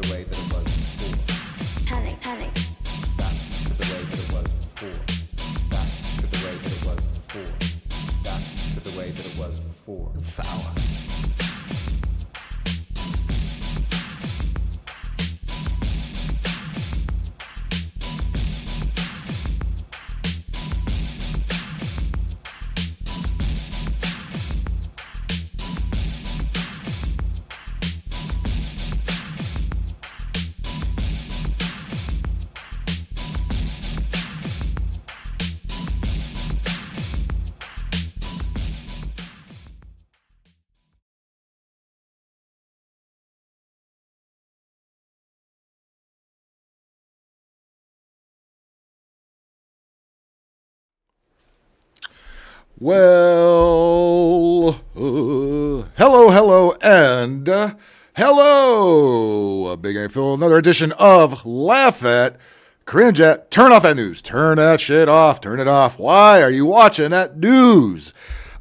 the way that it was before. Panic. Back to the way that it was before. Back to the way that it was before. Back to the way that it was before. Sour. Well, hello, and hello. Big A Phil, another edition of Laugh At, Cringe At. Turn off that news. Turn that shit off. Turn it off. Why are you watching that news?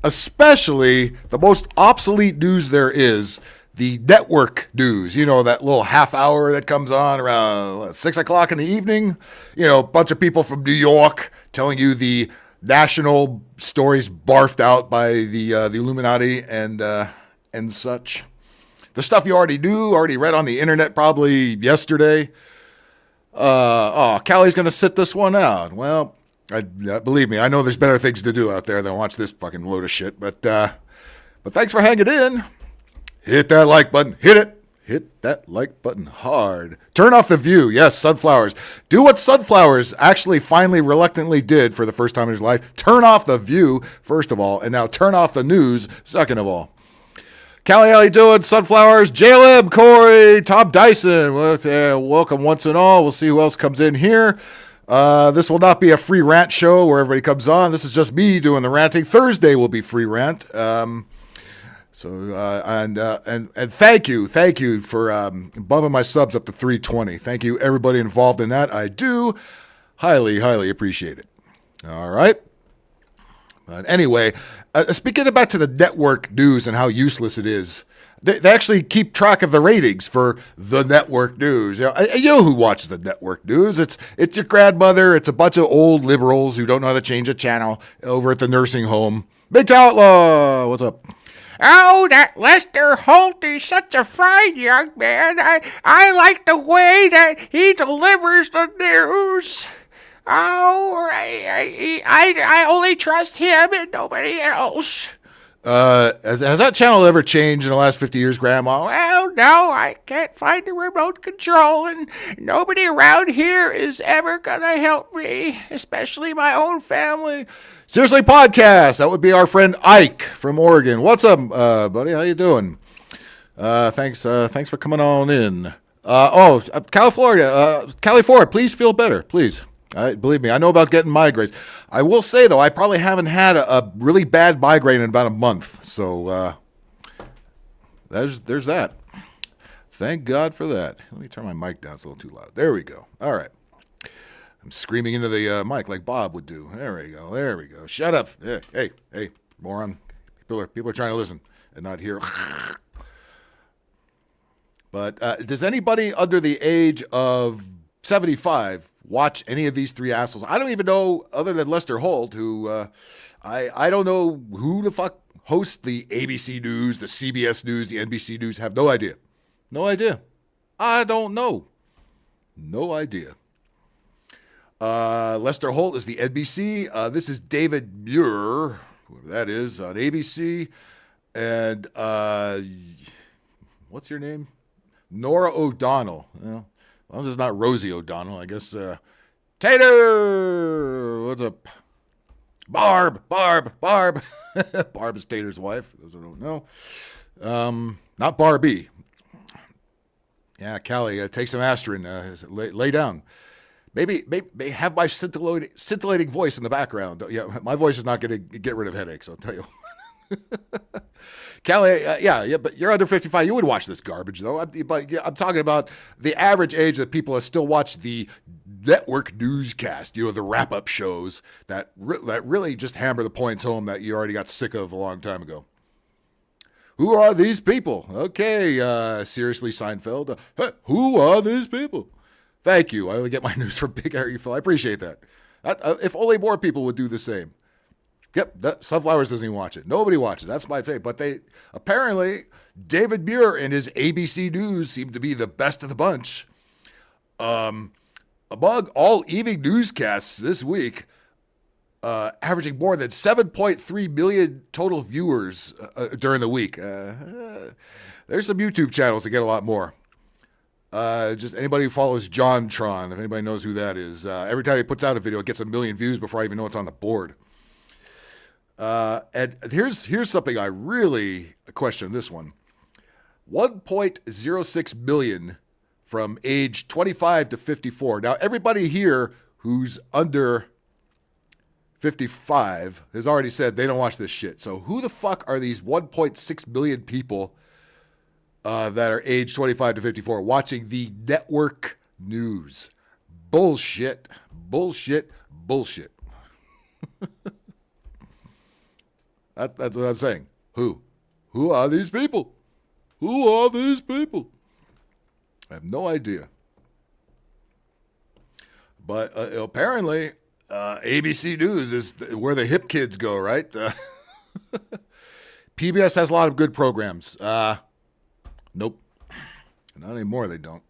Especially the most obsolete news there is, the network news. You know, that little half hour that comes on around 6 o'clock in the evening. You know, a bunch of people from New York telling you the national stories barfed out by the Illuminati and such. The stuff you already knew, already read on the internet probably yesterday. Callie's going to sit this one out. Well, believe me, I know there's better things to do out there than watch this fucking load of shit. But thanks for hanging in. Hit that like button. Hit it. Hit that like button hard. Turn off the view. Yes, sunflowers. Do what sunflowers actually finally reluctantly did for the first time in his life. Turn off the view, first of all, and now turn off the news, second of all. Callie, how you doing? Sunflowers, Jaleb, Corey, Tom Dyson. Welcome once and all. We'll see who else comes in here. This will not be a free rant show where everybody comes on. This is just me doing the ranting. Thursday will be free rant. And thank you for bumping my subs up to 320. Thank you, everybody involved in that. I do highly appreciate it. All right. But anyway, speaking back to the network news and how useless it is, they actually keep track of the ratings for the network news. You know who watches the network news? It's your grandmother. It's a bunch of old liberals who don't know how to change a channel over at the nursing home. Big Outlaw, what's up? Oh, that Lester Holt is such a fine young man. I like the way that he delivers the news. Oh, I only trust him and nobody else. Has that channel ever changed in the last 50 years, Grandma? Well, no, I can't find the remote control, and nobody around here is ever gonna help me, especially my own family. Seriously Podcast. That would be our friend Ike from Oregon. What's up, buddy? How you doing? Thanks for coming on in. California, please feel better, please. Believe me, I know about getting migraines. I will say, though, I probably haven't had a really bad migraine in about a month. So there's that. Thank God for that. Let me turn my mic down. It's a little too loud. There we go. All right. I'm screaming into the mic like Bob would do. There we go. Shut up. Hey, moron. People are trying to listen and not hear. But does anybody under the age of 75 watch any of these three assholes? I don't even know, other than Lester Holt, who I don't know who the fuck hosts the ABC News, the CBS News, the NBC News. Have no idea. I don't know. No idea. Lester Holt is the NBC. This is David Muir, whoever that is, on ABC. And what's your name? Nora O'Donnell. Well, as long as it's not Rosie O'Donnell, I guess. Tater! What's up? Barb! Barb is Tater's wife, those who don't know. Not Barbie. Yeah, Callie, take some aspirin. Lay down. Maybe have my scintillating voice in the background. Yeah, my voice is not going to get rid of headaches, I'll tell you. Callie, yeah, but you're under 55. You would watch this garbage, though. I'm talking about the average age that people still watch the network newscast, the wrap-up shows that really just hammer the points home that you already got sick of a long time ago. Who are these people? Okay, seriously, Seinfeld. Hey, who are these people? Thank you. I only get my news from Big Harry Phil. I appreciate that. If only more people would do the same. Yep, Sunflowers doesn't even watch it. Nobody watches. That's my favorite. But apparently, David Muir and his ABC News seem to be the best of the bunch. Among all evening newscasts this week, averaging more than 7.3 million total viewers during the week. There's some YouTube channels that get a lot more. Just anybody who follows JonTron, if anybody knows who that is, every time he puts out a video, it gets 1 million views before I even know it's on the board. And here's something I really question this one. 1.06 million from age 25 to 54. Now, everybody here who's under 55 has already said they don't watch this shit. So who the fuck are these 1.6 million people that are age 25 to 54 watching the network news? Bullshit. Bullshit. Bullshit. That's what I'm saying. Who? Who are these people? Who are these people? I have no idea. But apparently, ABC News is where the hip kids go, right? PBS has a lot of good programs. Nope. Not anymore, they don't.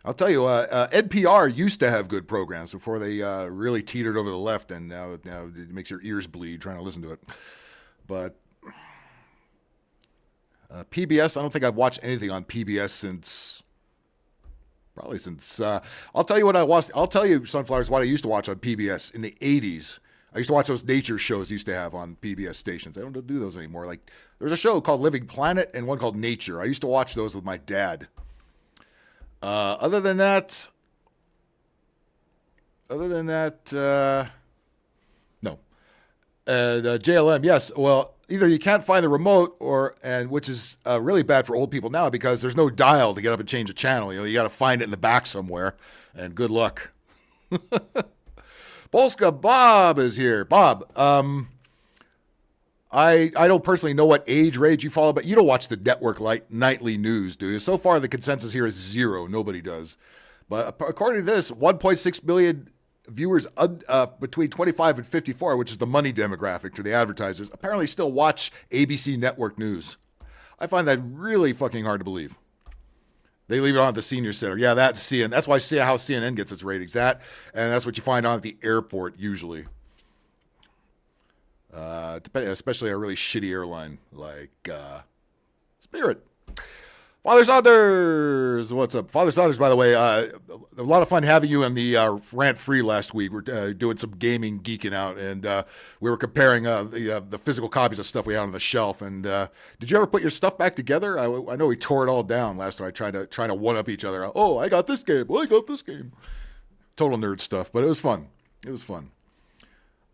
I'll tell you, NPR used to have good programs before they really teetered over the left, and now it makes your ears bleed trying to listen to it. But PBS, I don't think I've watched anything on PBS since... I'll tell you what I watched. I'll tell you, Sunflowers, what I used to watch on PBS in the 80s. I used to watch those nature shows used to have on PBS stations. I don't do those anymore. Like, there's a show called Living Planet and one called Nature. I used to watch those with my dad. Other than that, no. And JLM, yes. Well, either you can't find the remote, which is really bad for old people now because there's no dial to get up and change a channel. You got to find it in the back somewhere. And good luck. Polska Bob is here. Bob, I don't personally know what age range you follow, but you don't watch the network nightly news, do you? So far, the consensus here is 0. Nobody does. But according to this, 1.6 million viewers between 25 and 54, which is the money demographic to the advertisers, apparently still watch ABC network news. I find that really fucking hard to believe. They leave it on at the senior center. Yeah, that's CNN. That's why how CNN gets its ratings. And that's what you find on at the airport usually. Especially a really shitty airline like Spirit. Father Saunders, what's up? Father Saunders, by the way, a lot of fun having you in the Rant Free last week. We're doing some gaming, geeking out, and we were comparing the physical copies of stuff we had on the shelf. And did you ever put your stuff back together? I know we tore it all down last time. Trying to one up each other. Oh, I got this game. I got this game. Total nerd stuff, but it was fun. It was fun.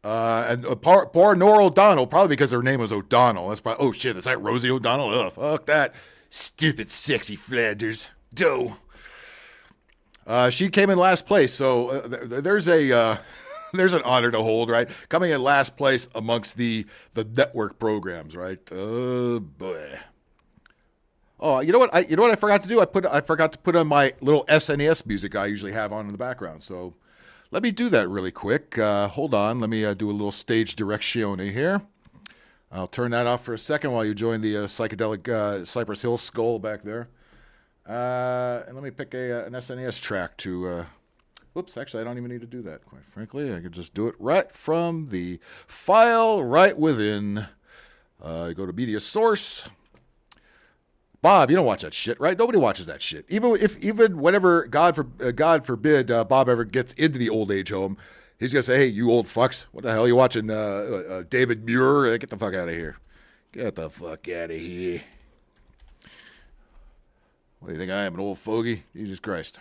And poor Nora O'Donnell, probably because her name was O'Donnell. That's probably, oh shit, is that Rosie O'Donnell? Oh, fuck that. Stupid, sexy Flanders. Doe. She came in last place, so there's an honor to hold, right? Coming in last place amongst the network programs, right? Oh boy. Oh, you know what I forgot to do? I forgot to put on my little SNES music I usually have on in the background. So let me do that really quick. Hold on. Let me do a little stage direction here. I'll turn that off for a second while you join the psychedelic Cypress Hill skull back there. And let me pick an SNES track to... Whoops, actually, I don't even need to do that, quite frankly. I could just do it right from the file right within. Go to media source. Bob, you don't watch that shit, right? Nobody watches that shit. Even whenever, God forbid, Bob ever gets into the old age home, he's going to say, hey, you old fucks, what the hell are you watching David Muir? Get the fuck out of here. Get the fuck out of here. What do you think I am, an old fogey? Jesus Christ.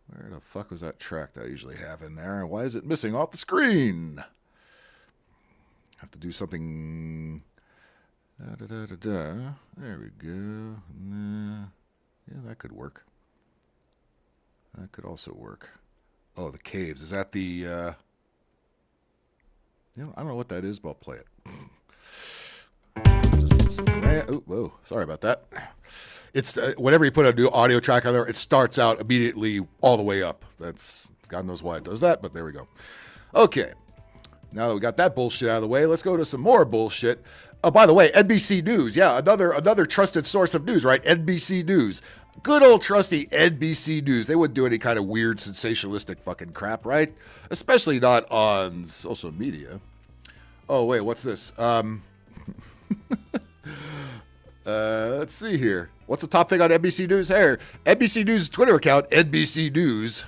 Where the fuck was that track that I usually have in there? Why is it missing off the screen? I have to do something... There we go. Yeah, that could work. That could also work. Oh, the caves. Is that the... I don't know what that is, but I'll play it. Whoa, sorry about that. It's whenever you put a new audio track on there, it starts out immediately all the way up. That's God knows why it does that, but there we go. Okay, now that we got that bullshit out of the way, let's go to some more bullshit. Oh, by the way, NBC News, yeah, another trusted source of news, right? NBC News, good old trusty NBC News. They wouldn't do any kind of weird sensationalistic fucking crap, right? Especially not on social media. Oh wait, what's this? Let's see here. What's the top thing on NBC News here? NBC News Twitter account, NBC News.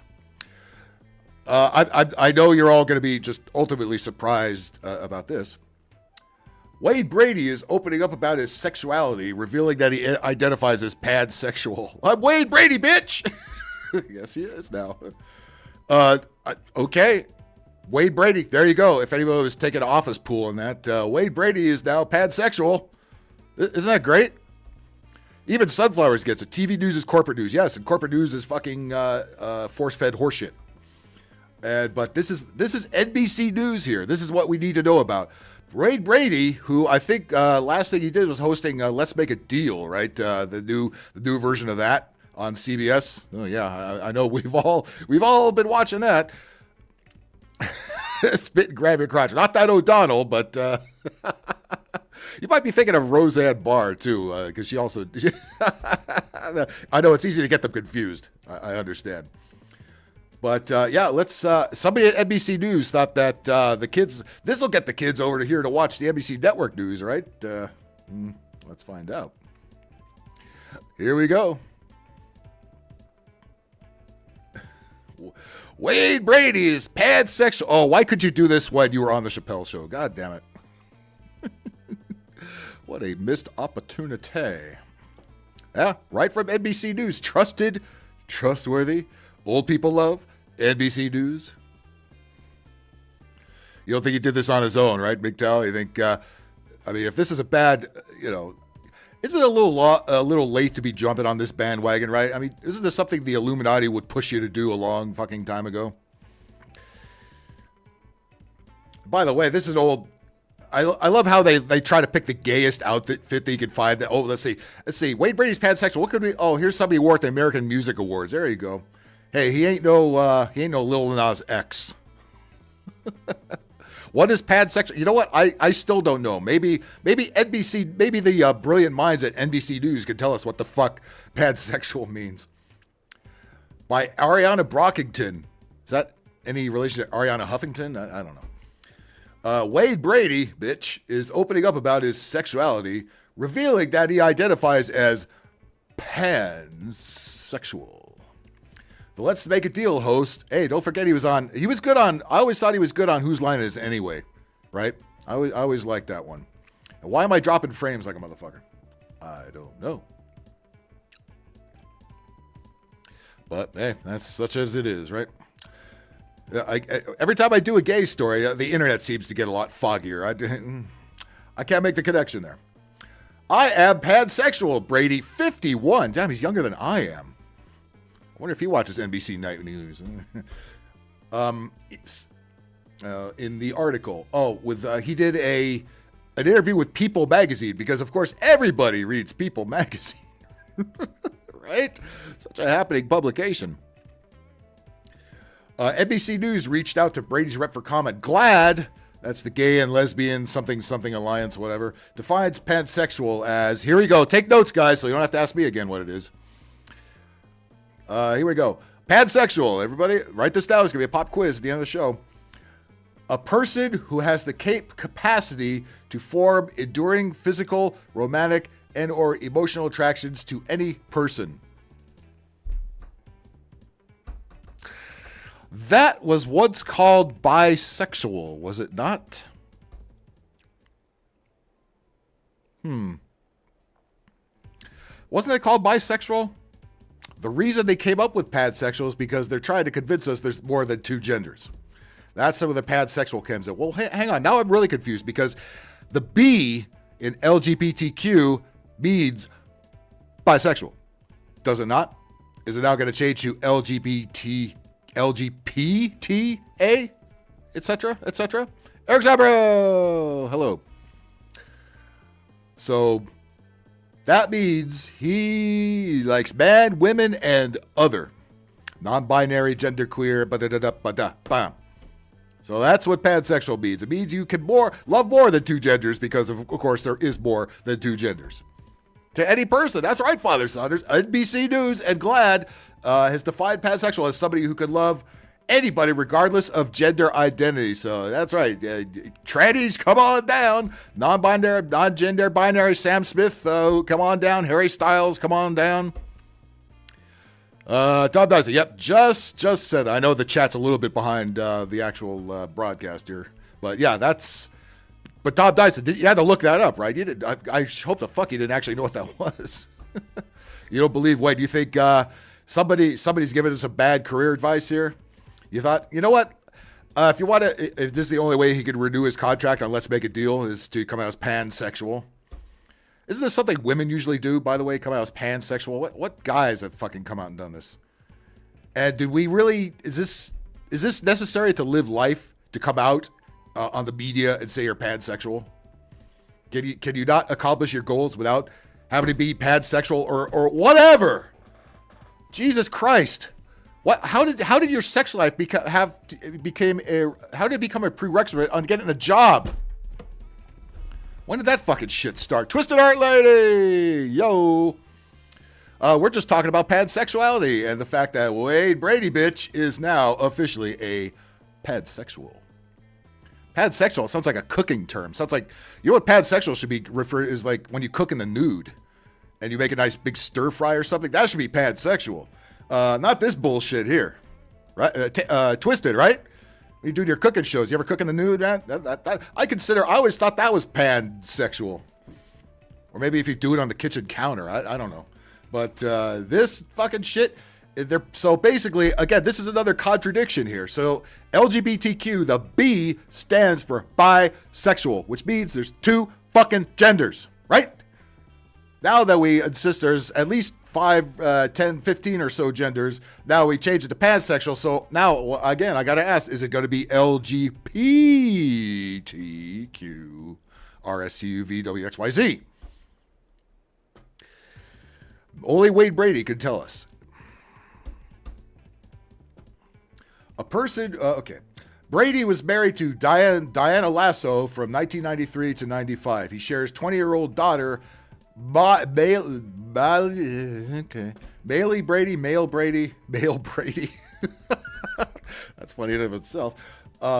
I know you're all going to be just ultimately surprised about this. Wayne Brady is opening up about his sexuality, revealing that he identifies as pansexual. I'm Wayne Brady, bitch! Yes, he is now. Okay. Wayne Brady, there you go. If anyone was taking an office pool on that, Wayne Brady is now pansexual. Isn't that great? Even Sunflowers gets it. TV news is corporate news. Yes, and corporate news is fucking force-fed horseshit. But this is NBC News here. This is what we need to know about. Wayne Brady, who I think last thing he did was hosting Let's Make a Deal, right? The new version of that on CBS. Oh yeah, I know we've all been watching that. Spit and grab your crotch. Not that O'Donnell, but you might be thinking of Roseanne Barr too, because she also. I know it's easy to get them confused. I understand. But yeah, let's. Somebody at NBC News thought that the kids. This will get the kids over to here to watch the NBC network news, right? Let's find out. Here we go. Wayne Brady is pansexual. Oh, why could you do this when you were on the Chappelle Show? God damn it! What a missed opportunity. Yeah, right from NBC News. Trusted, trustworthy. Old people love NBC News. You don't think he did this on his own, right, MGTOW? You think, I mean, if this is a bad, isn't it a little late to be jumping on this bandwagon, right? I mean, isn't this something the Illuminati would push you to do a long fucking time ago? By the way, this is old. I love how they try to pick the gayest outfit that you can find. Oh, let's see. Wayne Brady's pansexual. What could we? Oh, here's somebody who wore at the American Music Awards. There you go. Hey, he ain't no Lil Nas X. What is pansexual? You know what? I still don't know. Maybe NBC, maybe the brilliant minds at NBC News could tell us what the fuck pansexual means. By Ariana Brockington. Is that any relation to Ariana Huffington? I don't know. Wayne Brady, bitch, is opening up about his sexuality, revealing that he identifies as pansexual. The Let's Make a Deal host. Hey, don't forget he was good on, I always thought he was good on Whose Line It Is Anyway, right? I always liked that one. And why am I dropping frames like a motherfucker? I don't know. But, hey, that's such as it is, right? Every time I do a gay story, the internet seems to get a lot foggier. I can't make the connection there. I am pansexual, Brady, 51. Damn, he's younger than I am. I wonder if he watches NBC Night News. In the article, he did an interview with People Magazine, because of course everybody reads People Magazine, right? Such a happening publication. NBC News reached out to Brady's rep for comment. GLAAD, that's the Gay and Lesbian something Alliance, whatever, defines pansexual as, here we go, take notes guys, so you don't have to ask me again what it is. Here we go. Pansexual, everybody, write this down. It's going to be a pop quiz at the end of the show. A person who has the capacity to form enduring physical, romantic, and or emotional attractions to any person. That was once called bisexual, was it not? Wasn't it called bisexual? The reason they came up with pansexual is because they're trying to convince us there's more than two genders. That's some of the pansexual comes in. Well, hang on. Now I'm really confused, because the B in LGBTQ means bisexual. Does it not? Is it now going to change to LGBTA, etc., etc.? Eric Zabro, hello. So that means he likes man, women, and other. Non-binary, genderqueer, bam. So that's what pansexual means. It means you can love more than two genders because, of course, there is more than two genders. To any person. That's right, Father Saunders. NBC News and GLAAD has defined pansexual as somebody who can love anybody regardless of gender identity. So that's right. Trannies, come on down. Non-binary, non-gender binary, Sam Smith, come on down. Harry Styles, come on down. Tom Dyson, yep, just said. I know the chat's a little bit behind the actual broadcast here, but yeah, But Tom Dyson, you had to look that up, right? You did. I hope the fuck you didn't actually know what that was. You don't believe? Wait, do you think somebody's giving us some bad career advice here? You thought, you know what? If this is the only way he could renew his contract on Let's Make a Deal is to come out as pansexual. Isn't this something women usually do, by the way, come out as pansexual? What guys have fucking come out and done this? And did we really, is this necessary to live life, to come out on the media and say you're pansexual? Can you not accomplish your goals without having to be pansexual or whatever? Jesus Christ. How did your sex life become a prerequisite on getting a job? When did that fucking shit start? Twisted Art Lady! Yo! We're just talking about pansexuality and the fact that Wayne Brady, bitch, is now officially a pansexual. Pansexual sounds like a cooking term. Sounds like, you know what pansexual should be referred is like when you cook in the nude and you make a nice big stir fry or something. That should be pansexual. Not this bullshit here. Right? Twisted, right? When you do your cooking shows, you ever cook in the nude, man? I always thought that was pansexual. Or maybe if you do it on the kitchen counter, I don't know. But this fucking shit, so basically, again, this is another contradiction here. So LGBTQ, the B stands for bisexual, which means there's two fucking genders, right? Now that we insist there's at least 5, 10, 15 or so genders, now we change it to pansexual. So now, again, I got to ask, is it going to be LGBTQ, RSCUVWXYZ? Only Wayne Brady could tell us. A person, okay. Brady was married to Diana Lasso from 1993 to 95. He shares 20-year-old daughter, Bailey Brady, Male Brady. That's funny in and of itself.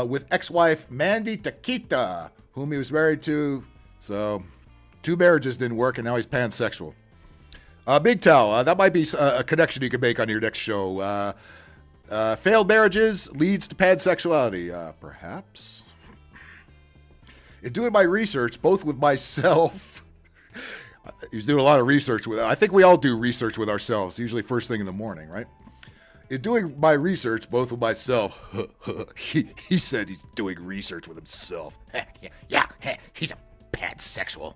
With ex-wife Mandy Takita, whom he was married to. So, 2 marriages didn't work, and now he's pansexual. Big Tal, that might be a connection you can make on your next show. Failed marriages leads to pansexuality. Perhaps. In doing my research, both with myself... He's doing a lot of research with it. I think we all do research with ourselves, usually first thing in the morning, right? In doing my research, both with myself, he said he's doing research with himself. Yeah, he's a pansexual.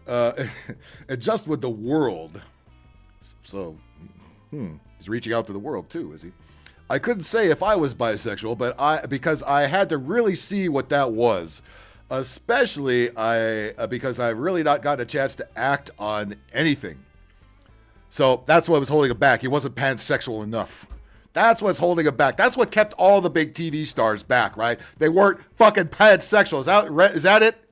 And just with the world. So, he's reaching out to the world too, is he? I couldn't say if I was bisexual, but because I had to really see what that was. Especially because I've really not gotten a chance to act on anything. So that's what was holding him back. He wasn't pansexual enough. That's what's holding him back. That's what kept all the big TV stars back, right? They weren't fucking pansexual. Is that it?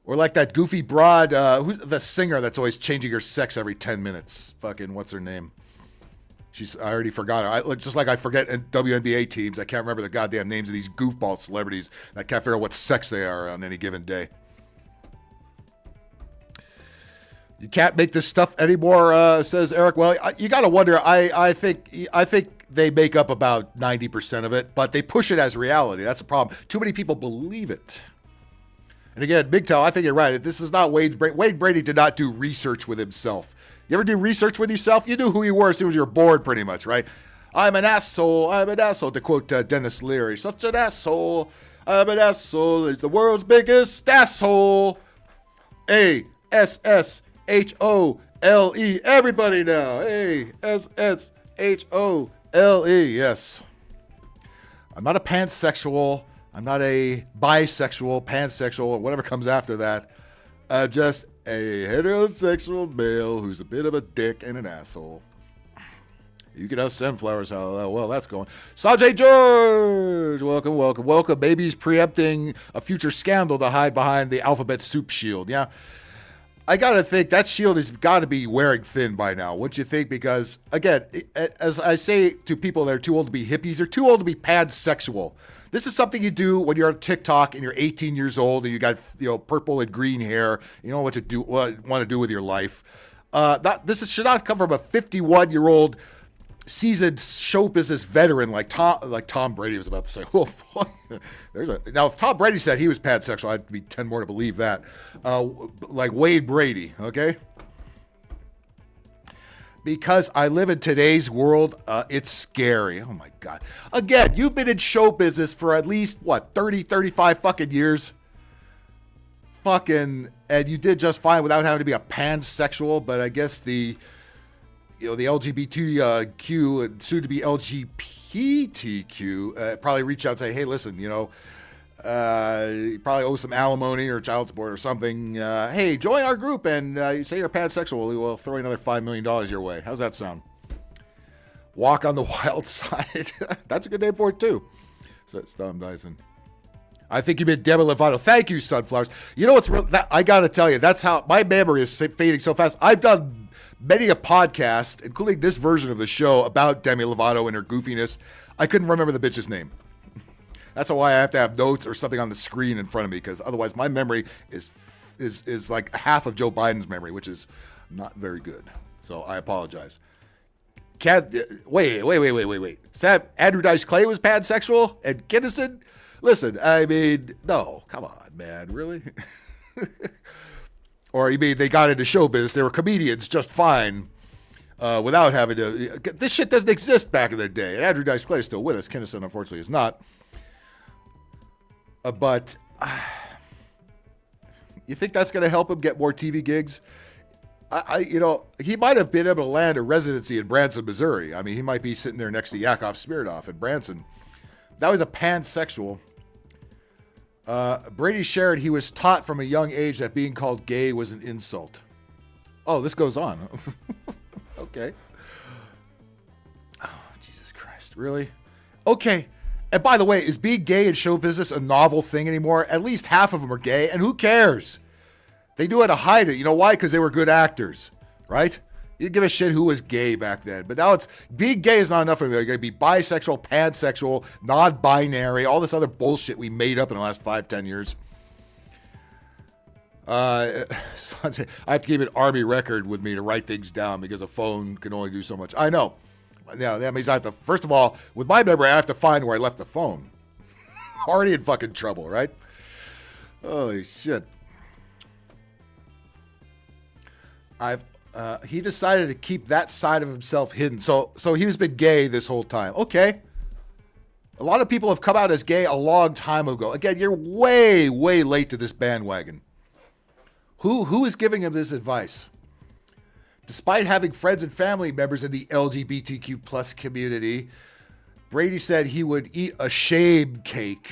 Or like that goofy broad, who's the singer that's always changing her sex every 10 minutes? Fucking, what's her name? I already forgot her. Just like I forget WNBA teams, I can't remember the goddamn names of these goofball celebrities. I can't figure out what sex they are on any given day. You can't make this stuff anymore, says Eric. Well, you got to wonder. I think they make up about 90% of it, but they push it as reality. That's the problem. Too many people believe it. And again, Big Toe, I think you're right. This is not Wayne Brady. Wayne Brady did not do research with himself. You ever do research with yourself? You knew who you were as soon as you were bored, pretty much, right? I'm an asshole, to quote Dennis Leary. Such an asshole, I'm an asshole. It's the world's biggest asshole. ASSHOLE. Everybody now. ASSHOLE. Yes. I'm not a pansexual. I'm not a bisexual, pansexual, or whatever comes after that. I'm just a heterosexual male who's a bit of a dick and an asshole. You can ask Sunflowers how well that's going. Sanjay George, welcome. Maybe he's preempting a future scandal to hide behind the alphabet soup shield. Yeah, I gotta think that shield has got to be wearing thin by now, wouldn't you think? Because again, as I say to people that are too old to be hippies, they're too old to be pansexual. This is something you do when you're on TikTok and you're 18 years old and you got purple and green hair. You know what you want to do with your life. Should not come from a 51-year-old seasoned show business veteran like Tom Brady was about to say. Oh boy, now if Tom Brady said he was pansexual, I'd be 10 more to believe that. Like Wayne Brady, okay? Because I live in today's world, it's scary. Oh my God. Again, you've been in show business for at least, 30, 35 fucking years? And you did just fine without having to be a pansexual, but I guess the LGBTQ and soon to be LGBTQ probably reach out and say, hey, listen, you probably owe some alimony or child support or something. Hey, join our group and you say you're pansexual, we'll throw you another $5 million your way. How's that sound? Walk on the wild side. That's a good name for it too. Says Tom Dyson. I think you meant Demi Lovato. Thank you, Sunflowers. You know what's real? I got to tell you, that's how my memory is fading so fast. I've done many a podcast, including this version of the show, about Demi Lovato and her goofiness. I couldn't remember the bitch's name. That's why I have to have notes or something on the screen in front of me, because otherwise my memory is like half of Joe Biden's memory, which is not very good. So I apologize. Wait. Sam, Andrew Dice Clay was pansexual and Kinnison? Listen, I mean, no, come on, man, really? Or you mean they got into show business, they were comedians just fine without having to... This shit doesn't exist back in the day. And Andrew Dice Clay is still with us. Kinnison, unfortunately, is not. But you think that's going to help him get more TV gigs? He might have been able to land a residency in Branson, Missouri. I mean, he might be sitting there next to Yakov Smirnoff in Branson. That was a pansexual. Brady shared he was taught from a young age that being called gay was an insult. Oh, this goes on. Okay. Oh, Jesus Christ. Really? Okay. And by the way, is being gay in show business a novel thing anymore? At least half of them are gay, and who cares? They do it to hide it. You know why? Because they were good actors, right? You didn't give a shit who was gay back then. But now being gay is not enough for me. They're going to be bisexual, pansexual, non-binary, all this other bullshit we made up in the last 5-10 years. I have to keep an army record with me to write things down because a phone can only do so much. I know. Yeah, that means I have to, first of all, with my memory, I have to find where I left the phone. Already in fucking trouble, right? Holy shit. He decided to keep that side of himself hidden. So he's been gay this whole time. Okay. A lot of people have come out as gay a long time ago. Again, you're way, way late to this bandwagon. Who is giving him this advice? Despite having friends and family members in the LGBTQ plus community, Brady said he would eat a shame cake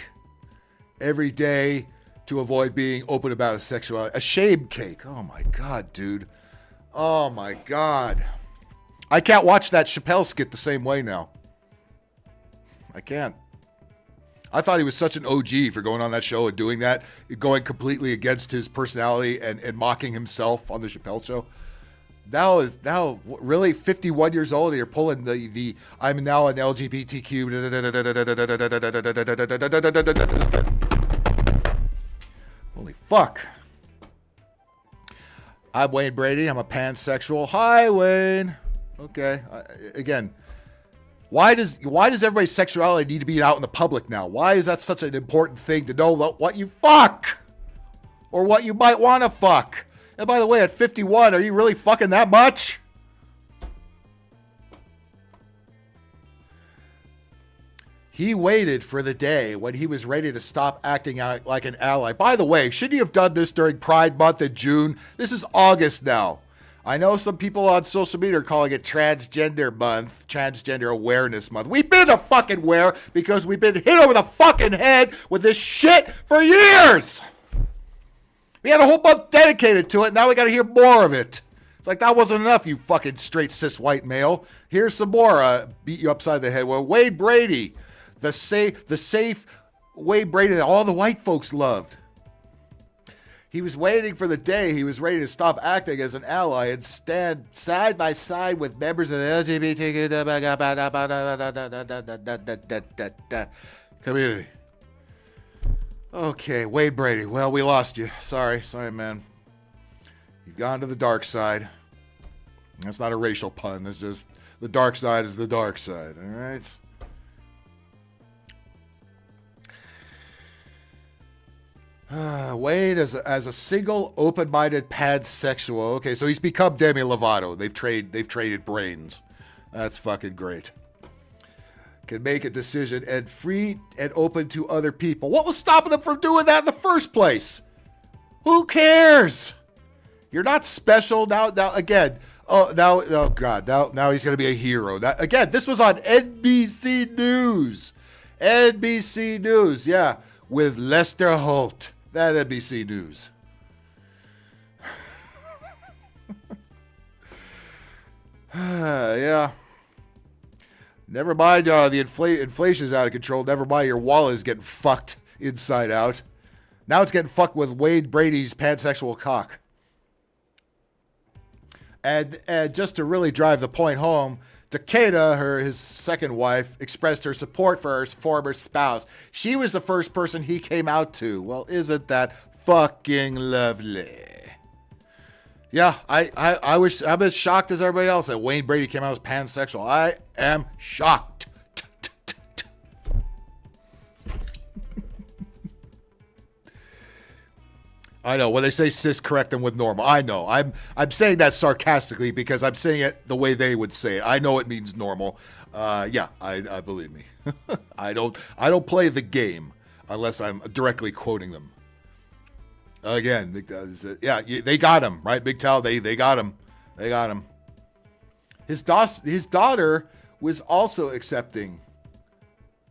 every day to avoid being open about his sexuality. A shame cake. Oh my God, dude. Oh my God. I can't watch that Chappelle skit the same way now. I can't. I thought he was such an OG for going on that show and doing that, going completely against his personality and mocking himself on the Chappelle show. Now really 51 years old and you're pulling the I'm now an LGBTQ. Holy fuck. I'm Wayne Brady. I'm a pansexual. Hi, Wayne. Okay. Again, why does everybody's sexuality need to be out in the public now? Why is that such an important thing to know what you fuck? Or what you might want to fuck? And by the way, at 51, are you really fucking that much? He waited for the day when he was ready to stop acting out like an ally. By the way, shouldn't you have done this during Pride Month in June? This is August now. I know some people on social media are calling it Transgender Month, Transgender Awareness Month. We've been fucking aware because we've been hit over the fucking head with this shit for years. We had a whole month dedicated to it. Now we got to hear more of it. It's like that wasn't enough, you fucking straight cis white male. Here's some more. Beat you upside the head. Well, Wayne Brady, the safe Wayne Brady that all the white folks loved. He was waiting for the day he was ready to stop acting as an ally and stand side by side with members of the LGBTQ community. Okay, Wayne Brady. Well, we lost you. Sorry, man. You've gone to the dark side. That's not a racial pun. That's just the dark side is the dark side. All right. Wade as a single open-minded pansexual. Okay, so he's become Demi Lovato. They've traded brains. That's fucking great. Can make a decision and free and open to other people. What was stopping him from doing that in the first place? Who cares? You're not special now again. Oh God! Now he's gonna be a hero. Again, this was on NBC News. NBC News, yeah, with Lester Holt. That NBC News. Yeah. Never mind, the inflation's out of control. Never mind, your wallet is getting fucked inside out. Now it's getting fucked with Wayne Brady's pansexual cock. And just to really drive the point home, Takeda, his second wife, expressed her support for her former spouse. She was the first person he came out to. Well, isn't that fucking lovely? Yeah, I'm as shocked as everybody else that Wayne Brady came out as pansexual. I am shocked. I know. When they say cis, correct them with normal. I know. I'm saying that sarcastically because I'm saying it the way they would say it. I know it means normal. Yeah, I believe me. I don't play the game unless I'm directly quoting them. Again, yeah, they got him, right? Big Tal, they got him. They got him. His daughter was also accepting.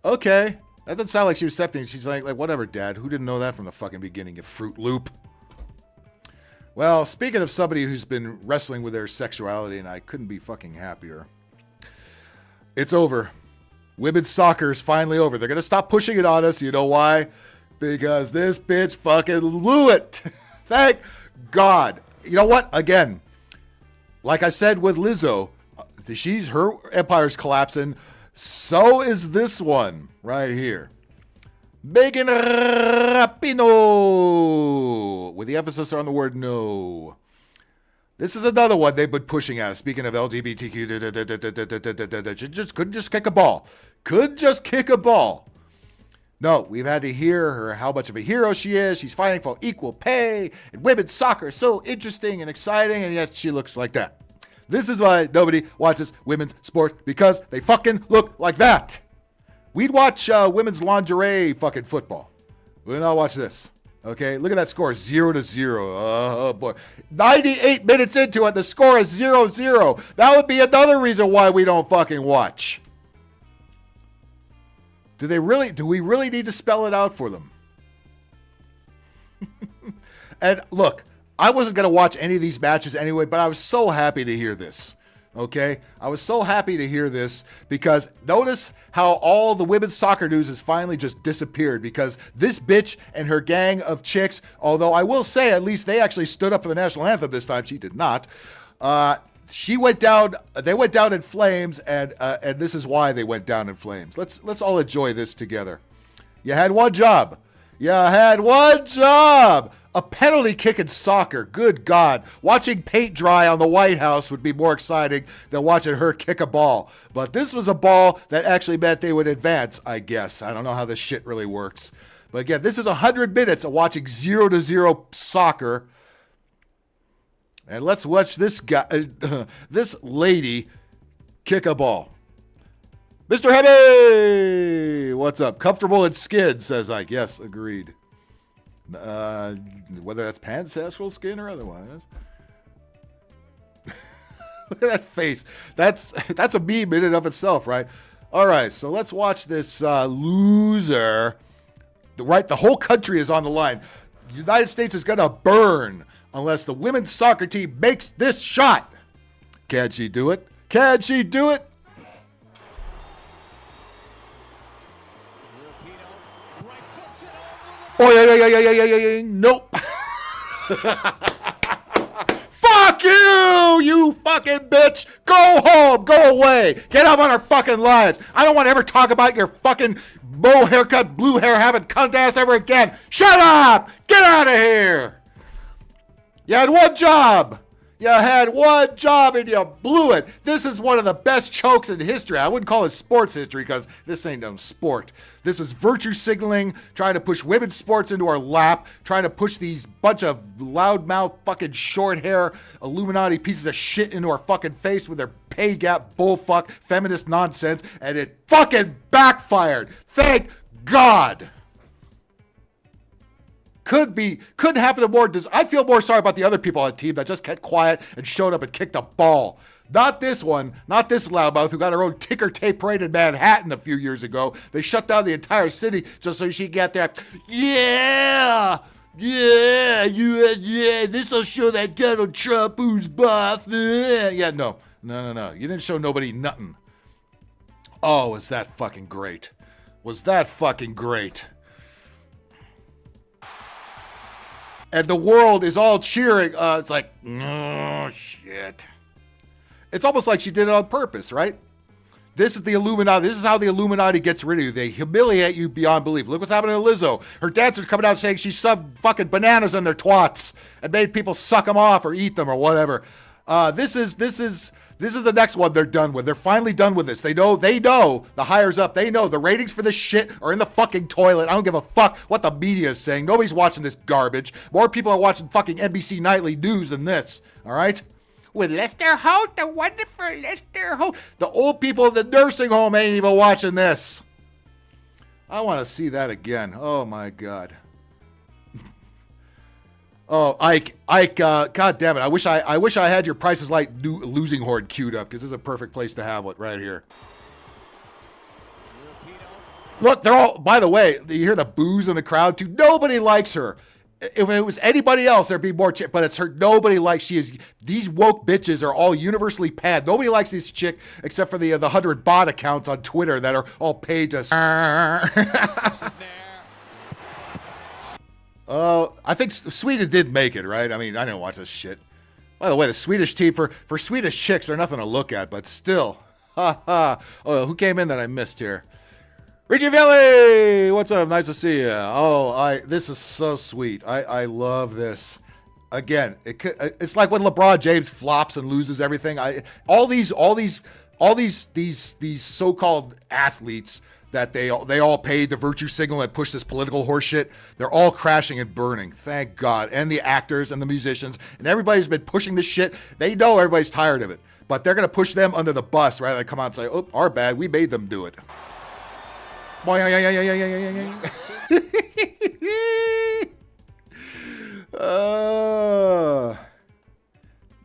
Okay. That doesn't sound like she was accepting. She's like, whatever, Dad. Who didn't know that from the fucking beginning, you Fruit Loop? Well, speaking of somebody who's been wrestling with their sexuality, and I couldn't be fucking happier. It's over. Women's soccer is finally over. They're going to stop pushing it on us. You know why? Because this bitch fucking blew it. Thank God. You know what? Again, like I said with Lizzo, her empire's collapsing. So is this one right here. Megan Rapinoe, with the emphasis on the word no. This is another one they've been pushing at us. Speaking of LGBTQ, couldn't just kick a ball. Could just kick a ball. No, we've had to hear her how much of a hero she is. She's fighting for equal pay, and women's soccer is so interesting and exciting, and yet she looks like that. This is why nobody watches women's sports, because they fucking look like that. We'd watch women's lingerie fucking football. We'll not watch this. Okay, look at that score, 0-0. Oh boy, 98 minutes into it, the score is 0-0. That would be another reason why we don't fucking watch. Do we really need to spell it out for them? And look, I wasn't going to watch any of these matches anyway, but I was so happy to hear this. Okay? I was so happy to hear this because notice how all the women's soccer news has finally just disappeared because this bitch and her gang of chicks, although I will say at least they actually stood up for the national anthem this time. She did not. They went down in flames, and this is why they went down in flames. Let's all enjoy this together. You had one job. A penalty kick in soccer. Good God. Watching paint dry on the White House would be more exciting than watching her kick a ball. But this was a ball that actually meant they would advance, I guess. I don't know how this shit really works. But again, this is 100 minutes of watching 0-0 soccer. And let's watch this guy, this lady kick a ball. Mr. Heavy! What's up? Comfortable in skin, says Ike. Yes, agreed. Whether that's pansexual skin or otherwise. Look at that face. That's a meme in and of itself, right? All right, so let's watch this loser. The whole country is on the line. The United States is going to burn unless the women's soccer team makes this shot. Can she do it? Can she do it? Oh, yeah. Nope. Fuck you, you fucking bitch. Go home. Go away. Get out of our fucking lives. I don't want to ever talk about your fucking bow haircut, blue hair having cunt ass ever again. Shut up. Get out of here. You had one job. You had one job and you blew it. This is one of the best chokes in history. I wouldn't call it sports history because this ain't no sport. This was virtue signaling, trying to push women's sports into our lap, trying to push these bunch of loudmouth fucking short hair Illuminati pieces of shit into our fucking face with their pay gap bullfuck feminist nonsense, and it fucking backfired. Thank God. Couldn't happen to more. I feel more sorry about the other people on the team that just kept quiet and showed up and kicked a ball. Not this one, not this loudmouth who got her own ticker tape parade in Manhattan a few years ago. They shut down the entire city just so she could get there. Yeah, this will show that Donald Trump who's boss. Yeah, no. You didn't show nobody nothing. Oh, was that fucking great? And the world is all cheering. It's like, oh, shit. It's almost like she did it on purpose, right? This is the Illuminati. This is how the Illuminati gets rid of you. They humiliate you beyond belief. Look what's happening to Lizzo. Her dancers coming out saying she shoved fucking bananas in their twats and made people suck them off or eat them or whatever. This is the next one they're done with. They're finally done with this. They know, the hires up, they know the ratings for this shit are in the fucking toilet. I don't give a fuck what the media is saying. Nobody's watching this garbage. More people are watching fucking NBC Nightly News than this, all right? With Lester Holt, the wonderful Lester Holt. The old people in the nursing home ain't even watching this. I want to see that again. Oh, my God. Oh, Ike, God damn it. I wish I had your Price is Right losing horde queued up because this is a perfect place to have it right here. Look, they're all, by the way, you hear the boos in the crowd too. Nobody likes her. If it was anybody else, there'd be more but it's her. Nobody likes, these woke bitches are all universally panned. Nobody likes this chick except for the 100 bot accounts on Twitter that are all paid to. I think Sweden did make it, right? I mean, I didn't watch this shit. By the way, the Swedish team, for Swedish chicks, they're nothing to look at, but still. Ha ha. Oh, who came in that I missed here? Richie Villi! What's up? Nice to see you. Oh, this is so sweet. I love this. Again, it's like when LeBron James flops and loses everything. All these so-called athletes that they all paid the virtue signal and push this political horseshit. They're all crashing and burning. Thank God. And the actors and the musicians and everybody's been pushing this shit. They know everybody's tired of it, but they're going to push them under the bus, right? They come out and say, oh, our bad. We made them do it.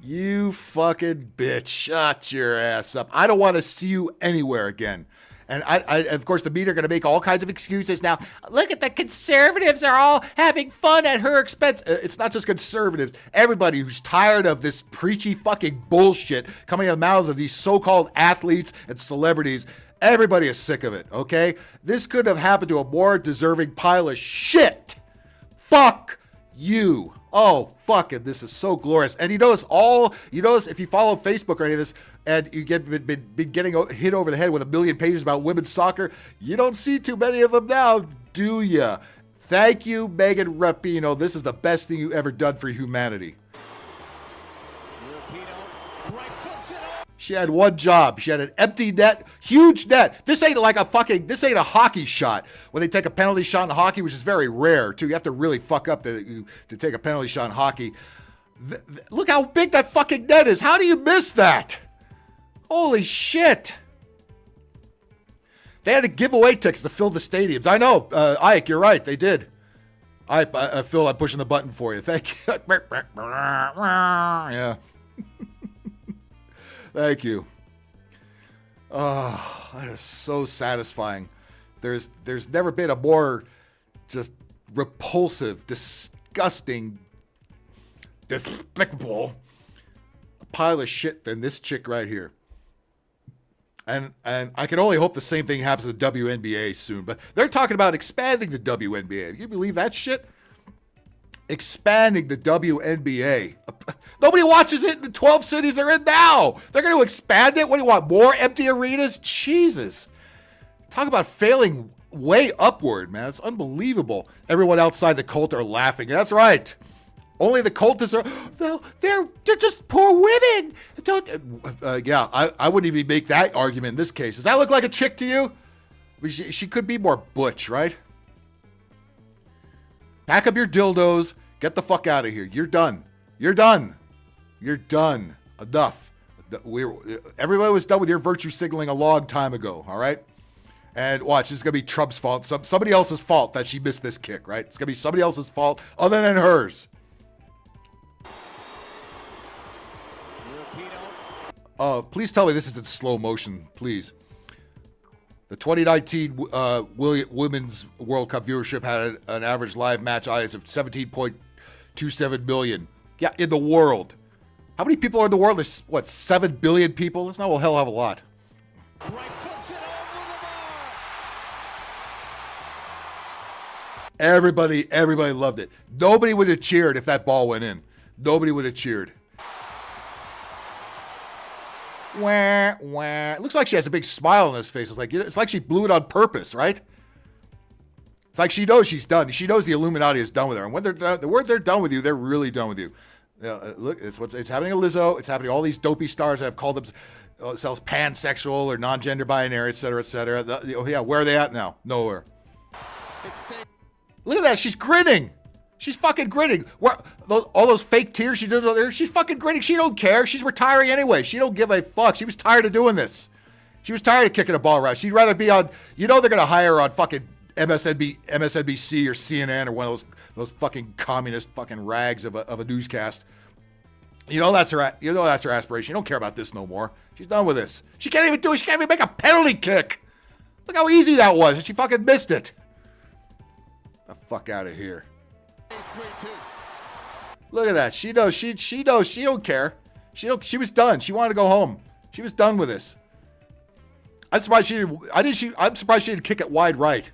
You fucking bitch. Shut your ass up. I don't want to see you anywhere again. And I of course, the media are going to make all kinds of excuses now. Look at the conservatives are all having fun at her expense. It's not just conservatives. Everybody who's tired of this preachy fucking bullshit coming out of the mouths of these so-called athletes and celebrities. Everybody is sick of it, okay? This could have happened to a more deserving pile of shit. Fuck you. Oh, fuck it. This is so glorious. And you notice if you follow Facebook or any of this, and you been getting hit over the head with a million pages about women's soccer, you don't see too many of them now, do ya? Thank you, Megan Rapinoe. This is the best thing you ever done for humanity. She had one job. She had an empty net, huge net. This ain't a hockey shot. When they take a penalty shot in hockey, which is very rare too. You have to really fuck up to take a penalty shot in hockey. Look how big that fucking net is. How do you miss that? Holy shit. They had to give away tickets to fill the stadiums. I know, Ike, you're right. They did. Phil, I'm pushing the button for you. Thank you. Yeah. Thank you. Oh, that is so satisfying. There's never been a more just repulsive, disgusting, despicable pile of shit than this chick right here. And I can only hope the same thing happens to the WNBA soon. But they're talking about expanding the WNBA. You believe that shit? Expanding the WNBA. Nobody watches it in the 12 cities they're in now. They're going to expand it? What do you want, more empty arenas? Jesus. Talk about failing way upward, man. It's unbelievable. Everyone outside the cult are laughing. That's right. Only the cultists are, they're just poor women. Yeah, I wouldn't even make that argument in this case. Does that look like a chick to you? She could be more butch, right? Pack up your dildos. Get the fuck out of here. You're done. You're done. You're done. Enough. Everybody was done with your virtue signaling a long time ago, all right? And watch, this is going to be Trump's fault. Somebody else's fault that she missed this kick, right? It's going to be somebody else's fault other than hers. Please tell me this is in slow motion, please. The 2019 Women's World Cup viewership had an average live match audience of 17.27 million. Yeah, in the world. How many people are in the world? There's, 7 billion people? That's not a hell of a lot. Right foots it over the bar. Everybody loved it. Nobody would have cheered if that ball went in. Nobody would have cheered. Wah, wah. It looks like she has a big smile on his face. It's like she blew it on purpose, right? It's like she knows she's done. She knows the Illuminati is done with her. And when they're done with you, they're really done with you. Look, it's happening to Lizzo. It's happening to all these dopey stars that have called themselves pansexual or non-gender binary, et cetera, et cetera. Where are they at now? Nowhere. Look at that. She's grinning. She's fucking grinning. All those fake tears she did there, she's fucking grinning. She don't care. She's retiring anyway. She don't give a fuck. She was tired of doing this. She was tired of kicking a ball around. She'd rather be on, they're going to hire her on fucking MSNBC or CNN or one of those fucking communist fucking rags of a newscast. That's her aspiration. She don't care about this no more. She's done with this. She can't even do it. She can't even make a penalty kick. Look how easy that was. And she fucking missed it. The fuck out of here. Look at that. She knows. She knows. She don't care. She was done. She wanted to go home. She was done with this. I'm surprised she didn't. I'm surprised she didn't kick it wide right.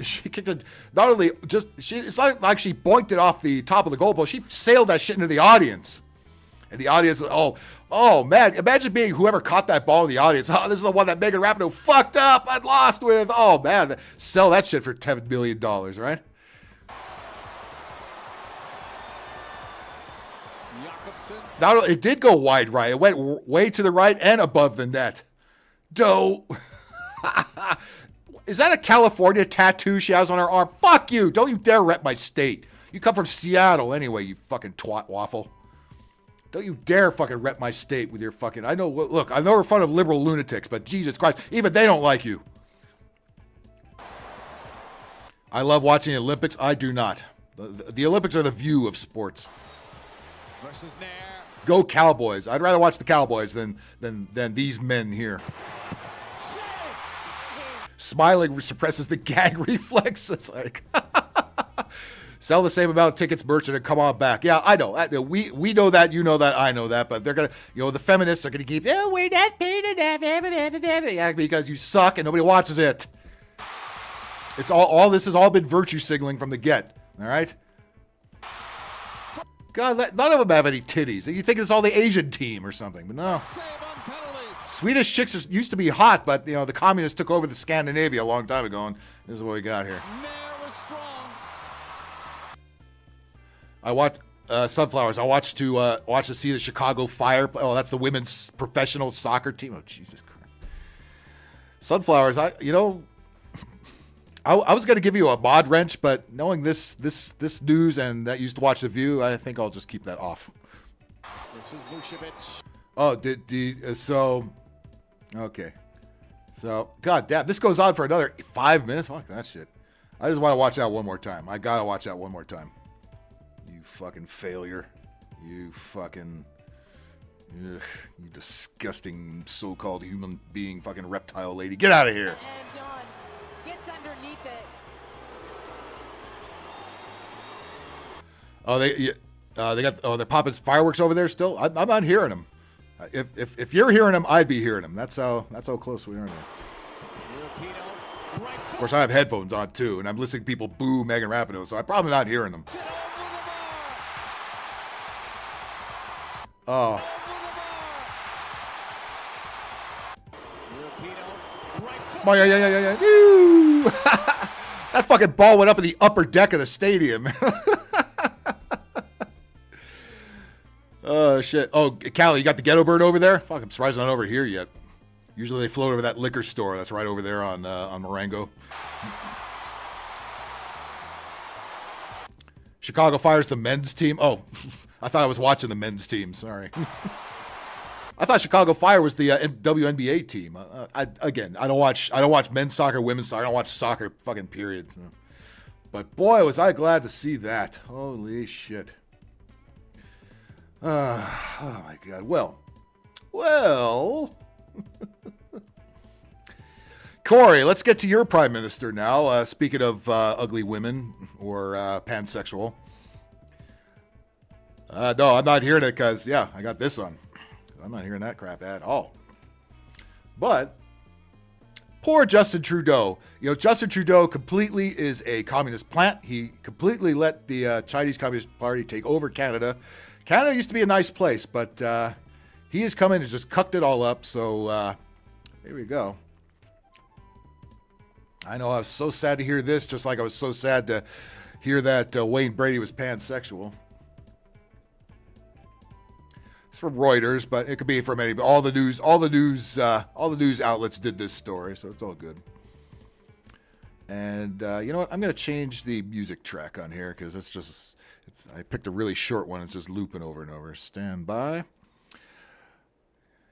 She kicked it. Not only it's like she boinked it off the top of the goalpost. She sailed that shit into the audience, and the audience. Oh man! Imagine being whoever caught that ball in the audience. Oh, this is the one that Megan Rapinoe fucked up. I lost with. Oh man! Sell that shit for $10 million, right? It did go wide right. It went way to the right and above the net. Is that a California tattoo she has on her arm? Fuck you. Don't you dare rep my state. You come from Seattle anyway, you fucking twat waffle. Don't you dare fucking rep my state with your fucking... I know we're fun of liberal lunatics, but Jesus Christ, even they don't like you. I love watching the Olympics. I do not. The Olympics are the view of sports. Versus Nair. Go Cowboys. I'd rather watch the Cowboys than these men here. Smiling suppresses the gag reflex. It's like sell the same amount of tickets, merchant, and come on back. Yeah, I know. We know that. You know that. I know that. But they're gonna, the feminists are gonna keep. Oh, we're not paid enough. Yeah, because you suck and nobody watches it. It's all this has all been virtue signaling from the get. All right. God, none of them have any titties. You think it's all the Asian team or something, but no. Swedish chicks used to be hot, but the communists took over the Scandinavia a long time ago, and this is what we got here. I watched Sunflowers. I watched to see the Chicago Fire. Oh, that's the women's professional soccer team. Oh, Jesus Christ. Sunflowers. I was going to give you a mod wrench, but knowing this news and that you used to watch The View, I think I'll just keep that off. Oh, okay. So, god damn, this goes on for another 5 minutes. Fuck that shit. I just want to watch that one more time. I gotta watch that one more time. You fucking failure. You fucking Ugh, you disgusting so-called human being, fucking reptile lady. Get out of here. And Dawn gets underneath it. Oh, they got. Oh, they're popping fireworks over there still. I'm not hearing them. If you're hearing them, I'd be hearing them. That's how close we are now. Of course, I have headphones on too, and I'm listening to people boo Megan Rapinoe, so I'm probably not hearing them. Oh. Oh, yeah. Woo! That fucking ball went up in the upper deck of the stadium. Oh, shit. Oh, Callie, you got the ghetto bird over there? Fuck, I'm surprised it's not over here yet. Usually they float over that liquor store that's right over there on Marengo. Chicago fires the men's team. Oh, I thought I was watching the men's team. Sorry. I thought Chicago Fire was the WNBA team. I don't watch men's soccer, women's soccer. I don't watch soccer, fucking period. So. But boy, was I glad to see that. Holy shit. Oh my God. Well. Corey, let's get to your prime minister now. Speaking of ugly women or pansexual. No, I'm not hearing it because, yeah, I got this on. I'm not hearing that crap at all. But poor Justin Trudeau. You know, Justin Trudeau completely is a communist plant. He completely let the Chinese Communist Party take over Canada. Canada used to be a nice place, but he has come in and just cucked it all up. So here we go. I know I was so sad to hear this, just like I was so sad to hear that Wayne Brady was pansexual. It's from Reuters, but it could be from anybody. All the news outlets did this story, so it's all good. And you know what? I'm going to change the music track on here because I picked a really short one. It's just looping over and over. Stand by.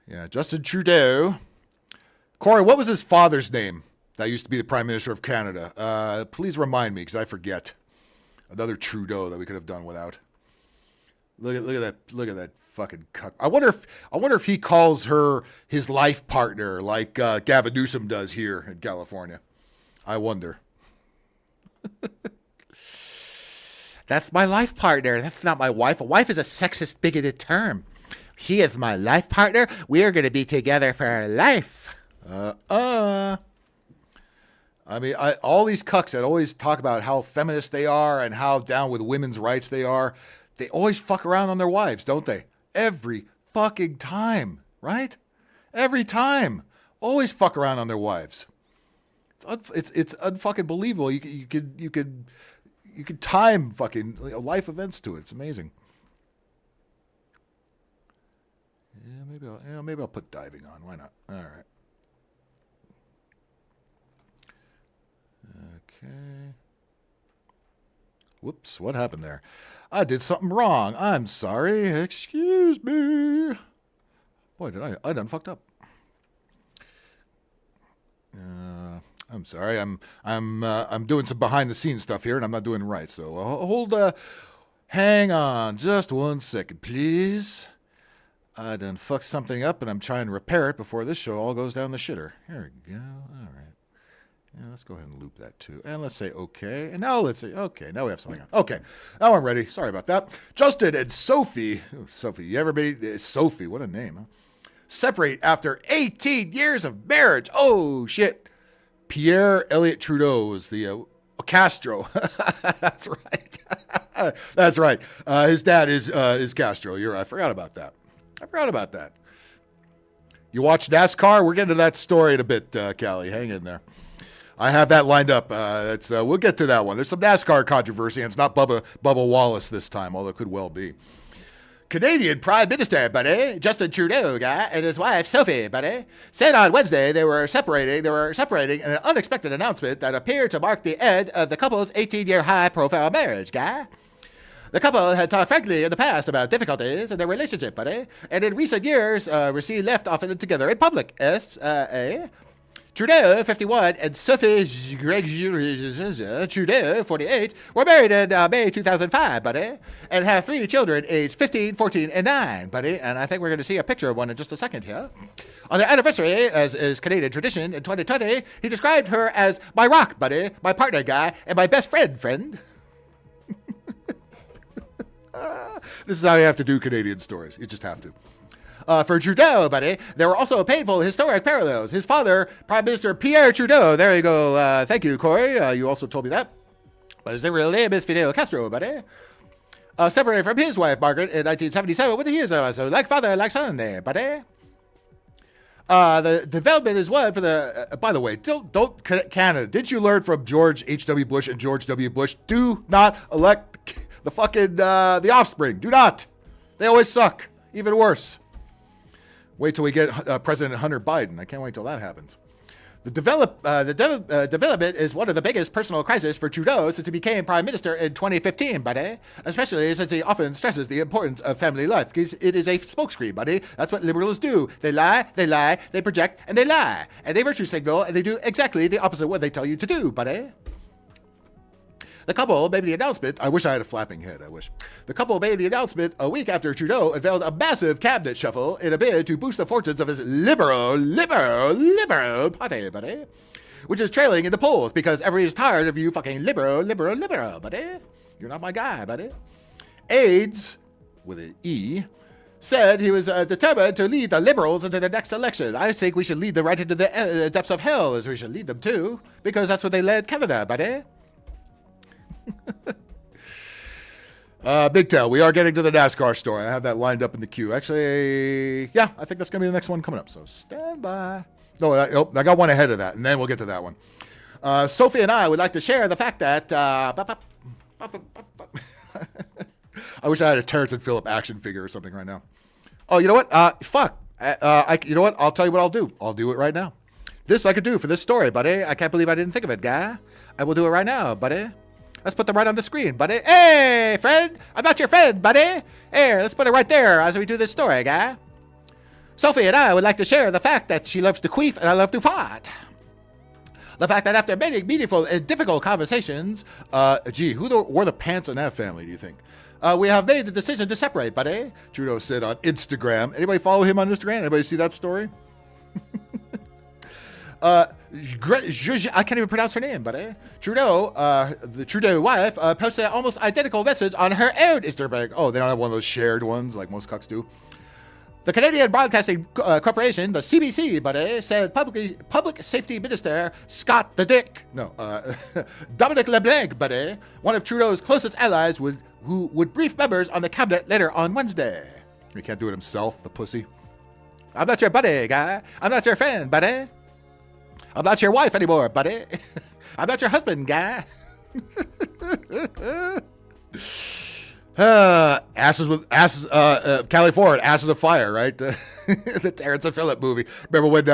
Yeah, Justin Trudeau. Corey, what was his father's name? That used to be the Prime Minister of Canada. Please remind me because I forget. Another Trudeau that we could have done without. Look at that fucking cuck. I wonder if he calls her his life partner like Gavin Newsom does here in California. I wonder. That's my life partner. That's not my wife. A wife is a sexist, bigoted term. She is my life partner. We are going to be together for life. I mean, all these cucks that always talk about how feminist they are and how down with women's rights they are, they always fuck around on their wives, don't they? Every fucking time, right? Every time. Always fuck around on their wives. It's unfucking believable. You could time fucking life events to it. It's amazing. Yeah, maybe I'll put diving on. Why not? All right. Okay. Whoops, what happened there? I did something wrong. I'm sorry. Excuse me. Boy, I done fucked up. I'm sorry. I'm doing some behind the scenes stuff here, and I'm not doing it right. So hang on, just 1 second, please. I done fucked something up, and I'm trying to repair it before this show all goes down the shitter. Here we go. All right. Yeah, let's go ahead and loop that too. And let's say okay. And now let's say okay. Now we have something on. Okay. Now I'm ready. Sorry about that. Justin and Sophie. Oh, Sophie. You ever made Sophie? What a name, huh? Separate after 18 years of marriage. Oh, shit. Pierre Elliott Trudeau is the Castro. That's right. That's right. His dad is Castro. You're right. I forgot about that. You watch NASCAR? We're getting to that story in a bit, Callie. Hang in there. I have that lined up. We'll get to that one. There's some NASCAR controversy, and it's not Bubba Wallace this time, although it could well be. Canadian Prime Minister, buddy, Justin Trudeau, guy, and his wife, Sophie, buddy, said on Wednesday they were separating in an unexpected announcement that appeared to mark the end of the couple's 18-year high-profile marriage, guy. The couple had talked frankly in the past about difficulties in their relationship, buddy, and in recent years, were seen left often together in public, S.A., Trudeau, 51, and Sophie Trudeau, 48, were married in May 2005, buddy, and have 3 children aged 15, 14, and 9, buddy. And I think we're going to see a picture of one in just a second here. On their anniversary, as is Canadian tradition, in 2020, he described her as my rock, buddy, my partner guy, and my best friend. This is how you have to do Canadian stories. You just have to. For Trudeau, buddy, there were also painful historic parallels. His father, Prime Minister Pierre Trudeau, there you go. Thank you, Corey. You also told me that. But his real name is Fidel Castro, buddy. Separated from his wife, Margaret, in 1977, with the years so like father, like son there, buddy. The development is one for the, by the way, don't Canada, didn't you learn from George H.W. Bush and George W. Bush? Do not elect the fucking, the offspring. Do not. They always suck. Even worse. Wait till we get President Hunter Biden. I can't wait till that happens. The development is one of the biggest personal crises for Trudeau since he became Prime Minister in 2015, buddy. Especially since he often stresses the importance of family life, because it is a smokescreen, buddy. That's what liberals do. They lie, they project, and they lie. And they virtue signal, and they do exactly the opposite of what they tell you to do, buddy. The couple made the announcement. I wish I had a flapping head. I wish. The couple made the announcement a week after Trudeau unveiled a massive cabinet shuffle in a bid to boost the fortunes of his liberal party, buddy, which is trailing in the polls because everybody's tired of you fucking liberal, buddy. You're not my guy, buddy. AIDS, with an E, said he was determined to lead the Liberals into the next election. I think we should lead them right into the depths of hell, as we should lead them to, because that's what they led Canada, buddy. Big Tail, we are getting to the NASCAR story. I have that lined up in the queue. Actually, yeah, I think that's going to be the next one coming up, so stand by. No, I got one ahead of that, and then we'll get to that one. Sophie and I would like to share the fact that... I wish I had a Terrence and Phillip action figure or something right now. Oh, you know what? Fuck. You know what? I'll tell you what I'll do. I'll do it right now. This I could do for this story, buddy. I can't believe I didn't think of it, guy. I will do it right now, buddy. Let's put them right on the screen, buddy. Hey, friend. I'm not your friend, buddy. Here, let's put it right there as we do this story, guy. Sophie and I would like to share the fact that she loves to queef and I love to fart. The fact that after many meaningful and difficult conversations, who wore the pants in that family, do you think? We have made the decision to separate, buddy. Trudeau said on Instagram. Anybody follow him on Instagram? Anybody see that story? I can't even pronounce her name, buddy. Trudeau, the Trudeau wife, posted an almost identical message on her own Instagram. Oh, they don't have one of those shared ones like most cucks do. The Canadian Broadcasting Corporation, the CBC, buddy, said Public Safety Minister Scott the Dick, Dominic LeBlanc, buddy, one of Trudeau's closest allies, who would brief members on the cabinet later on Wednesday. He can't do it himself, the pussy. I'm not your buddy, guy. I'm not your fan, buddy. I'm not your wife anymore, buddy. I'm not your husband, guy. Cali Ford, Asses of Fire, right? The Terrence and Phillip movie. Remember when,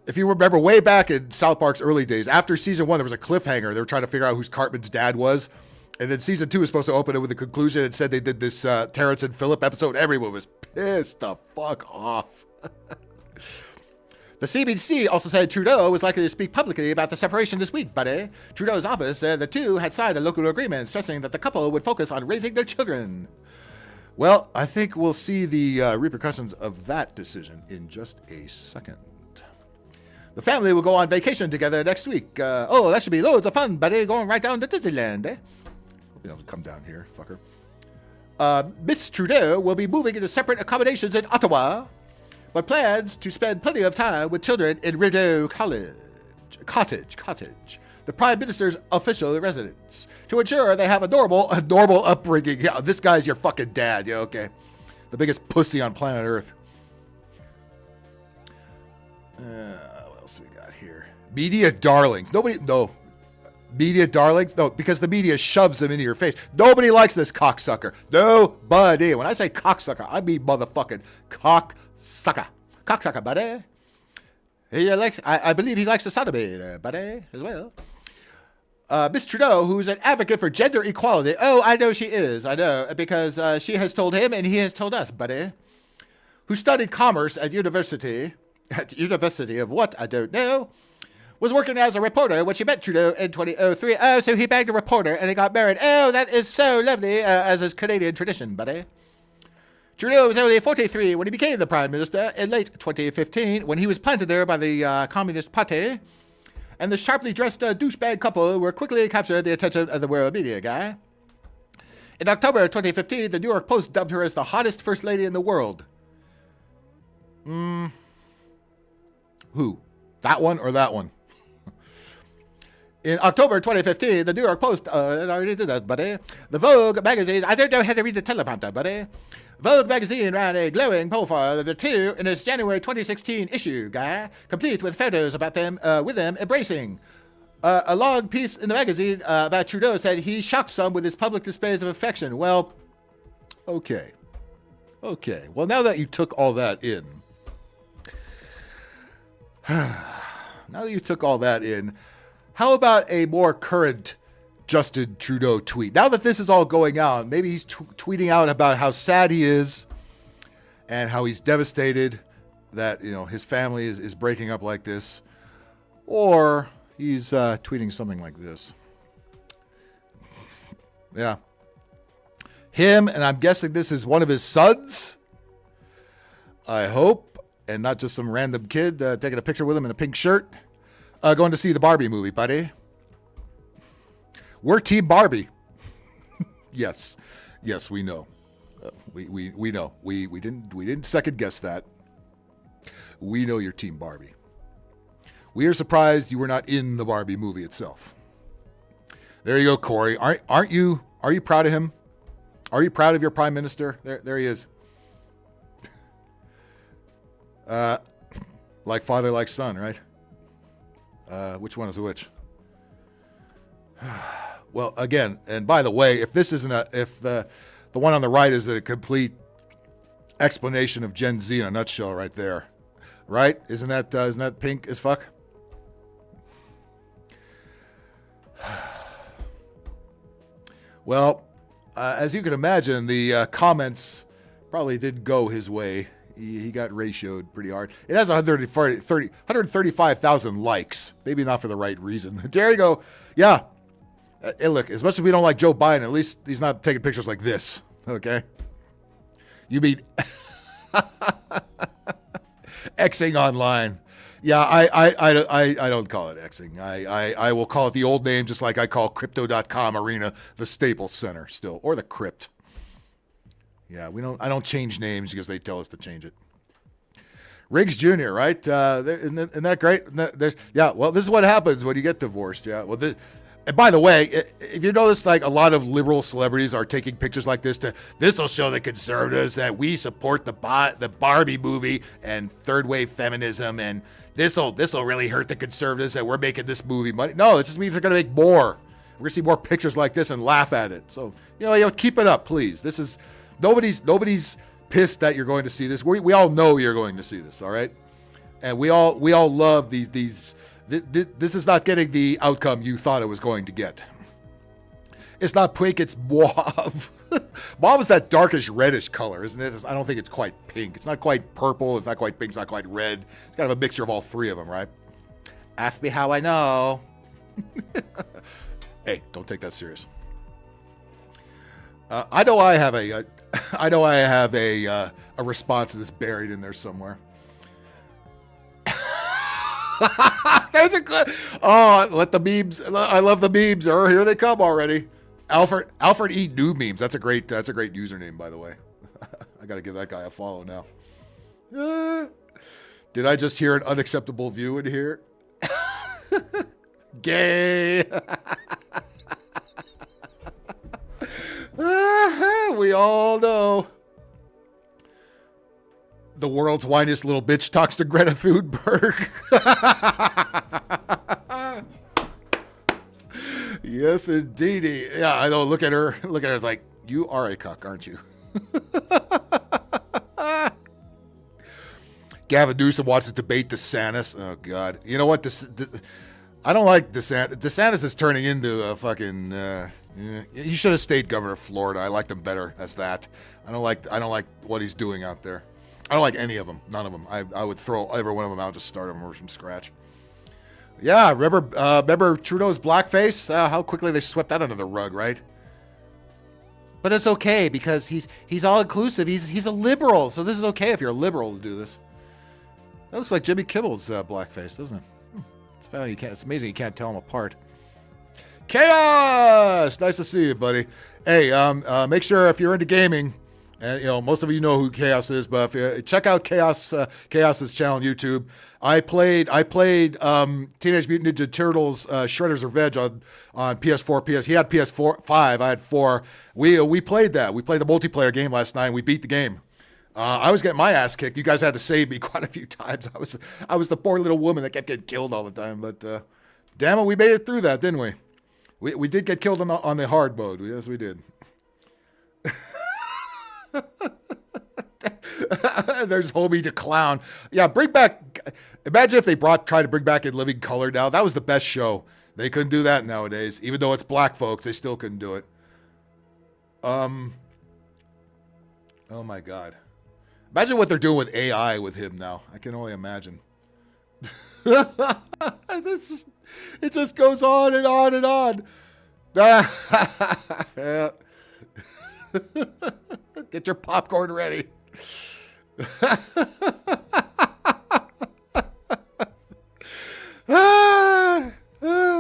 if you remember way back in South Park's early days, after season 1, there was a cliffhanger. They were trying to figure out who's Cartman's dad was. And then season 2 was supposed to open it with a conclusion. Instead, they did this Terrence and Phillip episode. Everyone was pissed the fuck off. The CBC also said Trudeau was likely to speak publicly about the separation this week, buddy. Trudeau's office said the two had signed a local agreement stressing that the couple would focus on raising their children. Well, I think we'll see the repercussions of that decision in just a second. The family will go on vacation together next week. That should be loads of fun, buddy, going right down to Disneyland, eh? Hope he doesn't come down here, fucker. Miss Trudeau will be moving into separate accommodations in Ottawa, but plans to spend plenty of time with children in Rideau Cottage, the Prime Minister's official residence, to ensure they have a normal upbringing. Yeah, this guy's your fucking dad. Yeah, okay. The biggest pussy on planet Earth. What else do we got here? Media darlings. Media darlings? No, because the media shoves them into your face. Nobody likes this cocksucker. Nobody. When I say cocksucker, I mean motherfucking cocksucker, buddy. I believe he likes the sodomy, buddy, as well. Miss Trudeau, who's an advocate for gender equality. Oh, I know she is. I know, because she has told him and he has told us, buddy. Who studied commerce at university of what? I don't know. was working as a reporter when she met Trudeau in 2003. Oh, so he banged a reporter and they got married. Oh, that is so lovely, as is Canadian tradition, buddy. Trudeau was only 43 when he became the Prime Minister in late 2015, when he was planted there by the Communist Party. And the sharply dressed douchebag couple were quickly captured the attention of the world media guy. In October 2015, the New York Post dubbed her as the hottest First Lady in the world. Who? That one or that one? In October 2015, the New York Post, I already did that, buddy. The Vogue magazine, I don't know how to read the teleprompter, buddy. Vogue magazine ran a glowing profile of the two in its January 2016 issue, guy, complete with photos about them, with them embracing. A long piece in the magazine about Trudeau said he shocked some with his public displays of affection. Well, okay. Okay. Well, now that you took all that in, how about a more current Justin Trudeau tweet? Now that this is all going out, maybe he's tweeting out about how sad he is and how he's devastated that, you know, his family is breaking up like this. Or he's tweeting something like this. Yeah. Him, and I'm guessing this is one of his sons, I hope, and not just some random kid taking a picture with him in a pink shirt, going to see the Barbie movie, buddy. We're Team Barbie. Yes, we know. We know. We didn't second guess that. We know you're Team Barbie. We are surprised you were not in the Barbie movie itself. There you go, Corey. Aren't you? Are you proud of him? Are you proud of your Prime Minister? There he is. Like father, like son, right? Which one is which? Well, again, and by the way, if this isn't if the one on the right is a complete explanation of Gen Z in a nutshell, right there, right? Isn't that pink as fuck? Well, as you can imagine, the comments probably didn't go his way. He got ratioed pretty hard. It has 135,000 likes. Maybe not for the right reason. There you go. Yeah. Hey, look, as much as we don't like Joe Biden, at least he's not taking pictures like this. Okay? You mean Xing online. Yeah, I don't call it Xing. I will call it the old name, just like I call Crypto.com Arena the Staples Center still, or the Crypt. Yeah, I don't change names because they tell us to change it. Riggs Jr., right? Isn't that great? Yeah, well, this is what happens when you get divorced. Yeah, well, and by the way, if you notice, like a lot of liberal celebrities are taking pictures like this this will show the conservatives that we support the Barbie movie and third wave feminism, and this'll really hurt the conservatives that we're making this movie money. No, it just means they're going to make more. We're going to see more pictures like this and laugh at it. So, keep it up, please. This is nobody's pissed that you're going to see this. We all know you're going to see this, all right? And we all love these. This is not getting the outcome you thought it was going to get. It's not pink, it's mauve. Mauve is that darkish reddish color, isn't it? I don't think it's quite pink. It's not quite purple. It's not quite pink. It's not quite red. It's kind of a mixture of all three of them, right? Ask me how I know. Hey, don't take that serious. I know I have a response to this buried in there somewhere. There's a good. Oh, let the memes. I love the memes. Oh, here they come already. Alfred E. New memes. That's a great username, by the way. I gotta give that guy a follow now. Did I just hear an unacceptable view in here? Gay. We all know. The world's whiniest little bitch talks to Greta Thunberg. Yes, indeedy. Yeah, I know. Look at her. It's like, you are a cuck, aren't you? Gavin Newsom wants to debate DeSantis. Oh, God. You know what? I don't like DeSantis. DeSantis is turning into a fucking... he should have stayed governor of Florida. I liked him better as that. I don't like what he's doing out there. I don't like any of them. None of them. I would throw every one of them out, just start them from scratch. Yeah, remember Trudeau's blackface? How quickly they swept that under the rug, right? But it's okay because he's all inclusive. He's a liberal, so this is okay if you're a liberal to do this. That looks like Jimmy Kimmel's blackface, doesn't it? It's funny. It's amazing you can't tell them apart. Chaos! Nice to see you, buddy. Hey, make sure if you're into gaming, and most of you know who Chaos is, but if you check out Chaos's channel on YouTube. I played Teenage Mutant Ninja Turtles Shredder's Revenge on PS4, He had PS4 5, I had 4. We played that. We played the multiplayer game last night and we beat the game. I was getting my ass kicked. You guys had to save me quite a few times. I was the poor little woman that kept getting killed all the time, but damn it, we made it through that, didn't we? We did get killed on the hard mode. Yes, we did. There's Homie the Clown. Yeah, bring back. Imagine if they tried to bring back In Living Color now. That was the best show. They couldn't do that nowadays. Even though it's black folks, they still couldn't do it. Oh my God. Imagine what they're doing with AI with him now. I can only imagine. It just goes on and on and on. Yeah. Get your popcorn ready.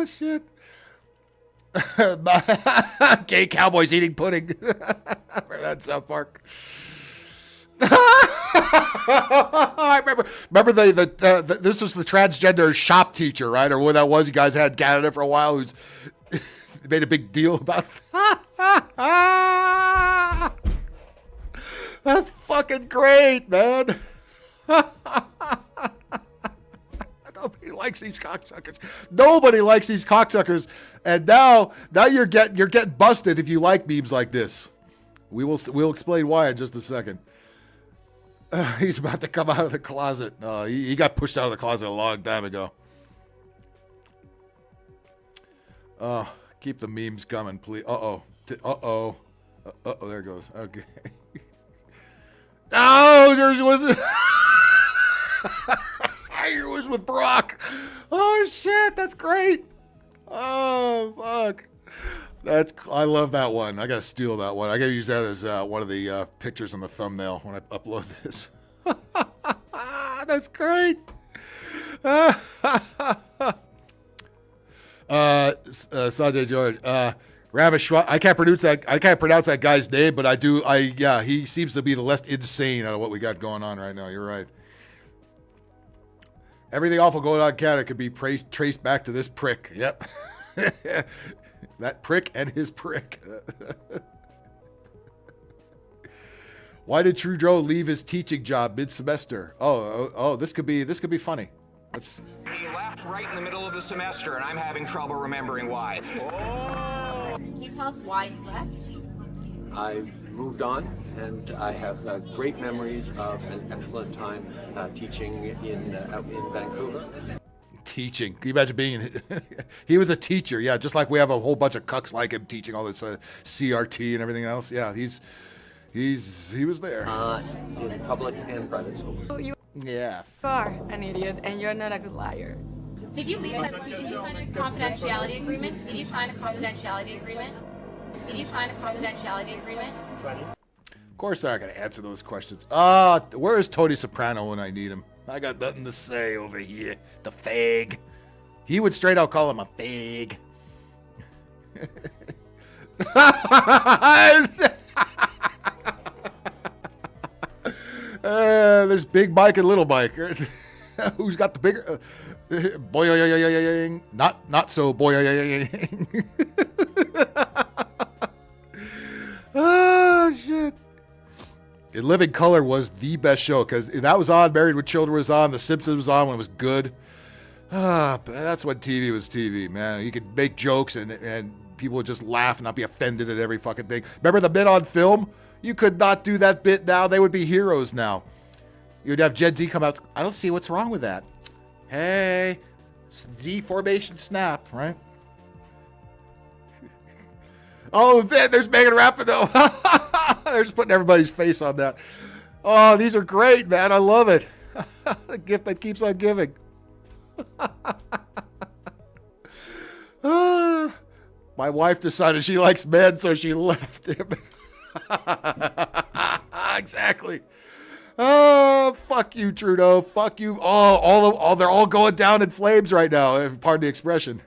Shit. Gay cowboys eating pudding. Remember that in South Park? I remember this was the transgender shop teacher, right? Or what that was. You guys had Canada for a while who's made a big deal about that. That's fucking great, man. Nobody likes these cocksuckers. Nobody likes these cocksuckers. And now you're getting busted if you like memes like this. We'll explain why in just a second. He's about to come out of the closet. He got pushed out of the closet a long time ago. Keep the memes coming, please. Uh-oh. There it goes. Okay. Oh, there's with Tiger was with Brock. Oh shit, that's great. Oh fuck. I love that one. I gotta steal that one. I gotta use that as one of the pictures on the thumbnail when I upload this. That's great. Sanjay George. Rameshwar. I can't pronounce that guy's name, but I do. Yeah, he seems to be the less insane out of what we got going on right now. You're right. Everything awful going on in Canada could be traced back to this prick. Yep. That prick and his prick. Why did Trudeau leave his teaching job mid-semester? Oh, this could be funny. Let's. He left right in the middle of the semester, and I'm having trouble remembering why. Can you tell us why you left? I moved on, and I have great memories of an excellent time teaching in Vancouver. Teaching. Can you imagine being... He was a teacher, yeah, just like we have a whole bunch of cucks like him teaching all this CRT and everything else. Yeah, he was there. In public and private schools. Yeah. You are an idiot, and you're not a good liar. Did you sign a confidentiality agreement? Did you sign a confidentiality agreement? Of course I'm not going to answer those questions. Where is Tony Soprano when I need him? I got nothing to say over here. The fag. He would straight out call him a fag. There's Big Mike and Little Mike. Who's got the bigger... boy, not so boy. Oh, shit. In Living Color was the best show because that was on. Married with Children was on. The Simpsons was on when it was good. That's when TV was TV, man. You could make jokes and people would just laugh and not be offended at every fucking thing. Remember the bit on film? You could not do that bit now. They would be heroes now. You'd have Gen Z come out. I don't see what's wrong with that. Hey, Z formation snap, right? Oh, there's Megan Rapinoe. They're just putting everybody's face on that. Oh, these are great, man. I love it. The gift that keeps on giving. My wife decided she likes men, so she left him. Exactly. Oh, fuck you, Trudeau. Fuck you. Oh, they're all going down in flames right now. Pardon the expression.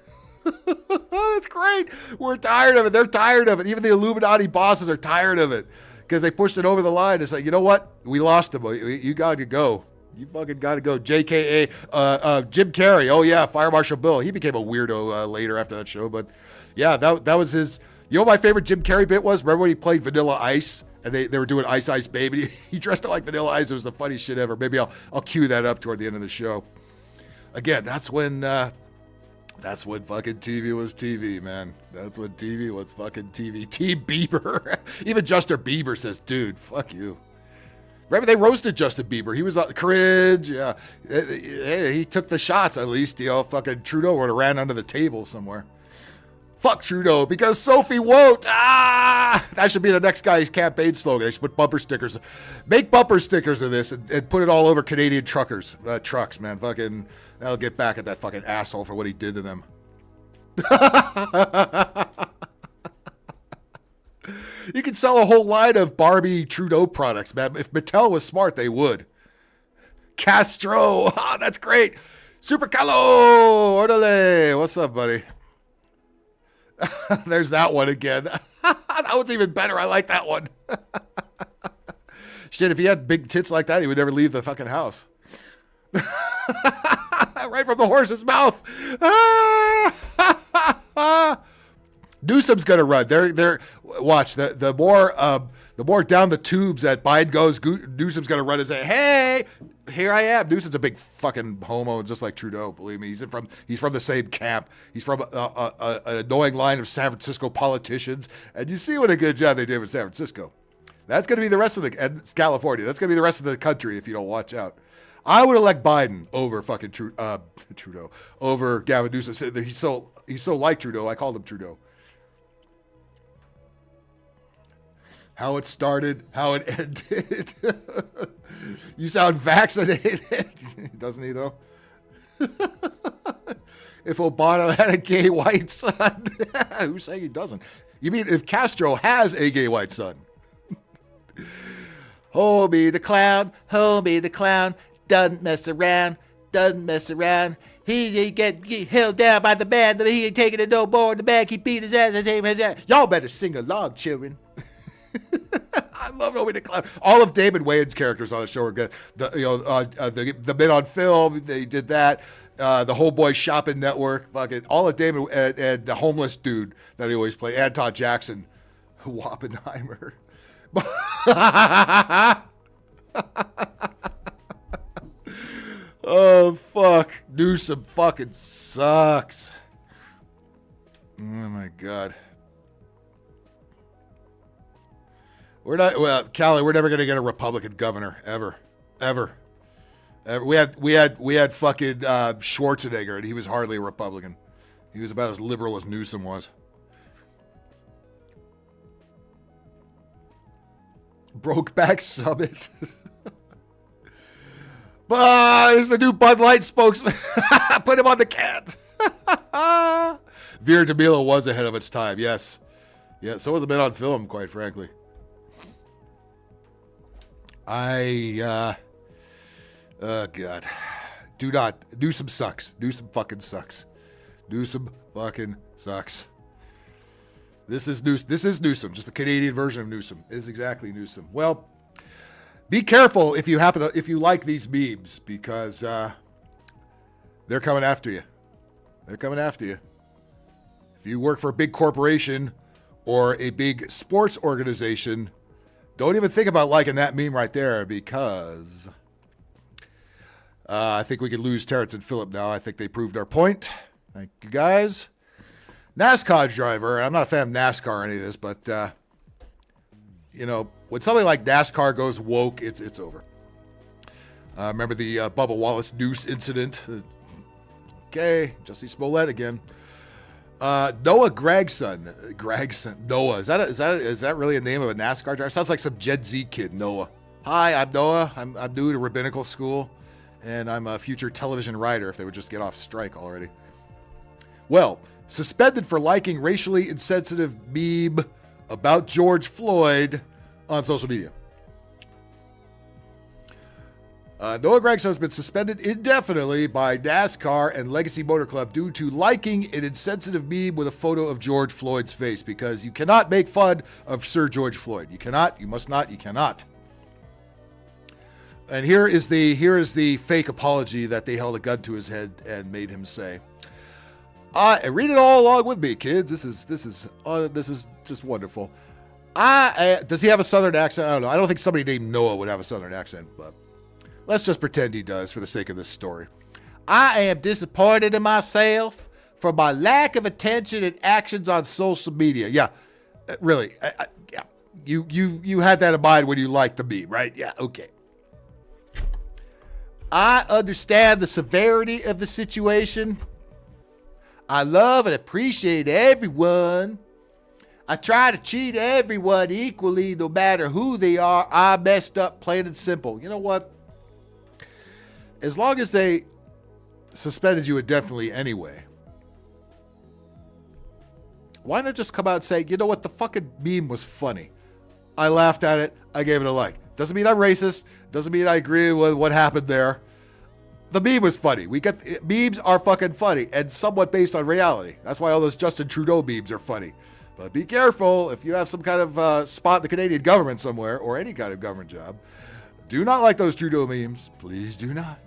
That's great. We're tired of it. They're tired of it. Even the Illuminati bosses are tired of it because they pushed it over the line. It's like, you know what? We lost him. You got to go. You fucking got to go. JKA, Jim Carrey. Oh, yeah, Fire Marshal Bill. He became a weirdo later after that show. But, yeah, that was his. You know what my favorite Jim Carrey bit was? Remember when he played Vanilla Ice? And they were doing Ice Ice Baby. He dressed up like Vanilla Ice. It was the funniest shit ever. Maybe I'll cue that up toward the end of the show. Again, that's when fucking TV was TV, man. That's when TV was fucking TV. Team Bieber. Even Justin Bieber says, dude, fuck you. Remember, they roasted Justin Bieber. He was Cringe. Yeah. He took the shots, at least. Fucking Trudeau would have ran under the table somewhere. Fuck Trudeau, because Sophie won't. That should be the next guy's campaign slogan. They should put bumper stickers. Make bumper stickers of this and put it all over Canadian trucks, man. Fucking, that'll get back at that fucking asshole for what he did to them. You could sell a whole line of Barbie Trudeau products, man. If Mattel was smart, they would. Castro. That's great. Supercalo. Orale. What's up, buddy? There's that one again. That one's even better. I like that one. Shit, if he had big tits like that, he would never leave the fucking house. Right from the horse's mouth. Newsom's gonna run. Watch the more down the tubes that Biden goes, Newsom's gonna run and say, "Hey, here I am." Newsom's a big fucking homo, just like Trudeau. Believe me, he's from the same camp. He's from an annoying line of San Francisco politicians, and you see what a good job they did with San Francisco. That's gonna be the rest of and California. That's gonna be the rest of the country if you don't watch out. I would elect Biden over fucking Trudeau over Gavin Newsom. He's so like Trudeau. I called him Trudeau. How it started, how it ended. You sound vaccinated. Doesn't he, though? If Obama had a gay white son. Who's saying he doesn't? You mean if Castro has a gay white son? Homie the clown, doesn't mess around. He get held down by the man, he ain't taking it no more. The man keep beating his ass. Y'all better sing along, children. I love Homie the Clown. All of David Wayne's characters on the show are good. The Men on Film, they did that. The Whole Boy Shopping Network, fucking all of David and the homeless dude that he always played, Anton Jackson, Wappenheimer. Oh fuck, Newsom fucking sucks. Oh my god. Callie, we're never gonna get a Republican governor ever. We had fucking Schwarzenegger, and he was hardly a Republican. He was about as liberal as Newsom was. Brokeback Summit. There's the new Bud Light spokesman. Put him on the cat. Vera Demilo was ahead of its time. Yes. Yeah. So was the Men on Film, quite frankly. Oh God. Newsom sucks. Newsom fucking sucks. Newsom fucking sucks. This is Newsom, just the Canadian version of Newsom. It is exactly Newsom. Well, be careful if you like these memes, because they're coming after you. They're coming after you. If you work for a big corporation or a big sports organization, don't even think about liking that meme right there, because I think we could lose Terrence and Phillip now. I think they proved our point. Thank you, guys. NASCAR driver. I'm not a fan of NASCAR or any of this, but, when something like NASCAR goes woke, it's over. Remember the Bubba Wallace noose incident? Okay, Jussie Smollett again. Noah Gregson. Noah. Is that really a name of a NASCAR driver? Sounds like some Gen Z kid, Noah. Hi, I'm Noah. I'm new to rabbinical school, and I'm a future television writer if they would just get off strike already. Well, suspended for liking racially insensitive meme about George Floyd on social media. Noah Gregson has been suspended indefinitely by NASCAR and Legacy Motor Club due to liking an insensitive meme with a photo of George Floyd's face, because you cannot make fun of Sir George Floyd. You cannot, you must not, you cannot. And here is the fake apology that they held a gun to his head and made him say. Read it all along with me, kids. This is just wonderful. Does he have a Southern accent? I don't know. I don't think somebody named Noah would have a Southern accent, but let's just pretend he does for the sake of this story. I am disappointed in myself for my lack of attention and actions on social media. Yeah, really. Yeah, you had that in mind when you liked the meme, right? Yeah, okay. I understand the severity of the situation. I love and appreciate everyone. I try to treat everyone equally, no matter who they are. I messed up, plain and simple. You know what? As long as they suspended you indefinitely anyway, why not just come out and say, you know what, the fucking meme was funny. I laughed at it. I gave it a like. Doesn't mean I'm racist. Doesn't mean I agree with what happened there. The meme was funny. Memes are fucking funny and somewhat based on reality. That's why all those Justin Trudeau memes are funny. But be careful if you have some kind of spot in the Canadian government somewhere or any kind of government job. Do not like those Trudeau memes. Please do not.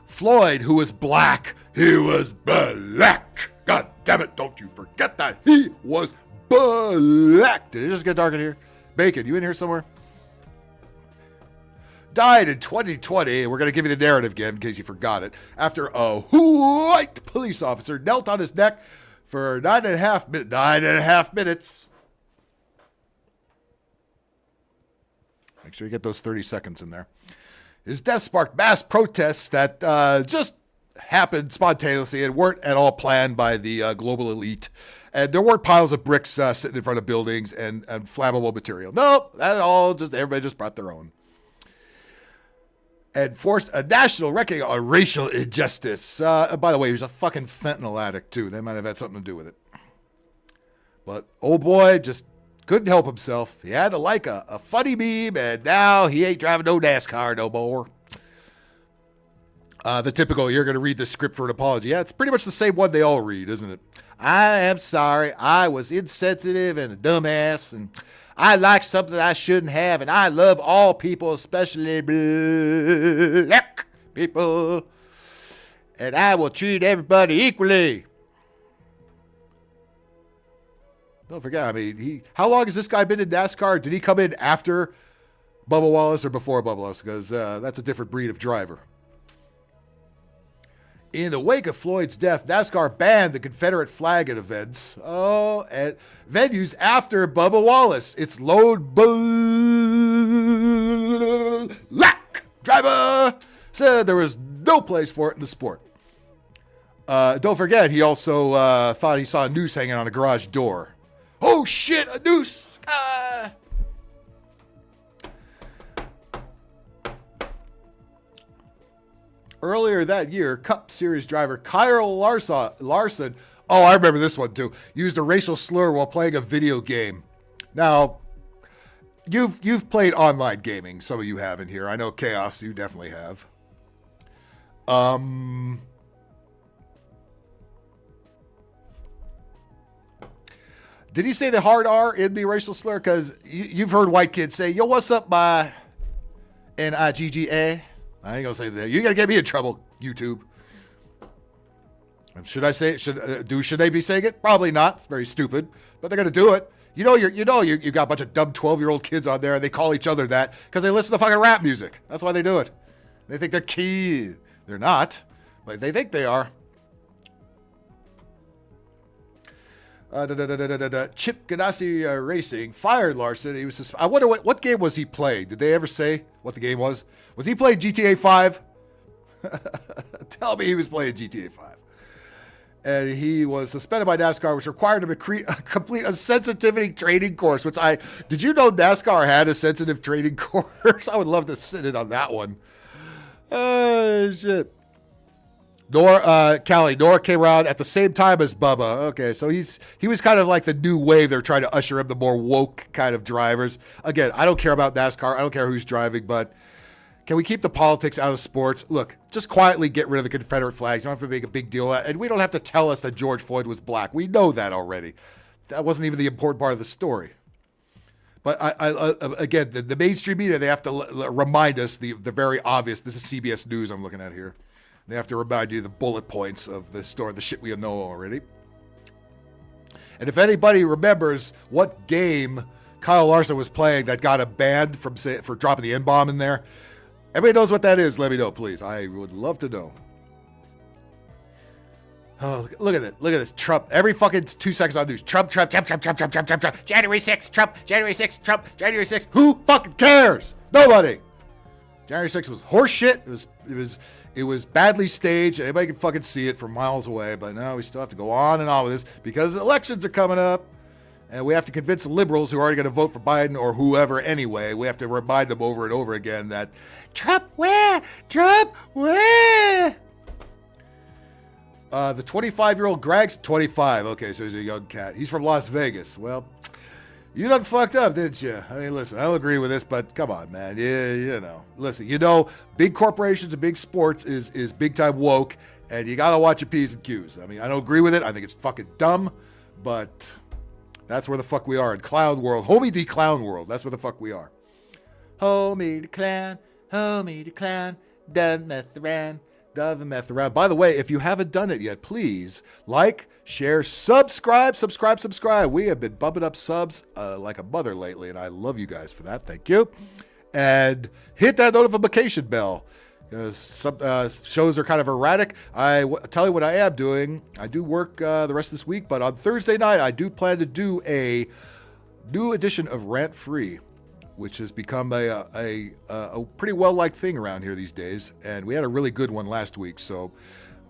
Floyd, who was black. He was black. God damn it, don't you forget that. He was black. Did it just get dark in here? Bacon, you in here somewhere? Died in 2020. We're going to give you the narrative again in case you forgot it. After a white police officer knelt on his neck for 9.5 minutes. Make sure you get those 30 seconds in there. His death sparked mass protests that just happened spontaneously and weren't at all planned by the global elite. And there weren't piles of bricks sitting in front of buildings and flammable material. Nope, that all just, everybody just brought their own. And forced a national reckoning on racial injustice. By the way, he was a fucking fentanyl addict, too. They might have had something to do with it. But old boy just couldn't help himself. He had to like a funny meme, and now he ain't driving no NASCAR no more. The typical, you're going to read the script for an apology. Yeah, it's pretty much the same one they all read, isn't it? I am sorry. I was insensitive and a dumbass, and I like something I shouldn't have, and I love all people, especially black people. And I will treat everybody equally. Don't forget, I mean, how long has this guy been in NASCAR? Did he come in after Bubba Wallace or before Bubba Wallace? Because that's a different breed of driver. In the wake of Floyd's death, NASCAR banned the Confederate flag at events. Oh, at venues after Bubba Wallace. It's load black driver said there was no place for it in the sport. Don't forget, he also thought he saw a noose hanging on a garage door. Oh shit, a noose! Earlier that year, Cup Series driver Kyle Larson, oh, I remember this one too, used a racial slur while playing a video game. Now, you've played online gaming. Some of you have in here. I know Chaos, you definitely have. Did he say the hard R in the racial slur? Because you've heard white kids say, yo, what's up, my N-I-G-G-A? I ain't gonna say that. You gotta get me in trouble, YouTube. Should I say it? Should they be saying it? Probably not. It's very stupid, but they're gonna do it. You got a bunch of dumb 12-year-old kids on there, and they call each other that because they listen to fucking rap music. That's why they do it. They think they're key. They're not, but they think they are. Chip Ganassi Racing fired Larson. He was. I wonder what game was he playing? Did they ever say what the game was? Was he playing GTA 5? Tell me he was playing GTA 5. And he was suspended by NASCAR, which required him to complete a sensitivity training course. Did you know NASCAR had a sensitive training course? I would love to sit in on that one. Shit. Nora came around at the same time as Bubba. Okay, so he was kind of like the new wave. They're trying to usher in the more woke kind of drivers. Again, I don't care about NASCAR. I don't care who's driving, but can we keep the politics out of sports? Look, just quietly get rid of the Confederate flags. You don't have to make a big deal out, and we don't have to tell us that George Floyd was black. We know that already. That wasn't even the important part of the story. But again, the mainstream media, they have to remind us the very obvious. This is CBS News I'm looking at here. They have to remind you the bullet points of the story, the shit we know already. And if anybody remembers what game Kyle Larson was playing that got a ban for dropping the N-bomb in there, everybody knows what that is. Let me know, please. I would love to know. Oh, look at it. Look at this. Trump. Every fucking 2 seconds on news. Trump. January 6th. Trump. January 6th. Trump. January 6th. Who fucking cares? Nobody. January 6th was horse shit. It was badly staged. Anybody can fucking see it from miles away. But no, we still have to go on and on with this because elections are coming up. And we have to convince the liberals who are already going to vote for Biden or whoever anyway. We have to remind them over and over again that Trump where? Trump where? The 25-year-old Greg's 25. Okay, so he's a young cat. He's from Las Vegas. Well, you done fucked up, didn't you? I mean, listen, I don't agree with this, but come on, man. Yeah, you know. Listen, you know, big corporations and big sports is big-time woke, and you got to watch your P's and Q's. I mean, I don't agree with it. I think it's fucking dumb, but that's where the fuck we are in clown world. Homie D clown world. That's where the fuck we are. Homie the clown, doesn't mess around. Doesn't mess around. By the way, if you haven't done it yet, please like, share, subscribe. We have been bumping up subs like a mother lately, and I love you guys for that. Thank you. And hit that notification bell because some shows are kind of erratic. Tell you what I am doing. I do work the rest of this week, but on Thursday night, I do plan to do a new edition of Rant Free, which has become a pretty well-liked thing around here these days. And we had a really good one last week. So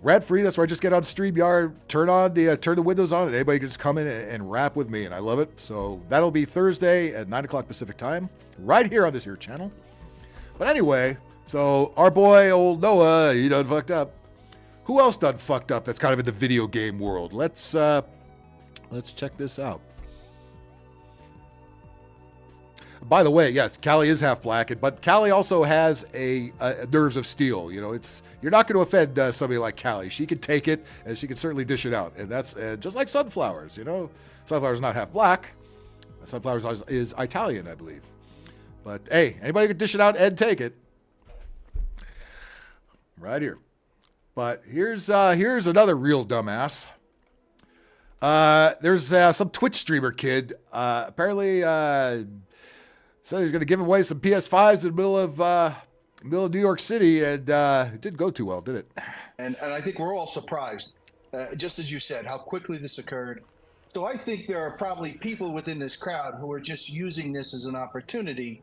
Rant Free, that's where I just get on StreamYard, turn the windows on, and anybody can just come in and rap with me, and I love it. So that'll be Thursday at 9 o'clock Pacific time, right here on this here channel. But anyway, so our boy, old Noah, he done fucked up. Who else done fucked up that's kind of in the video game world? Let's check this out. By the way, yes, Callie is half black, but Callie also has a nerves of steel. You know, you're not going to offend somebody like Callie. She can take it, and she can certainly dish it out. And that's just like sunflowers. You know, sunflowers not half black. Sunflowers is Italian, I believe. But hey, anybody can dish it out and take it. Right here. But here's another real dumbass. There's some Twitch streamer kid. Apparently. So he's going to give away some PS5s in the middle of New York City, and it didn't go too well, did it? And I think we're all surprised, just as you said, how quickly this occurred. So I think there are probably people within this crowd who are just using this as an opportunity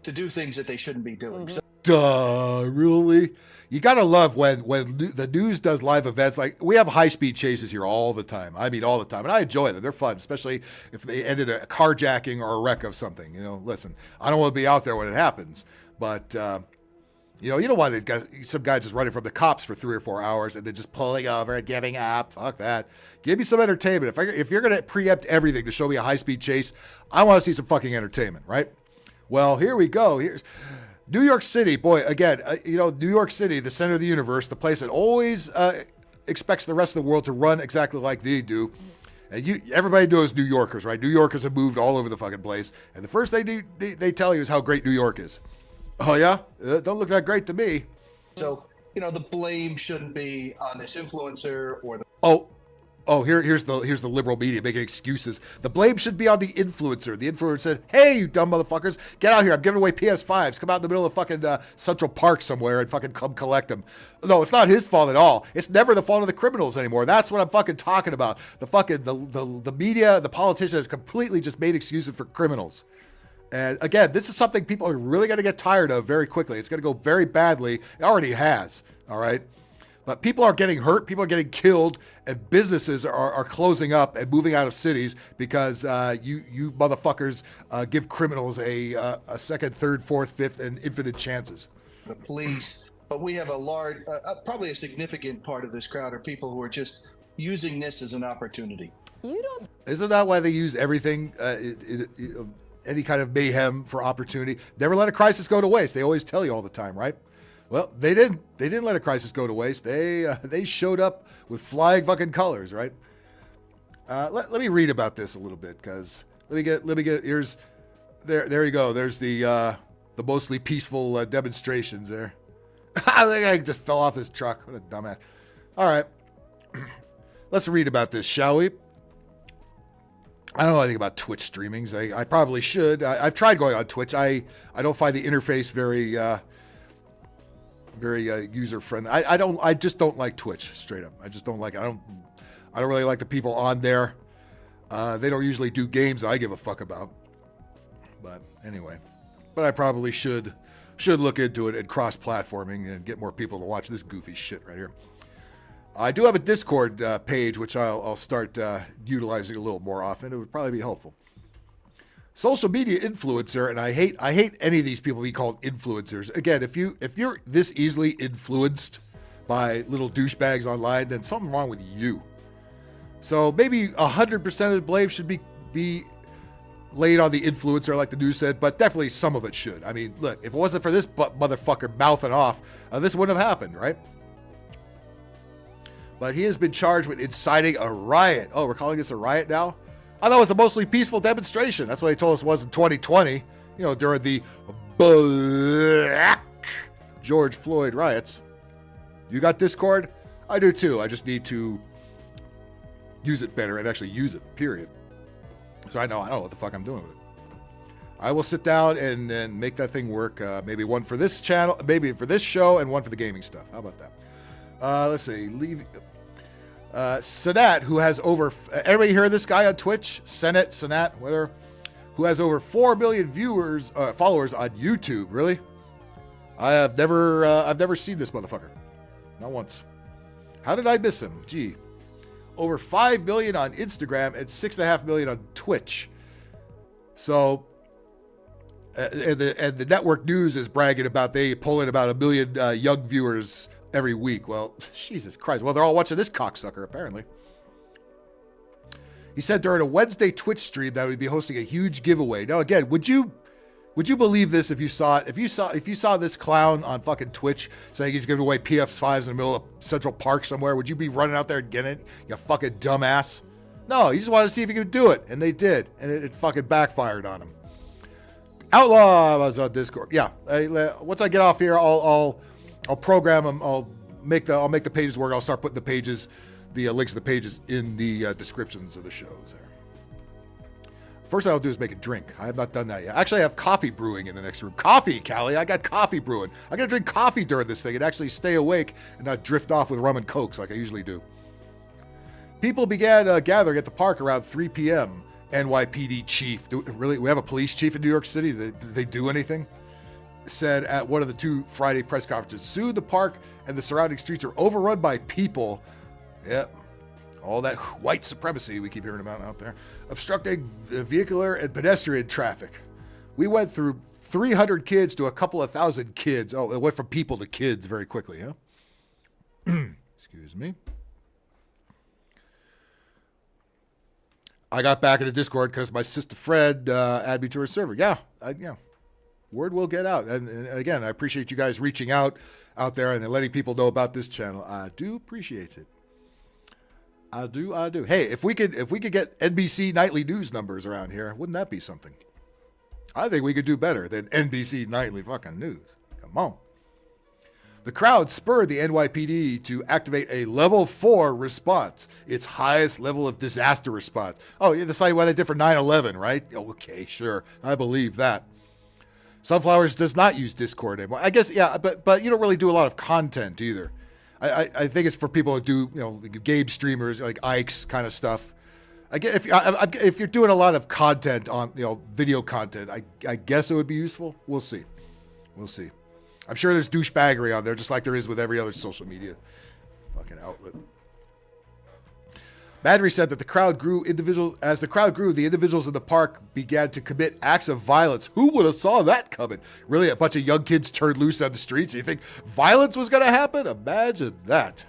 to do things that they shouldn't be doing. Mm-hmm. Duh, really? You gotta love when the news does live events. Like, we have high-speed chases here all the time. I mean, all the time. And I enjoy them. They're fun, especially if they ended a carjacking or a wreck of something. You know, listen, I don't want to be out there when it happens. But, you don't want some guy just running from the cops for 3 or 4 hours and then just pulling over and giving up. Fuck that. Give me some entertainment. If you're going to preempt everything to show me a high-speed chase, I want to see some fucking entertainment, right? Well, here we go. Here's New York City, boy, again, New York City, the center of the universe, the place that always expects the rest of the world to run exactly like they do. And everybody knows New Yorkers, right? New Yorkers have moved all over the fucking place. And the first thing they tell you is how great New York is. Oh, yeah? Don't look that great to me. So, the blame shouldn't be on this influencer or the... Here's the liberal media making excuses. The blame should be on the influencer. The influencer said, "Hey, you dumb motherfuckers, get out here. I'm giving away PS5s. Come out in the middle of fucking Central Park somewhere and fucking come collect them." No, it's not his fault at all. It's never the fault of the criminals anymore. That's what I'm fucking talking about. The media, the politicians have completely just made excuses for criminals. And again, this is something people are really going to get tired of very quickly. It's going to go very badly. It already has. All right. But people are getting hurt, people are getting killed, and businesses are closing up and moving out of cities because you motherfuckers give criminals a second, third, fourth, fifth, and infinite chances. The police but we have a large, probably a significant part of this crowd are people who are just using this as an opportunity. You don't. Isn't that why they use everything, any kind of mayhem for opportunity? Never let a crisis go to waste. They always tell you all the time, right? Well, they didn't. They didn't let a crisis go to waste. They showed up with flying fucking colors, right? Let me read about this a little bit, because let me get. Here's there you go. There's the mostly peaceful demonstrations there. I think I just fell off this truck. What a dumbass. All right, let's read about this, shall we? I don't know anything about Twitch streamings. I probably should. I've tried going on Twitch. I don't find the interface very user friendly. I just don't like Twitch, straight up. I just don't like it. I don't really like the people on there. They don't usually do games I give a fuck about. But anyway, I probably should look into it and cross-platforming and get more people to watch this goofy shit right here. I do have a Discord page, which I'll start utilizing a little more often. It would probably be helpful. Social media influencer, and I hate any of these people being called influencers. Again, if you're this easily influenced by little douchebags online, then something wrong with you. So maybe 100% of the blame should be laid on the influencer, like the news said, but definitely some of it should. I mean, look, if it wasn't for this motherfucker mouthing off, this wouldn't have happened, right? But he has been charged with inciting a riot. Oh, we're calling this a riot now? I thought it was a mostly peaceful demonstration. That's what they told us it was in 2020, during the Black George Floyd riots. You got Discord? I do too. I just need to use it better and actually use it, period. So I don't know what the fuck I'm doing with it. I will sit down and make that thing work. Maybe one for this channel, maybe for this show, and one for the gaming stuff. How about that? Let's see. Sanat, who has over... everybody hear this guy on Twitch? Sanat, whatever. Who has over 4 million followers on YouTube. Really? I've never seen this motherfucker. Not once. How did I miss him? Gee. Over 5 million on Instagram and 6.5 million on Twitch. So... and the network news is bragging about they pull in about 1 million young viewers every week. Well, Jesus Christ. Well, they're all watching this cocksucker, apparently. He said during a Wednesday Twitch stream that we'd be hosting a huge giveaway. Now, again, would you believe this if you saw it? If you saw this clown on fucking Twitch saying he's giving away PS5s in the middle of Central Park somewhere, would you be running out there and getting it? You fucking dumbass. No, he just wanted to see if he could do it, and they did, and it fucking backfired on him. Outlaw was on Discord. Yeah, once I get off here, I'll program them. I'll make the pages work. I'll start putting the links to the pages in the descriptions of the shows there. First thing I'll do is make a drink. I have not done that yet. Actually, I have coffee brewing in the next room. Coffee, Callie. I got coffee brewing. I got to drink coffee during this thing and actually stay awake and not drift off with rum and cokes like I usually do. People began gathering at the park around 3 p.m. NYPD chief, really, we have a police chief in New York City? Did they do anything? Said at one of the 2 Friday press conferences, soon the park and the surrounding streets are overrun by people. Yep. All that white supremacy we keep hearing about out there. Obstructing vehicular and pedestrian traffic. We went through 300 kids to a couple of thousand kids. Oh, it went from people to kids very quickly, huh? Excuse me. I got back into Discord because my sister Fred added me to her server. Yeah. Word will get out. And again, I appreciate you guys reaching out there and letting people know about this channel. I do appreciate it. I do. Hey, if we could get NBC nightly news numbers around here, wouldn't that be something? I think we could do better than NBC nightly fucking news. Come on. The crowd spurred the NYPD to activate a level 4 response, its highest level of disaster response. Oh, yeah, that's like what they did for 9/11, right? Oh, okay, sure. I believe that. Sunflowers does not use Discord anymore. I guess, yeah, but you don't really do a lot of content either. I think it's for people who do, game streamers, like Ike's kind of stuff. I guess if you're doing a lot of content on, video content, I guess it would be useful. We'll see. I'm sure there's douchebaggery on there, just like there is with every other social media fucking outlet. Badry said that the crowd grew, the individuals in the park began to commit acts of violence. Who would have saw that coming? Really, a bunch of young kids turned loose on the streets? You think violence was going to happen? Imagine that.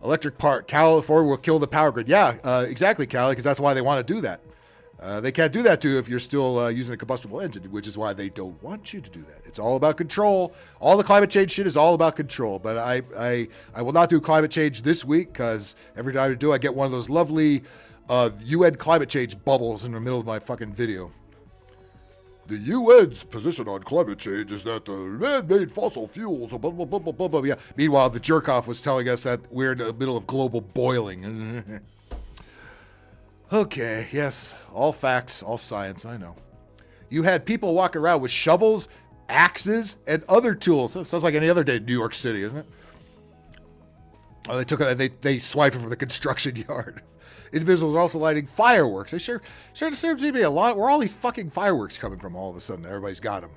Electric Park, California will kill the power grid. Yeah, exactly, Cali, because that's why they want to do that. They can't do that to you if you're still using a combustible engine, which is why they don't want you to do that. It's all about control. All the climate change shit is all about control. But I will not do climate change this week because every time I do, I get one of those lovely UN climate change bubbles in the middle of my fucking video. The UN's position on climate change is that the man-made fossil fuels, blah, blah, blah, blah, blah, blah. Yeah. Meanwhile, the jerk-off was telling us that we're in the middle of global boiling. Okay, yes, all facts, all science, I know. You had people walking around with shovels, axes, and other tools. Sounds like any other day in New York City, isn't it? Oh, they swiped it from the construction yard. Individuals are also lighting fireworks. They sure seems to be a lot. Where are all these fucking fireworks coming from all of a sudden? Everybody's got them.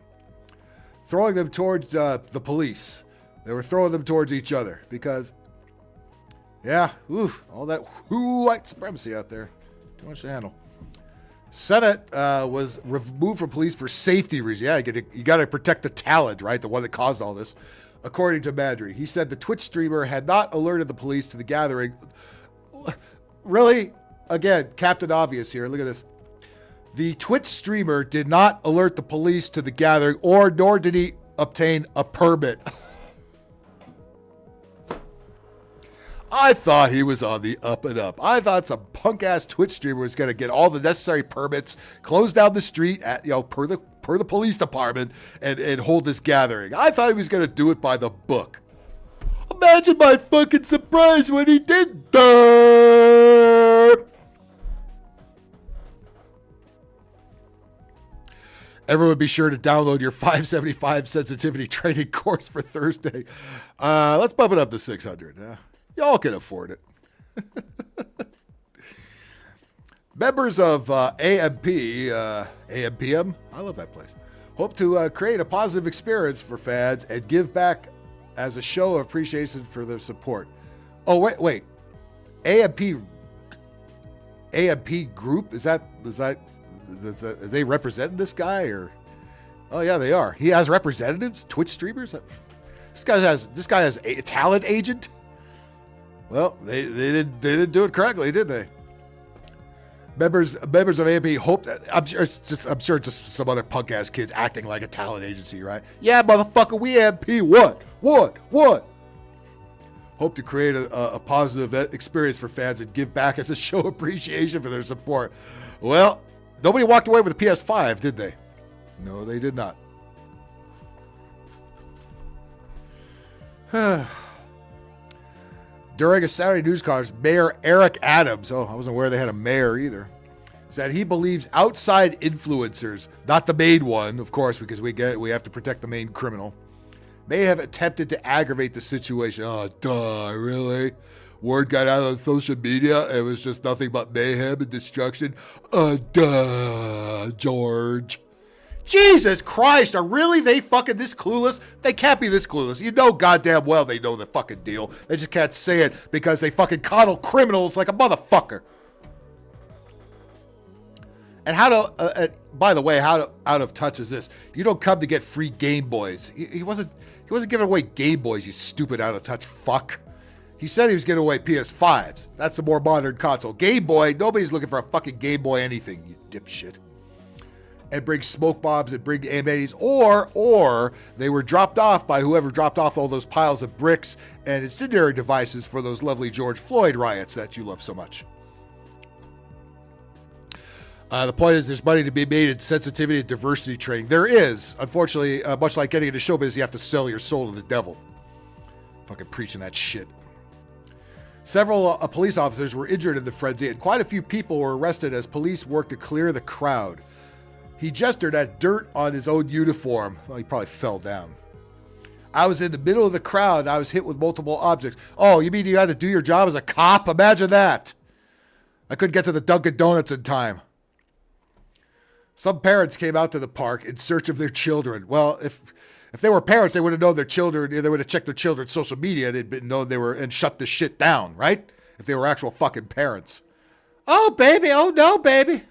Throwing them towards the police. They were throwing them towards each other because, yeah, all that white supremacy out there. Too much to handle. Senate was removed from police for safety reasons. Yeah, you got to protect the talent, right? The one that caused all this. According to Madry, he said the Twitch streamer had not alerted the police to the gathering. Really? Again, Captain Obvious here. Look at this. The Twitch streamer did not alert the police to the gathering, nor did he obtain a permit. I thought he was on the up and up. I thought some punk-ass Twitch streamer was going to get all the necessary permits, close down the street at, per the police department, and hold this gathering. I thought he was going to do it by the book. Imagine my fucking surprise when he did that. Everyone be sure to download your 575 sensitivity training course for Thursday. Let's bump it up to 600. Y'all can afford it. Members of AMPM, I love that place, hope to create a positive experience for fans and give back as a show of appreciation for their support. Oh, wait. AMP group? Is they representing this guy or? Oh yeah, they are. He has representatives, Twitch streamers. This guy has a talent agent. Well, they didn't do it correctly, did they? Members of AMP hope that I'm sure it's just some other punk ass kids acting like a talent agency, right? Yeah, motherfucker, we AMP. What? Hope to create a positive experience for fans and give back as a show of appreciation for their support. Well, nobody walked away with a PS5, did they? No, they did not. During a Saturday news conference, Mayor Eric Adams, I wasn't aware they had a mayor either, said he believes outside influencers, not the main one, of course, because we have to protect the main criminal, may have attempted to aggravate the situation. Oh, duh, really? Word got out on social media, it was just nothing but mayhem and destruction. Duh, George. Jesus Christ, are really they fucking this clueless? They can't be this clueless. You know goddamn well they know the fucking deal. They just can't say it because they fucking coddle criminals like a motherfucker. And by the way, how out of touch is this? You don't come to get free Game Boys. He wasn't giving away Game Boys, you stupid out of touch fuck. He said he was giving away PS5s. That's the more modern console. Game Boy, nobody's looking for a fucking Game Boy anything, you dipshit. And bring smoke bombs and bring M80s, or they were dropped off by whoever dropped off all those piles of bricks and incendiary devices for those lovely George Floyd riots that you love so much. The point is there's money to be made in sensitivity and diversity training. There is. Unfortunately, much like getting into show business, you have to sell your soul to the devil. Fucking preaching that shit. Several police officers were injured in the frenzy, and quite a few people were arrested as police worked to clear the crowd. He gestured at dirt on his own uniform. Well, he probably fell down. I was in the middle of the crowd, and I was hit with multiple objects. Oh, you mean you had to do your job as a cop? Imagine that. I couldn't get to the Dunkin' Donuts in time. Some parents came out to the park in search of their children. Well, if they were parents, they would have known their children. They would have checked their children's social media and known they were and shut the shit down, right? if they were actual fucking parents. Oh, baby. Oh, no, baby.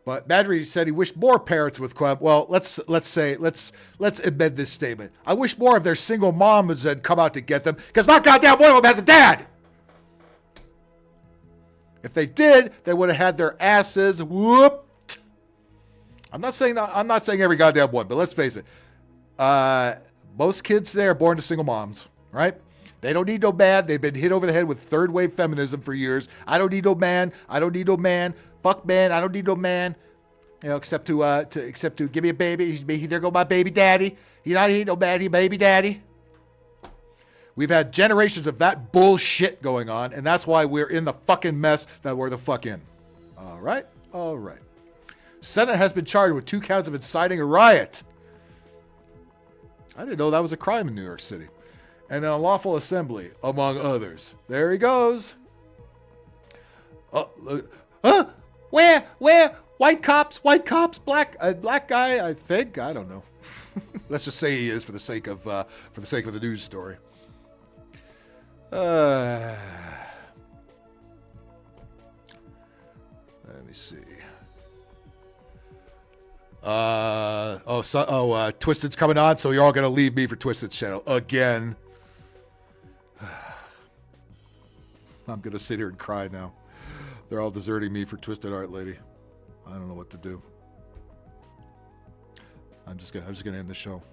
But Madry said he wished more parents with Clem. Well, let's embed this statement. I wish more of their single moms had come out to get them, because not goddamn one of them has a dad. If they did, they would have had their asses whooped. I'm not saying every goddamn one, but let's face it. Most kids today are born to single moms, right? They don't need no man. They've been hit over the head with third wave feminism for years. I don't need no man. I don't need no man. Fuck man. I don't need no man. You know, except to give me a baby. There go my baby daddy. He not need no man. He baby daddy. We've had generations of that bullshit going on, and that's why we're in the fucking mess that we're the fuck in. All right. Senate has been charged with 2 counts of inciting a riot. I didn't know that was a crime in New York City. And an unlawful assembly, among others. There he goes. Where? White cops, black guy, I think. I don't know. Let's just say he is for the sake of the news story. Let me see. Twisted's coming on, so you're all gonna leave me for Twisted's channel again. I'm gonna sit here and cry now. They're all deserting me for Twisted Art Lady. I don't know what to do. I'm just gonna end the show.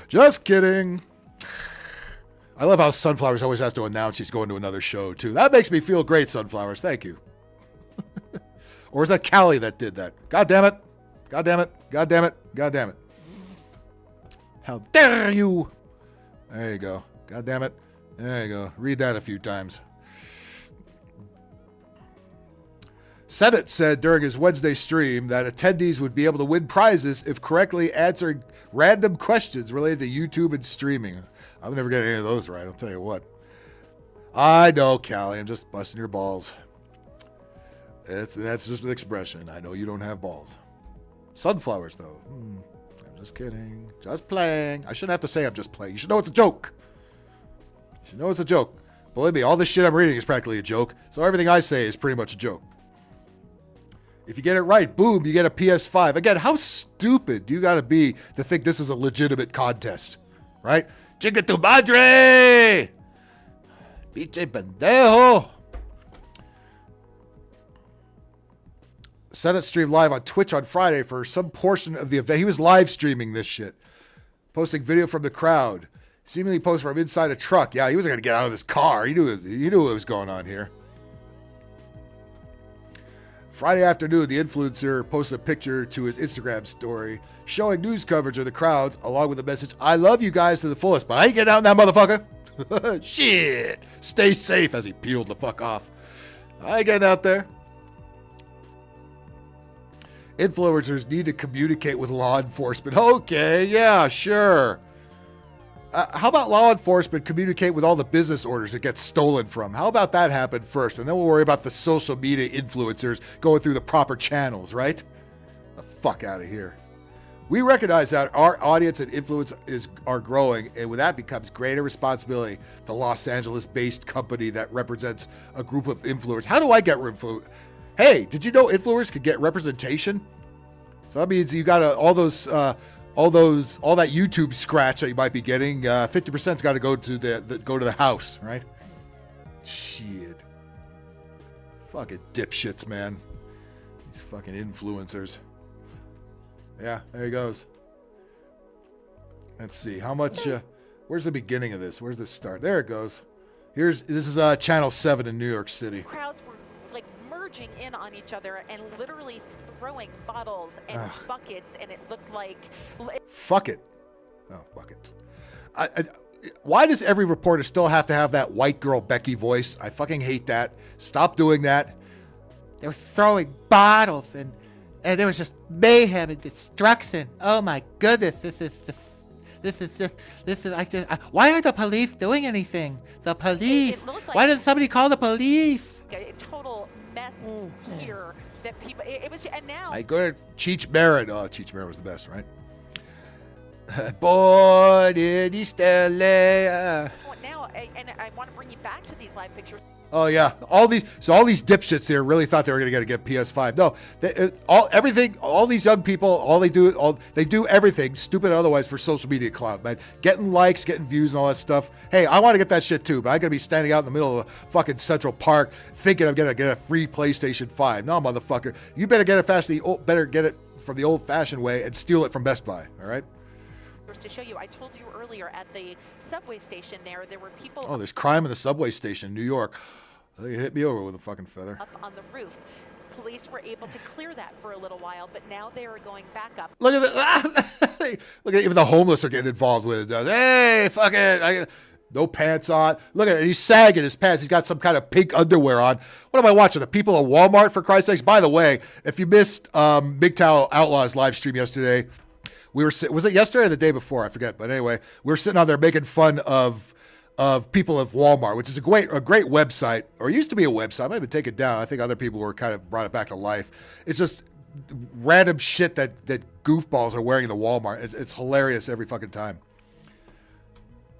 Just kidding. I love how Sunflowers always has to announce she's going to another show too. That makes me feel great, Sunflowers. Thank you. Or is that Callie that did that? God damn it. How dare you? There you go. God damn it. There you go. Read that a few times. Senate said during his Wednesday stream that attendees would be able to win prizes if correctly answering random questions related to YouTube and streaming. I've never got any of those right, I'll tell you what. I know, Callie, I'm just busting your balls. That's just an expression. I know you don't have balls. Sunflowers, though. I'm just kidding. Just playing. I shouldn't have to say I'm just playing. You should know it's a joke. Believe me, all this shit I'm reading is practically a joke, so everything I say is pretty much a joke. If you get it right, boom, you get a PS5. Again, how stupid do you gotta be to think this is a legitimate contest, right? Chica tu madre! Pinche pendejo! Senate streamed live on Twitch on Friday for some portion of the event. He was live streaming this shit, posting video from the crowd. Seemingly posed from inside a truck. Yeah, he wasn't going to get out of his car. He knew what was going on here. Friday afternoon, the influencer posted a picture to his Instagram story showing news coverage of the crowds along with the message, I love you guys to the fullest, but I ain't getting out in that motherfucker. Shit. Stay safe, as he peeled the fuck off. I ain't getting out there. Influencers need to communicate with law enforcement. Okay, yeah, sure. How about law enforcement communicate with all the business orders it gets stolen from? How about that happen first? And then we'll worry about the social media influencers going through the proper channels, right? The fuck out of here. We recognize that our audience and influence are growing, and with that becomes greater responsibility. The Los Angeles-based company that represents a group of influencers. How do I get influence? Hey, did you know influencers could get representation? So that means you got all that YouTube scratch that you might be getting. 50%'s got to go to the house, right? Shit. Fucking dipshits, man. These fucking influencers. Yeah, there he goes. Let's see how much. Where's the beginning of this? Where's the start? There it goes. This is Channel 7 in New York City. Crowds were like merging in on each other and literally throwing bottles and buckets, and it looked like. Fuck it. Oh, buckets. Why does every reporter still have to have that white girl Becky voice? I fucking hate that. Stop doing that. They were throwing bottles and there was just mayhem and destruction. Oh my goodness, this is like this. Why aren't the police doing anything? The police. Why didn't somebody call the police? A total mess here that people. It was, and now. I go to Cheech Marin. Oh, Cheech Marin was the best, right? Born in East LA. Now, and I want to bring you back to these live pictures. Oh yeah, all these dipshits here really thought they were going to get PS5. No, all these young people, they do everything, stupid or otherwise, for social media clout, man. Getting likes, getting views, and all that stuff. Hey, I want to get that shit too, but I got to be standing out in the middle of a fucking Central Park thinking I'm going to get a free PlayStation 5. No, motherfucker, you better get it from the old-fashioned way and steal it from Best Buy. All right. To show you, I told you earlier at the subway station there were people. Oh, there's crime in the subway station in New York. They hit me over with a fucking feather. Up on the roof. Police were able to clear that for a little while, but now they are going back up. Look at that. Look at even the homeless are getting involved with it. Hey, fuck it. No pants on. Look at it. He's sagging his pants. He's got some kind of pink underwear on. What am I watching? The people at Walmart, for Christ's sakes. By the way, if you missed MGTOW Outlaws live stream yesterday, was it yesterday or the day before? I forget. But anyway, we were sitting on there making fun of people of Walmart, which is a great website, or it used to be a website. I might even take it down. I think other people were kind of brought it back to life. It's just random shit that goofballs are wearing in the Walmart. It's hilarious every fucking time.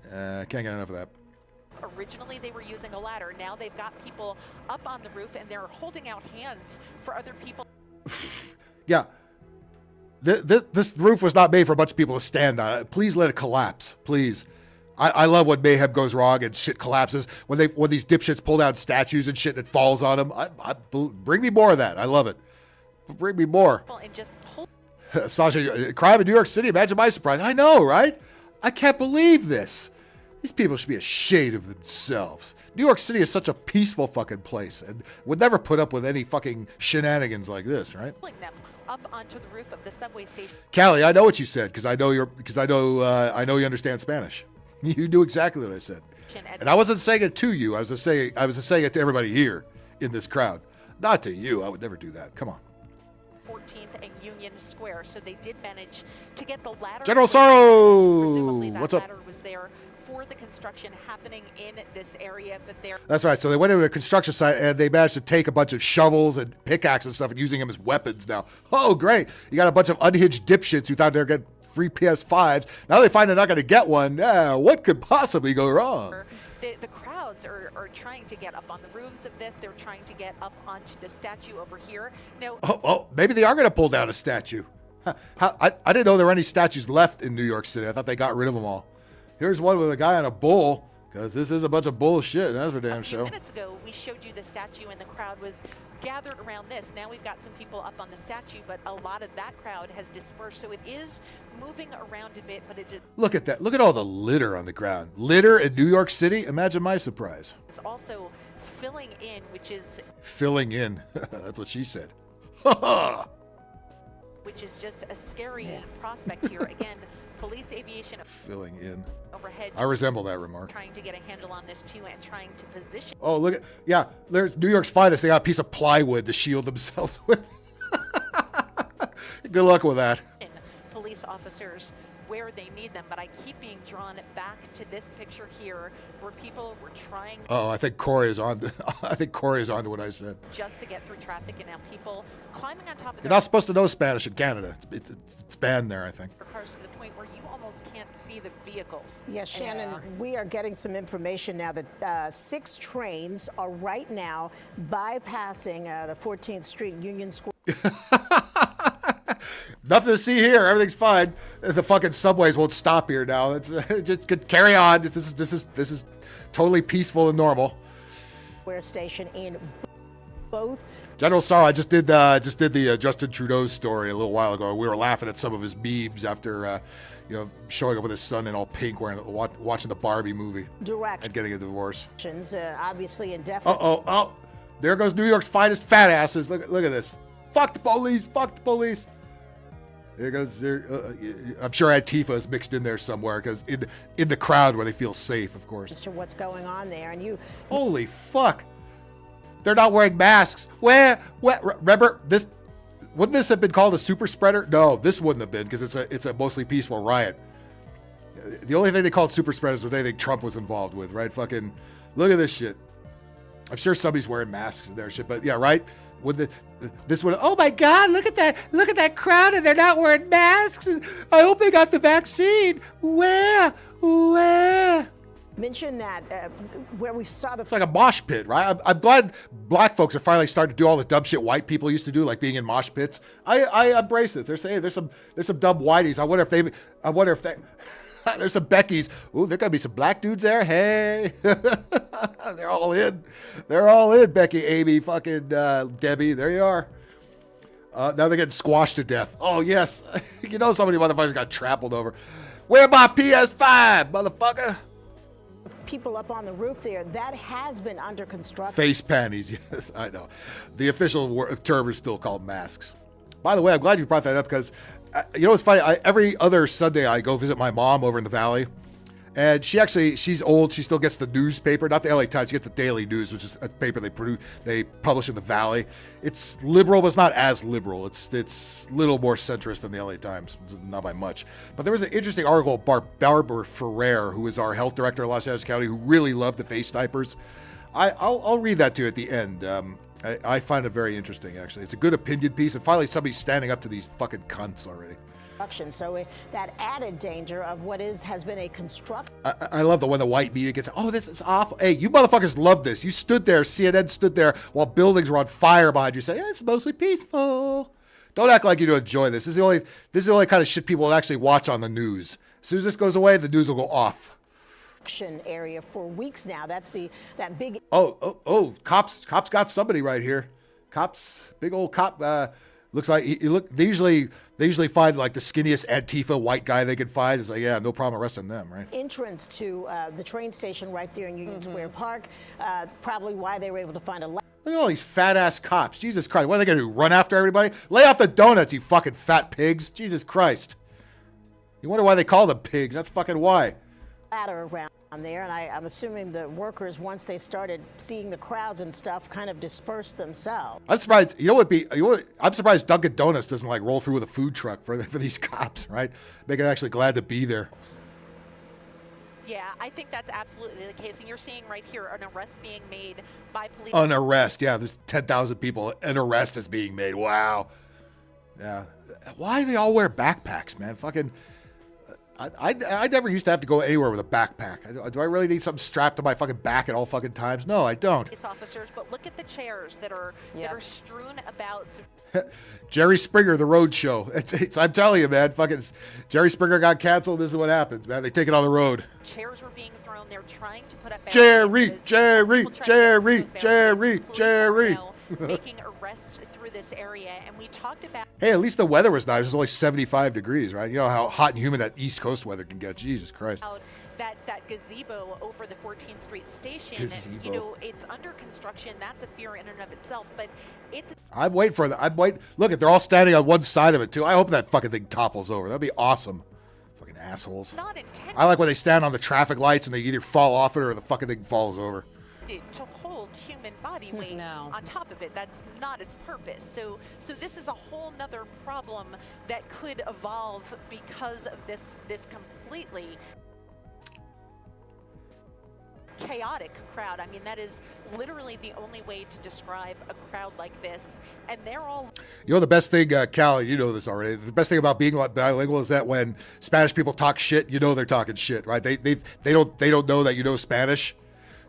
I can't get enough of that. Originally, they were using a ladder. Now they've got people up on the roof, and they're holding out hands for other people. Yeah. This roof was not made for a bunch of people to stand on it. Please let it collapse, please. I love when mayhem goes wrong and shit collapses. When these dipshits pull down statues and shit and it falls on them. Bring me more of that. I love it. Bring me more. And just Sasha, crime in New York City. Imagine my surprise. I know, right? I can't believe this. These people should be ashamed of themselves. New York City is such a peaceful fucking place and would never put up with any fucking shenanigans like this, right? Pulling them up onto the roof of the subway station. Callie, I know what you said because I know you understand Spanish. You do exactly what I said, and I wasn't saying it to you. I was just saying it to everybody here in this crowd, not to you. I would never do that. Come on. 14th and Union Square. So they did manage to get the ladder. General Sorrow, Presumably that what's up? ladder was there for the construction happening in this area, but there. That's right. So they went into a construction site and they managed to take a bunch of shovels and pickaxes and stuff and using them as weapons now. Oh, great. You got a bunch of unhinged dipshits who thought they were getting free PS5s. Now they find they're not going to get one. What could possibly go wrong? The crowds are trying to get up on the roofs of this. They're trying to get up onto the statue over here. No. Maybe they are going to pull down a statue. I didn't know there were any statues left in New York City. I thought they got rid of them all. Here's one with a guy on a bull, because this is a bunch of bullshit. That's for damn show. A few minutes ago, we showed you the statue, and the crowd was gathered around this. Now we've got some people up on the statue, but a lot of that crowd has dispersed. So it is moving around a bit, but it just... Look at that. Look at all the litter on the ground. Litter in New York City? Imagine my surprise. It's also filling in, which is... Filling in. That's what she said. Which is just a scary prospect here. Again, police aviation... Filling in. Overhead. I resemble that remark. Trying to get a handle on this too and trying to position. Oh, look at... Yeah, there's New York's finest. They got a piece of plywood to shield themselves with. Good luck with that. Police officers where they need them, but I keep being drawn back to this picture here where people were trying... Oh, I think Corey is on. I think Corey is on to what I said. Just to get through traffic, and now people climbing on top of... You're not supposed to know Spanish in Canada. It's banned there, I think. Cars to the point where you almost can't see the vehicles. Yes, Shannon, we are getting some information now that 6 trains are right now bypassing the 14th Street Union Square. Nothing to see here. Everything's fine. The fucking subways won't stop here now. It's just could carry on. This is totally peaceful and normal. Square station in both. General Sorrow, I just did the Justin Trudeau story a little while ago. We were laughing at some of his memes after showing up with his son in all pink, watching the Barbie movie and getting a divorce. Obviously indefinite. Oh! There goes New York's finest fat asses. Look at this. Fuck the police. Fuck the police. There goes I'm sure Antifa is mixed in there somewhere because in the crowd where they feel safe, of course. As to what's going on there, and you. Holy fuck! They're not wearing masks. Remember this? Wouldn't this have been called a super spreader? No, this wouldn't have been because it's a mostly peaceful riot. The only thing they called super spreaders was anything Trump was involved with, right? Fucking look at this shit. I'm sure somebody's wearing masks in their shit, but yeah, right? With this one, oh my God, look at that crowd, and they're not wearing masks, and I hope they got the vaccine. Where? Mention that where we saw the. It's like a mosh pit, right? I'm glad black folks are finally starting to do all the dumb shit white people used to do, like being in mosh pits. I embrace it. There's some dumb whiteys. I wonder if they. There's some Beckys. Ooh, there gotta be some black dudes there. Hey, they're all in. They're all in. Becky, Amy, fucking Debbie. There you are. Now they're getting squashed to death. Oh yes, you know somebody motherfuckers got trampled over. Where my PS5, motherfucker? People up on the roof there, that has been under construction. Face panties, yes, I know. The official term is still called masks. By the way, I'm glad you brought that up because, you know what's funny? Every other Sunday I go visit my mom over in the Valley, and she's old. She still gets the newspaper, not the LA Times. She gets the Daily News, which is a paper they publish in the Valley. It's liberal, but it's not as liberal. It's a little more centrist than the LA Times, not by much. But there was an interesting article about Barbara Ferrer, who is our health director in Los Angeles County, who really loved the face diapers. I'll read that to you at the end. I find it very interesting, actually. It's a good opinion piece, and finally somebody's standing up to these fucking cunts already. So that added danger of what has been a construction. I love when the white media gets, oh, this is awful. Hey, you motherfuckers love this. You stood there, CNN stood there while buildings were on fire behind you, say, yeah, it's mostly peaceful. Don't act like you don't enjoy this. This is the only kind of shit people will actually watch on the news. As soon as this goes away, the news will go off. Area for weeks now. That's that big. Oh! Cops got somebody right here. Cops, big old cop. Looks like they usually find like the skinniest Antifa white guy they could find. It's like, yeah, no problem arresting them, right? Entrance to the train station right there in Union Square Park. Probably why they were able to find a. Look at all these fat ass cops. Jesus Christ, what are they gonna do? Run after everybody? Lay off the donuts, you fucking fat pigs! Jesus Christ! You wonder why they call them pigs? That's fucking why. Ladder around there, and I'm assuming the workers, once they started seeing the crowds and stuff, kind of dispersed themselves. I'm surprised. I'm surprised Dunkin' Donuts doesn't like roll through with a food truck for these cops, right? Make it actually glad to be there. Yeah, I think that's absolutely the case. And you're seeing right here an arrest being made by police. An arrest, yeah. There's 10,000 people. An arrest is being made. Wow. Yeah. Why do they all wear backpacks, man? Fucking. I never used to have to go anywhere with a backpack. Do I really need something strapped to my fucking back at all fucking times? No, I don't. Police officers, but look at the chairs that are strewn about. Jerry Springer, the road show. I'm telling you, man. Fucking Jerry Springer got canceled. This is what happens, man. They take it on the road. Chairs were being thrown. They're trying to put up. Jerry. Making arrests through this area, and we talked about. Hey, at least the weather was nice. It was only 75 degrees, right? You know how hot and humid that East Coast weather can get. Jesus Christ. That gazebo over the 14th Street station, gazebo. You know, it's under construction. That's a fear in and of itself, but it's. I'm waiting for that. Look, they're all standing on one side of it too. I hope that fucking thing topples over. That'd be awesome. Fucking assholes. Not intended. I like when they stand on the traffic lights and they either fall off it or the fucking thing falls over. To hold human body weight on top of it. That's not its purpose. So this is a whole nother problem that could evolve because of this completely chaotic crowd. I mean, that is literally the only way to describe a crowd like this. And they're all. You know the best thing, Cal, you know this already. The best thing about being bilingual is that when Spanish people talk shit, you know they're talking shit, right? They don't know that you know Spanish.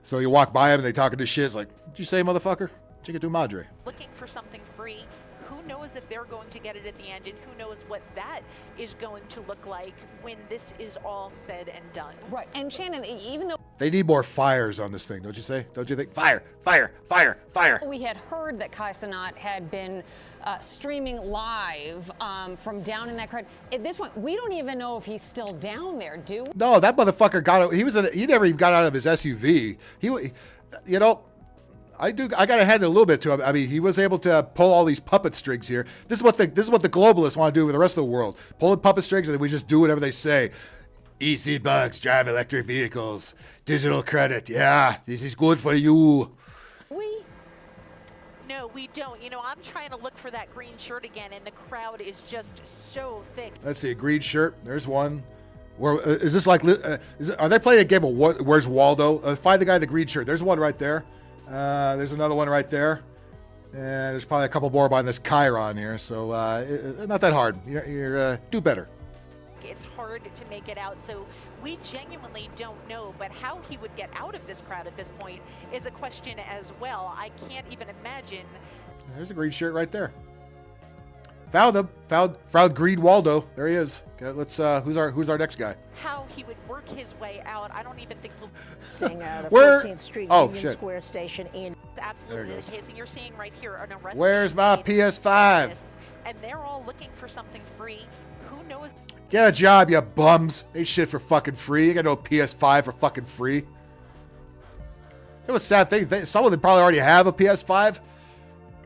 So you walk by them and they talking to shit. It's like, did you say, motherfucker? Chica tu madre. Looking for something free. Who knows if they're going to get it at the end, and who knows what that is going to look like when this is all said and done. Right. And Shannon, even though they need more fires on this thing, don't you say? Don't you think? Fire, fire, fire, fire. We had heard that Kai Cenat had been streaming live from down in that crowd. At this point, we don't even know if he's still down there, do we? No, that motherfucker he never even got out of his SUV. You know, I gotta hand it a little bit to him. I mean, he was able to pull all these puppet strings here. This is what the globalists want to do with the rest of the world. Pulling puppet strings and then we just do whatever they say. Easy bugs, drive electric vehicles, digital credit. Yeah, this is good for you. No, we don't. You know, I'm trying to look for that green shirt again, and the crowd is just so thick. Let's see, a green shirt. There's one. Where is this like? Are they playing a game of Where's Waldo? Find the guy in the green shirt. There's one right there. There's another one right there. And there's probably a couple more behind this Chiron here. So not that hard. You're do better. It's hard to make it out, so we genuinely don't know, but how he would get out of this crowd at this point is a question as well. I can't even imagine. There's a green shirt right there. Found him. Found Green Waldo. There he is. Okay, let's who's our next guy? How he would work his way out, I don't even think we'll the Where? 14th Street Oh, Union shit. Square station in. It's absolutely the case, and you're seeing right here an arrest. Where's my PS5? And they're all looking for something free. Who knows? Get a job, you bums. Ain't shit for fucking free. You got no PS5 for fucking free. It was a sad thing. Some of them probably already have a PS5.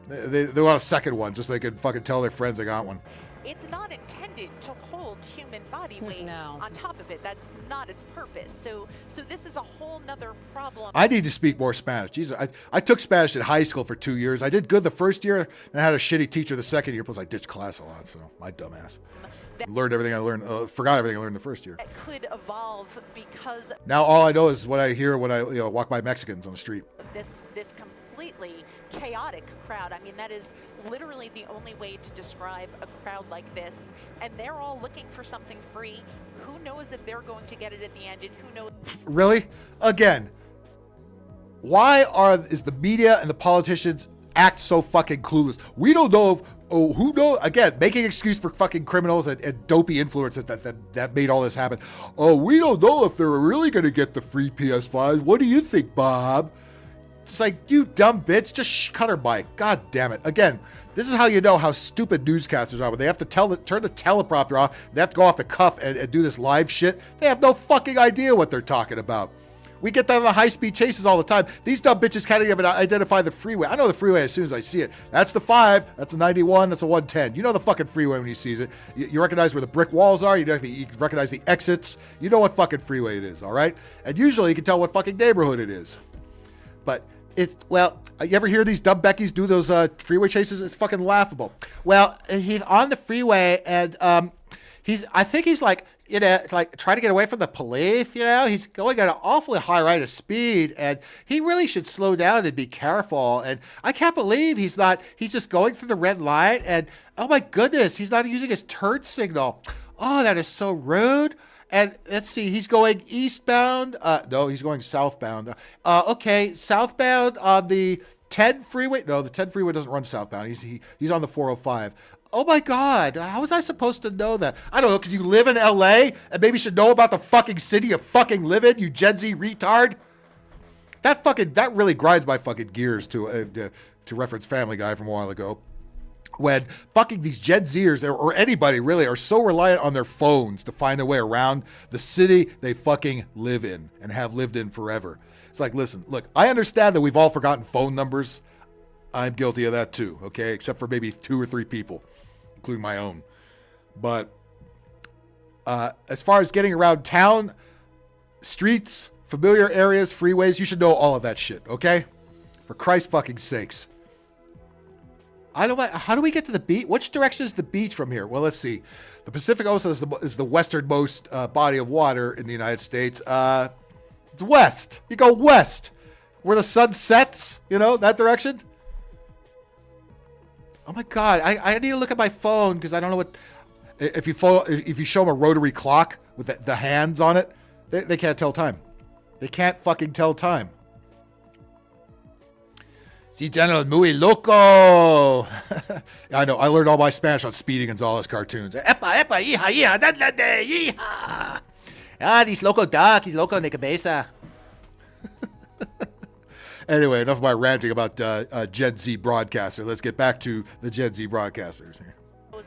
They want a second one just so they can fucking tell their friends they got one. It's not intended to hold human body weight on top of it. That's not its purpose. So this is a whole nother problem. I need to speak more Spanish. Jesus, I took Spanish in high school for 2 years. I did good the first year, and I had a shitty teacher the second year. Plus, I ditched class a lot, so my dumbass. Learned everything I learned. Forgot everything I learned the first year. That could evolve because Now all I know is what I hear when I walk by Mexicans on the street. of this completely chaotic crowd. I mean, that is literally the only way to describe a crowd like this. And they're all looking for something free. Who knows if they're going to get it at the end, and who knows? Really? Again, why is the media and the politicians act so fucking clueless? We don't know who knows? Again, making excuse for fucking criminals and dopey influencers that made all this happen. Oh, we don't know if they're really going to get the free PS5. What do you think, Bob? It's like, you dumb bitch, just cut her mic. God damn it. Again, this is how you know how stupid newscasters are. When they have to turn the teleprompter off, they have to go off the cuff and do this live shit. They have no fucking idea what they're talking about. We get that on the high-speed chases all the time. These dumb bitches can't even identify the freeway. I know the freeway as soon as I see it. That's the 5, that's a 91, that's a 110. You know the fucking freeway when you see it. You recognize where the brick walls are. You recognize the exits. You know what fucking freeway it is, all right? And usually you can tell what fucking neighborhood it is. But it's, well, you ever hear these dumb Beckies do those freeway chases? It's fucking laughable. Well, he's on the freeway and I think he's like, like trying to get away from the police, he's going at an awfully high rate of speed and he really should slow down and be careful. And I can't believe he's just going through the red light and oh my goodness, he's not using his turn signal. Oh, that is so rude. And let's see, he's going eastbound. No, he's going southbound. Okay, southbound on the 10 freeway. No, the 10 freeway doesn't run southbound. He's on the 405. Oh my God, how was I supposed to know that? I don't know, because you live in LA and maybe you should know about the fucking city you fucking live in, you Gen Z retard. That really grinds my fucking gears to reference Family Guy from a while ago. When fucking these Gen Zers or anybody really are so reliant on their phones to find their way around the city they fucking live in and have lived in forever. It's like, listen, look, I understand that we've all forgotten phone numbers. I'm guilty of that too, okay? Except for maybe 2 or 3 people, including my own. But as far as getting around town, streets, familiar areas, freeways, you should know all of that shit, okay? For Christ's fucking sakes. How do we get to the beach? Which direction is the beach from here? Well, let's see. The Pacific Ocean is the westernmost body of water in the United States. It's west. You go west, where the sun sets. That direction. Oh my God! I need to look at my phone because I don't know what. If you show them a rotary clock with the hands on it, they can't tell time. They can't fucking tell time. Si General muy loco. I know. I learned all my Spanish on Speedy Gonzales cartoons. Epa, epa, hija, hija, dadlade, hija. Ah, he's loco duck. He's loco de cabeza. Anyway, enough of my ranting about Gen Z broadcaster. Let's get back to the Gen Z broadcasters here.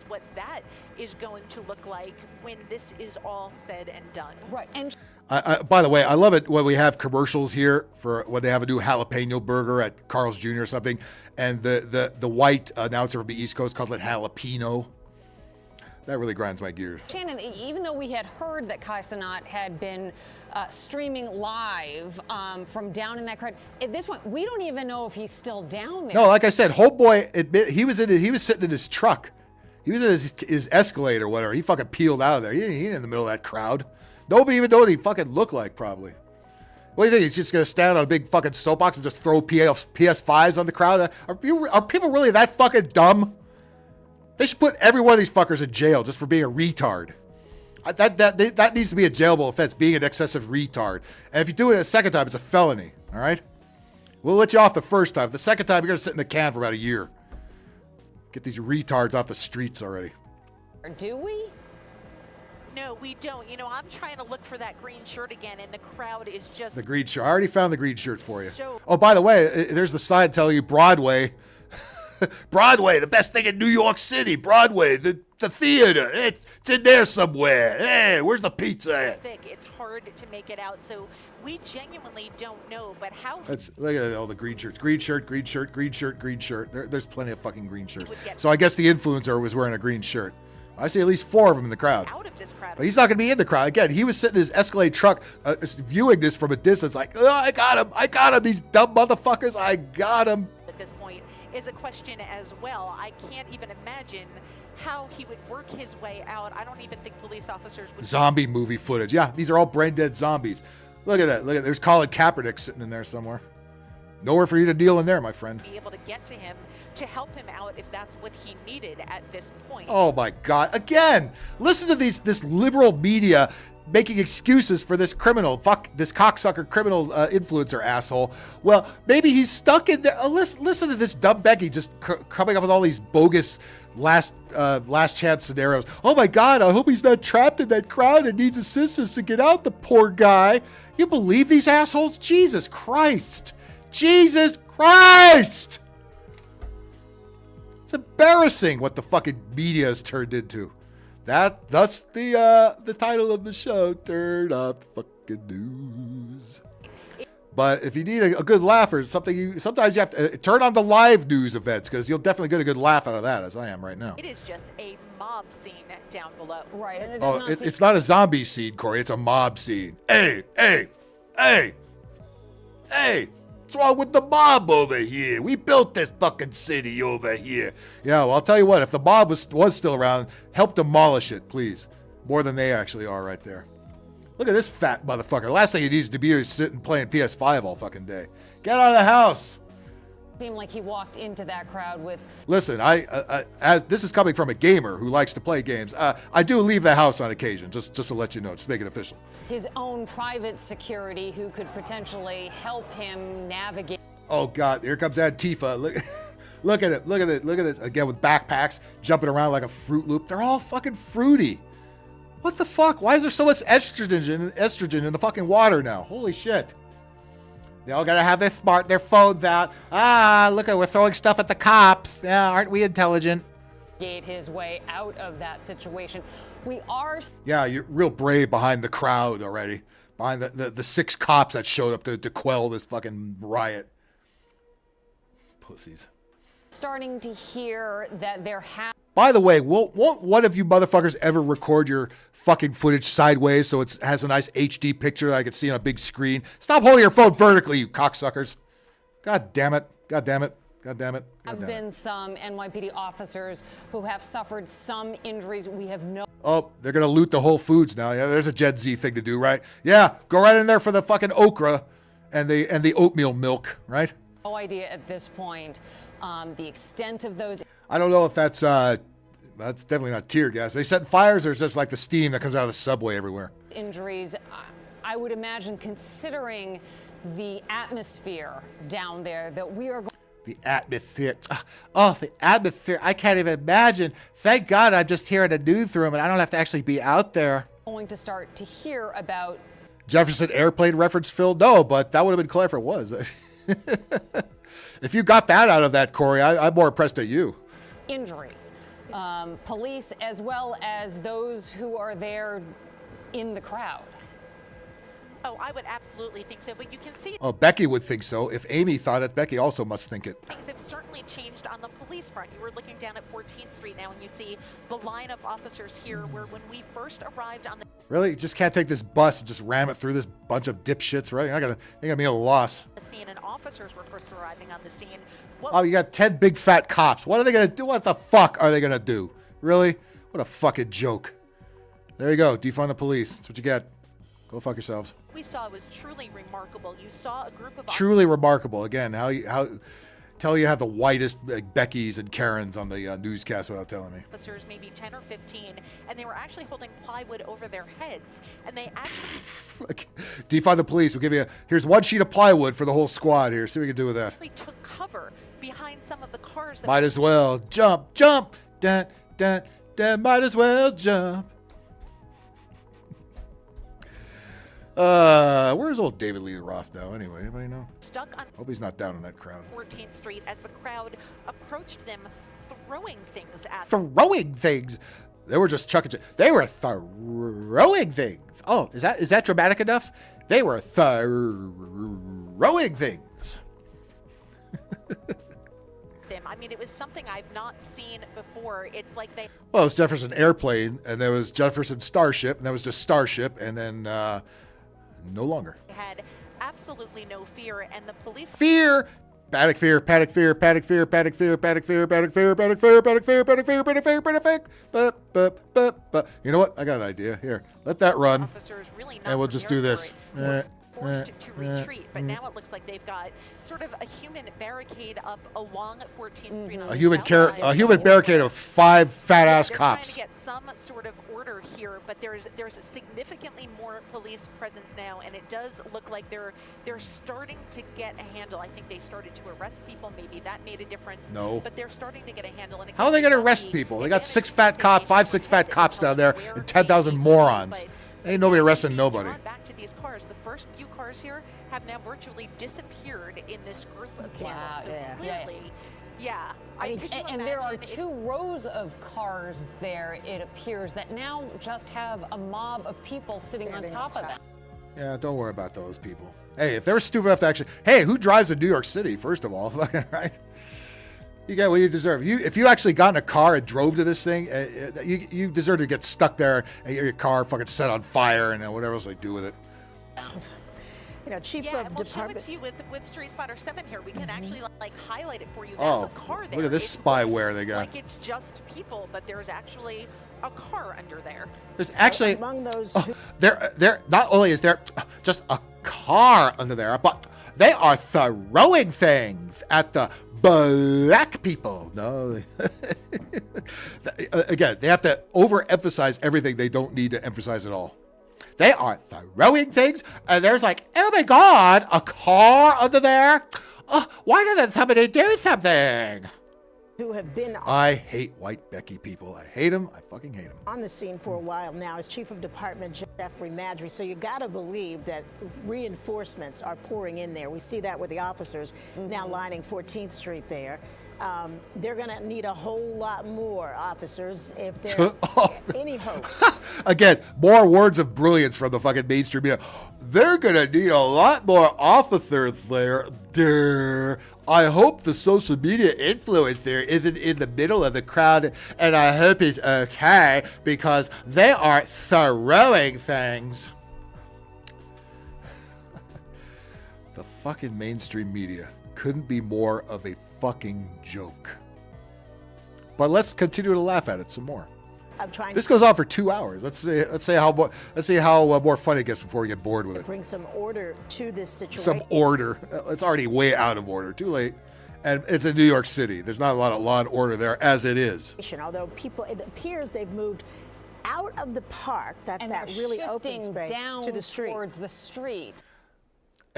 What that is going to look like when this is all said and done. Right. And by the way, I love it when we have commercials here for when they have a new jalapeno burger at Carl's Jr. or something, and the white announcer from the East Coast called it jalapeno. That really grinds my gears. Shannon, even though we had heard that Canuck had been streaming live from down in that crowd, at this point, we don't even know if he's still down there. No, like I said, Homeboy he was sitting in his truck. He was in his Escalade or whatever. He fucking peeled out of there. He ain't in the middle of that crowd. Nobody even knew what he fucking looked like, probably. What do you think? He's just going to stand on a big fucking soapbox and just throw PS5s on the crowd? Are people really that fucking dumb? They should put every one of these fuckers in jail just for being a retard. That needs to be a jailable offense, being an excessive retard. And if you do it a second time, it's a felony, all right? We'll let you off the first time. The second time, you're going to sit in the can for about a year. Get these retards off the streets already. Or do we? No, we don't. You know, I'm trying to look for that green shirt again, and the crowd is just... The green shirt. I already found the green shirt for you. So... Oh, by the way, there's the sign telling you Broadway. Broadway, the best thing in New York City. Broadway, the theater. It's in there somewhere. Hey, where's the pizza at? It's hard to make it out, so we genuinely don't know, but how... Look at all the green shirts. Green shirt, green shirt, green shirt, green shirt. There's plenty of fucking green shirts. So I guess the influencer was wearing a green shirt. I see at least 4 of them in the crowd. Out of this crowd. But he's not going to be in the crowd. Again, he was sitting in his Escalade truck viewing this from a distance like, oh, I got him, these dumb motherfuckers, I got him. At this point is a question as well. I can't even imagine how he would work his way out. I don't even think police officers would... Zombie movie footage. Yeah, these are all brain dead zombies. Look at that. Look at there's Colin Kaepernick sitting in there somewhere. Nowhere for you to deal in there, my friend. Be able to get to him to help him out if that's what he needed at this point. Oh my God! Again, listen to this liberal media making excuses for this criminal. Fuck this cocksucker criminal influencer asshole. Well, maybe he's stuck in there. Listen to this dumb Becky just coming up with all these bogus last chance scenarios. Oh my God! I hope he's not trapped in that crowd and needs assistance to get out. The poor guy. You believe these assholes? Jesus Christ! Jesus Christ! It's embarrassing what the fucking media has turned into. Thus the title of the show, Turn Up Fucking News. But if you need a good laugh or something, sometimes you have to turn on the live news events because you'll definitely get a good laugh out of that, as I am right now. It is just a mob scene down below. Right. And it's not a zombie scene, Corey. It's a mob scene. Hey! What's wrong with the mob over here? We built this fucking city over here. Yeah, well, I'll tell you what. If the mob was still around, help demolish it, please. More than they actually are right there. Look at this fat motherfucker. Last thing he needs to be is sitting playing PS5 all fucking day. Get out of the house. Seemed like he walked into that crowd with... Listen, as this is coming from a gamer who likes to play games, I do leave the house on occasion, just to let you know, just make it official. His own private security who could potentially help him navigate. Oh God, here comes Antifa. Look at it. Look at this. Again with backpacks, jumping around like a Fruit Loop. They're all fucking fruity. What the fuck? Why is there so much estrogen in the fucking water now? Holy shit. They all gotta have their phones out. Look at, we're throwing stuff at the cops. Yeah, aren't we intelligent? His way out of that situation. We are... Yeah, you're real brave behind the crowd already. Behind the 6 cops that showed up to quell this fucking riot. Pussies. Starting to hear that there have... By the way, won't one of you motherfuckers ever record your fucking footage sideways so it has a nice HD picture that I can see on a big screen? Stop holding your phone vertically, you cocksuckers. God damn it. God damn it. God damn it. Have been some NYPD officers who have suffered some injuries. We have no... Oh, they're going to loot the Whole Foods now. Yeah, there's a Gen Z thing to do, right? Yeah, go right in there for the fucking okra and the oatmeal milk, right? No idea at this point the extent of those... I don't know if that's definitely not tear gas. They set fires or it's just like the steam that comes out of the subway everywhere? Injuries, I would imagine, considering the atmosphere down there that we are going... The atmosphere. Oh, the atmosphere. I can't even imagine. Thank God I'm just here in a newsroom and I don't have to actually be out there. Going to start to hear about... Jefferson Airplane reference, Phil? No, but that would have been clear if it was. If you got that out of that, Corey, I'm more impressed at you. Injuries. Police as well as those who are there in the crowd. Oh, I would absolutely think so, but you can see... Oh, Becky would think so. If Amy thought it, Becky also must think it. Things have certainly changed on the police front. You were looking down at 14th Street now and you see the line of officers here where when we first arrived on the... Really? You just can't take this bus and just ram it through this bunch of dipshits, right? You're going to be a loss. The scene and officers were first arriving on the scene. Oh, you got 10 big fat cops. What are they going to do? What the fuck are they going to do? Really? What a fucking joke. There you go. Defund the police. That's what you get. Go fuck yourselves. we saw was truly remarkable. You saw a group of Truly remarkable. Again, how tell you have the whitest Beckys and Karens on the newscast without telling me. officers, maybe 10 or 15, and they were actually holding plywood over their heads, and they actually Defund the police. We'll give you here's one sheet of plywood for the whole squad here. See what we can do with that. took cover behind some of the cars that Might as well jump, jump, dun, dun, dun, might as well jump. Where's old David Lee Roth now anyway? Anybody know? stuck on Hope he's not down in that crowd. 14th Street as the crowd approached them, throwing things at Throwing things. They were just chucking. They were throwing things. Oh, is that dramatic enough? They were throwing things. them. I mean, it was something I've not seen before. It's like they Well, it was Jefferson Airplane, and there was Jefferson Starship, and that was just Starship, and then no longer. had absolutely no fear, and the police Fear. Panic fear, panic fear, panic fear, panic fear, panic fear, panic fear, panic fear, panic fear, panic fear, panic fear, panic fear. But you know what? I got an idea. Here, let that run, officers really not and we'll just do prepared this. for it, were forced to retreat, but now it looks like they've got sort of a human barricade up along 14th Street. On A the human south side. a human barricade of 5 fat ass They're cops. trying to get some sort of order here, but there's significantly more police presence now, and it does look like they're starting to get a handle. I think they started to arrest people. Maybe that made a difference. No. But they're starting to get a handle. And How are they going to arrest people? They got 6 fat cops, 5, 6 fat cops down there, and 10,000 morons. Ain't nobody arresting nobody. Back to these cars. The first few cars here have now virtually disappeared in this group of vehicles. So clearly, yeah. I mean, could you and there are imagine if- 2 rows of cars there, it appears, that now just have a mob of people sitting on top of them. Yeah, don't worry about those people. Hey, if they're stupid enough to actually, hey, who drives in New York City? First of all, right? You get what you deserve. If you actually got in a car and drove to this thing, you deserve to get stuck there and get your car fucking set on fire and whatever else they do with it. You know, Chief Yeah, of we'll show it Department. to you with Street Spotter 7 here. We can actually like highlight it for you. That's Oh, a car there. look at this It spyware looks they got. Like it's just people, but there's actually a car under there. There's actually Among those there not only is there just a car under there, but they are throwing things at the black people. No, again, they have to overemphasize everything they don't need to emphasize at all. They are throwing things, and there's like, oh my God, a car under there? Why doesn't somebody do something? who have been I hate white Becky people. I hate them. I fucking hate them. on the scene for a while now is Chief of Department Jeffrey Madry. So you got to believe that reinforcements are pouring in there. We see that with the officers now lining 14th Street there. They're going to need a whole lot more officers if there's any hopes. Again, more words of brilliance from the fucking mainstream media. They're going to need a lot more officers there. Durr. I hope the social media influencer isn't in the middle of the crowd, and I hope he's okay because they are throwing things. The fucking mainstream media couldn't be more of a fucking joke. But let's continue to laugh at it some more. Of trying This to goes on for 2 hours. Let's see how more fun it gets before we get bored with it. bring some order to this situation. Some order. It's already way out of order. Too late. And it's in New York City. There's not a lot of law and order there as it is. Although people, it appears they've moved out of the park. That's And that they're really open shifting space down to the street. towards the street.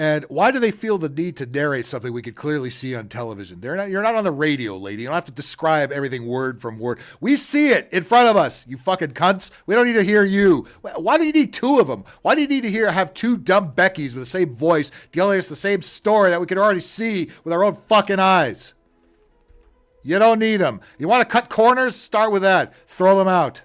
And why do they feel the need to narrate something we could clearly see on television? You're not on the radio, lady. You don't have to describe everything word from word. We see it in front of us, you fucking cunts. We don't need to hear you. Why do you need 2 of them? Why do you need to have 2 dumb Beckys with the same voice telling us the same story that we can already see with our own fucking eyes? You don't need them. You want to cut corners? Start with that. Throw them out.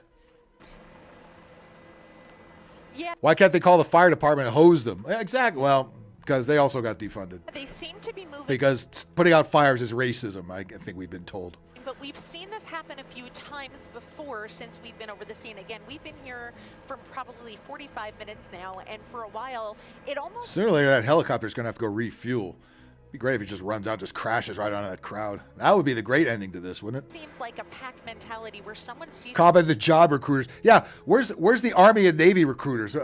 Yeah. Why can't they call the fire department and hose them? Exactly. Well, because they also got defunded. They seem to be moving. Because putting out fires is racism, I think we've been told. But we've seen this happen a few times before since we've been over the scene. Again, we've been here for probably 45 minutes now, and for a while, it almost... Sooner or later, that helicopter's going to have to go refuel. Be great if he just runs out, just crashes right onto that crowd. That would be the great ending to this, wouldn't it? Seems like a pack mentality where someone sees Combat the job recruiters. Yeah, where's the Army and Navy recruiters?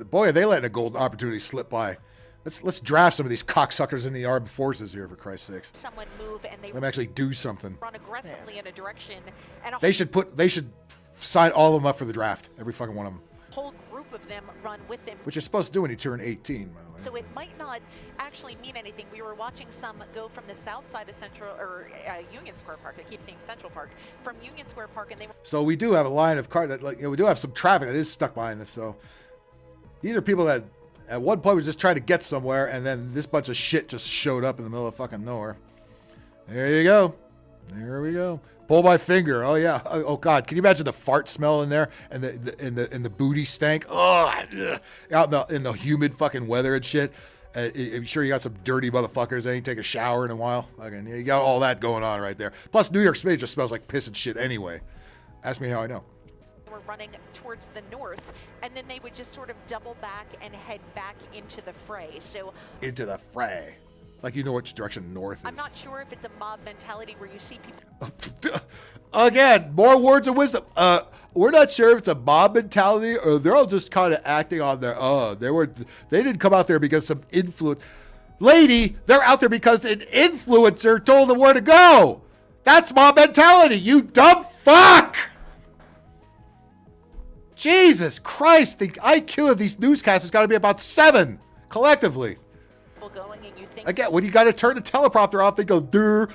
Boy, are they letting a golden opportunity slip by. Let's draft some of these cocksuckers in the armed forces here, for Christ's sakes. someone move and they Let them actually do something. run aggressively in a direction, and a They should sign all of them up for the draft. Every fucking one of them. whole group of them run with them. Which you're supposed to do when you turn 18, by the way. So it might not actually mean anything. We were watching some go from the south side of Central or Union Square Park. I keep saying Central Park, from Union Square Park, and they were. So we do have a line of cars that, like, we do have some traffic that is stuck behind this. So these are people that at one point was just trying to get somewhere, and then this bunch of shit just showed up in the middle of fucking nowhere. There you go. There we go. Pull my finger. Oh yeah. Oh God. Can you imagine the fart smell in there and the booty stank? Oh, out in the humid fucking weather and shit. I'm sure you got some dirty motherfuckers that ain't take a shower in a while. Fucking, you got all that going on right there. Plus, New York City just smells like piss and shit anyway. Ask me how I know. Were running towards the north, and then they would just sort of double back and head back into the fray. So into the fray. Like you know which direction north is. I'm not sure if it's a mob mentality where you see people. Again, more words of wisdom. We're not sure if it's a mob mentality or they're all just kind of acting on their own. They didn't come out there because some influence. Lady, they're out there because an influencer told them where to go. That's mob mentality, you dumb fuck. Jesus Christ, the IQ of these newscasters got to be about 7 collectively. Going and you think again, when you got to turn the teleprompter off, they go, dear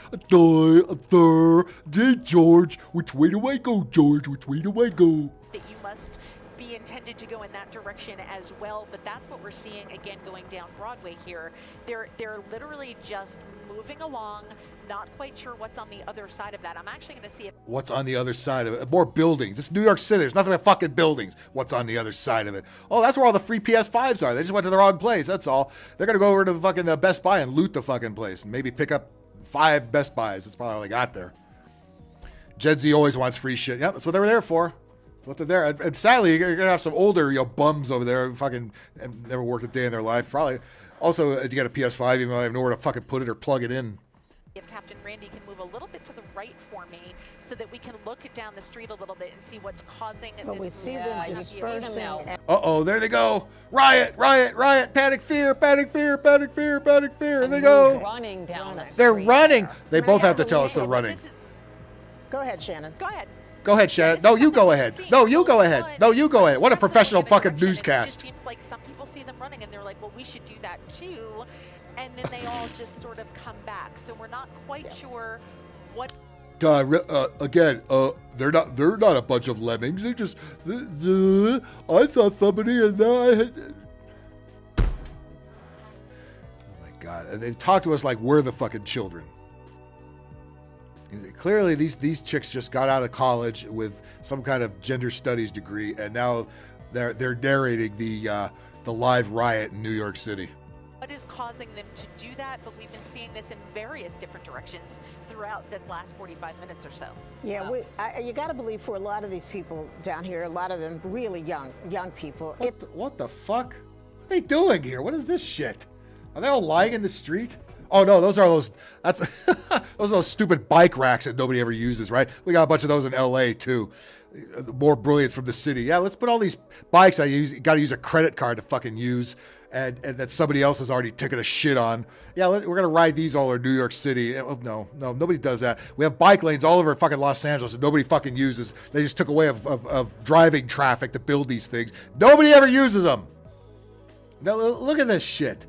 George, which way do I go, George? Which way do I go? that you must be intended to go in that direction as well, but that's what we're seeing again going down Broadway here. They're literally just moving along, not quite sure what's on the other side of that. I'm actually going to see it. What's on the other side of it? More buildings. It's New York City. There's nothing but fucking buildings. What's on the other side of it? Oh, that's where all the free PS5s are. They just went to the wrong place. That's all. They're going to go over to the fucking Best Buy and loot the fucking place and maybe pick up 5 Best Buys. That's probably all they got there. Gen Z always wants free shit. Yep, that's what they were there for. That's what they're there. And sadly, you're going to have some older bums over there who fucking never worked a day in their life. Probably also to get a PS5 even though they have nowhere to fucking put it or plug it in. If Captain Randy can move a little bit to the right for me so that we can look down the street a little bit and see what's causing But this. we see them dispersing. Uh-oh, there they go. Riot, riot, riot, panic, fear, panic, fear, panic, fear, panic, fear. And they go. Running down the street. They're running. They both have to tell us they're running. Go ahead, Shannon. Go ahead. Go ahead, Shannon. No, you go ahead. No, you go ahead. No, you go ahead. What a professional fucking It just newscast. seems like some people see them running and they're like, well, we should do that too. And then they all just sort of come back. So we're not quite sure what. Again, they're not a bunch of lemmings. They're just. I saw somebody and I had. Oh my God! And they talk to us like we're the fucking children. Clearly, these chicks just got out of college with some kind of gender studies degree, and now they're narrating the live riot in New York City. What is causing them to do that? But we've been seeing this in various different directions throughout this last 45 minutes or so. Yeah, you got to believe for a lot of these people down here, a lot of them really young people. What the fuck? What are they doing here? What is this shit? Are they all lying in the street? Oh no, those are those stupid bike racks that nobody ever uses, right? We got a bunch of those in LA too. More brilliance from the city. Yeah, let's put all these bikes you got to use a credit card to fucking use. And that somebody else has already taken a shit on. Yeah, we're going to ride these all over New York City. No, nobody does that. We have bike lanes all over fucking Los Angeles that nobody fucking uses. They just took away of driving traffic to build these things. Nobody ever uses them. Now, look at this shit.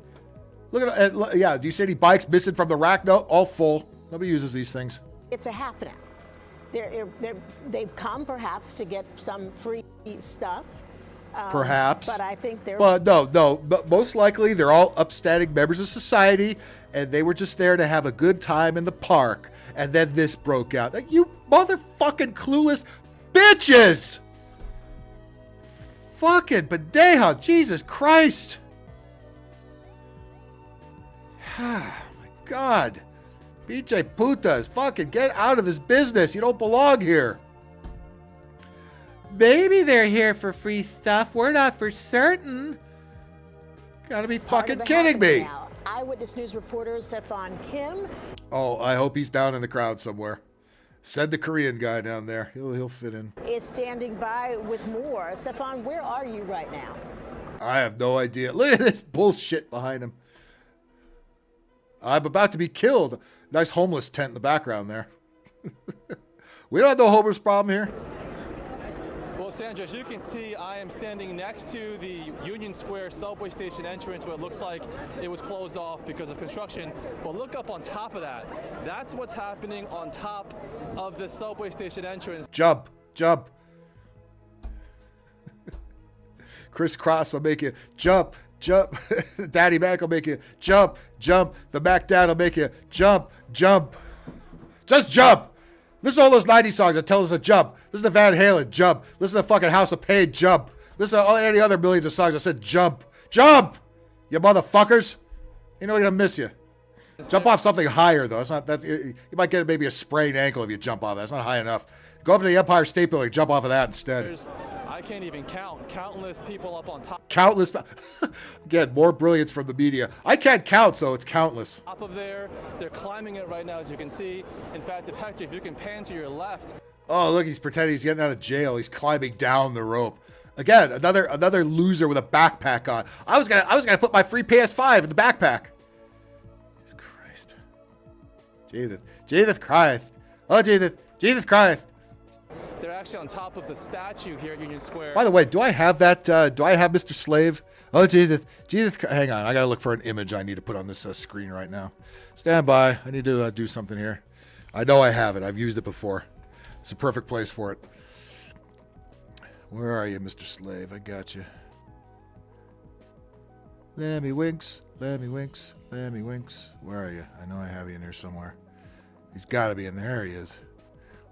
Look at yeah, do you see any bikes missing from the rack? No, all full. Nobody uses these things. It's a happening. They've come perhaps to get some free stuff. Perhaps. But I think they're. But no. But most likely they're all upstanding members of society, and they were just there to have a good time in the park. And then this broke out. Like, you motherfucking clueless bitches! Fucking Badeja, Jesus Christ! Oh my God. BJ Putas, fucking get out of this business. You don't belong here. Maybe they're here for free stuff. We're not for certain. Gotta be fucking kidding me. Eyewitness News reporter Stefan Kim. Oh, I hope he's down in the crowd somewhere. Send the Korean guy down there. He'll fit in. Is standing by with more. Stefan, where are you right now? I have no idea. Look at this bullshit behind him. I'm about to be killed. Nice homeless tent in the background there. We don't have no homeless problem here. Well, Sandra, as you can see, I am standing next to the Union Square subway station entrance where it looks like it was closed off because of construction. But look up on top of that. That's what's happening on top of the subway station entrance. Jump. Jump. Chris Cross will make you jump. Jump. Daddy Mac will make you jump. Jump. The Mac Dad will make you jump. Jump. Just jump. Listen to all those 90s songs that tell us to jump. Listen to Van Halen, jump. Listen to fucking House of Pain, jump. Listen to all any other millions of songs that said jump. Jump! You motherfuckers. You know we're gonna miss you. Jump off something higher though. It's not that you might get maybe a sprained ankle if you jump off that. It's not high enough. Go up to the Empire State Building, jump off of that instead. I can't even count countless people up on top. Countless. Again, more brilliance from the media. I can't count, so it's countless. Top of there, they're climbing it right now, as you can see. In fact, if you can pan to your left. Oh, look, he's pretending he's getting out of jail. He's climbing down the rope. Again, another loser with a backpack on. I was gonna put my free PS5 in the backpack. Jesus Christ. Jesus Christ. Oh, Jesus Christ. They're actually on top of the statue here at Union Square. By the way, do I have that? Do I have Mr. Slave? Oh, Jesus. Hang on. I got to look for an image I need to put on this screen right now. Stand by. I need to do something here. I know I have it. I've used it before. It's a perfect place for it. Where are you, Mr. Slave? I got you. Lammy winks. Lammy winks. Lammy winks. Where are you? I know I have you in here somewhere. He's got to be in there. There he is.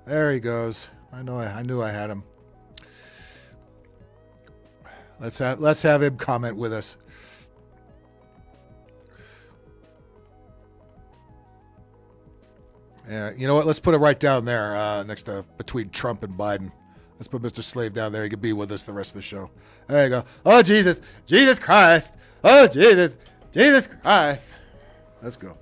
There he goes. I knew I had him. Let's have him comment with us. Yeah, you know what? Let's put it right down there next to between Trump and Biden. Let's put Mr. Slave down there. He can be with us the rest of the show. There you go. Oh, Jesus Christ. Oh, Jesus Christ. Let's go.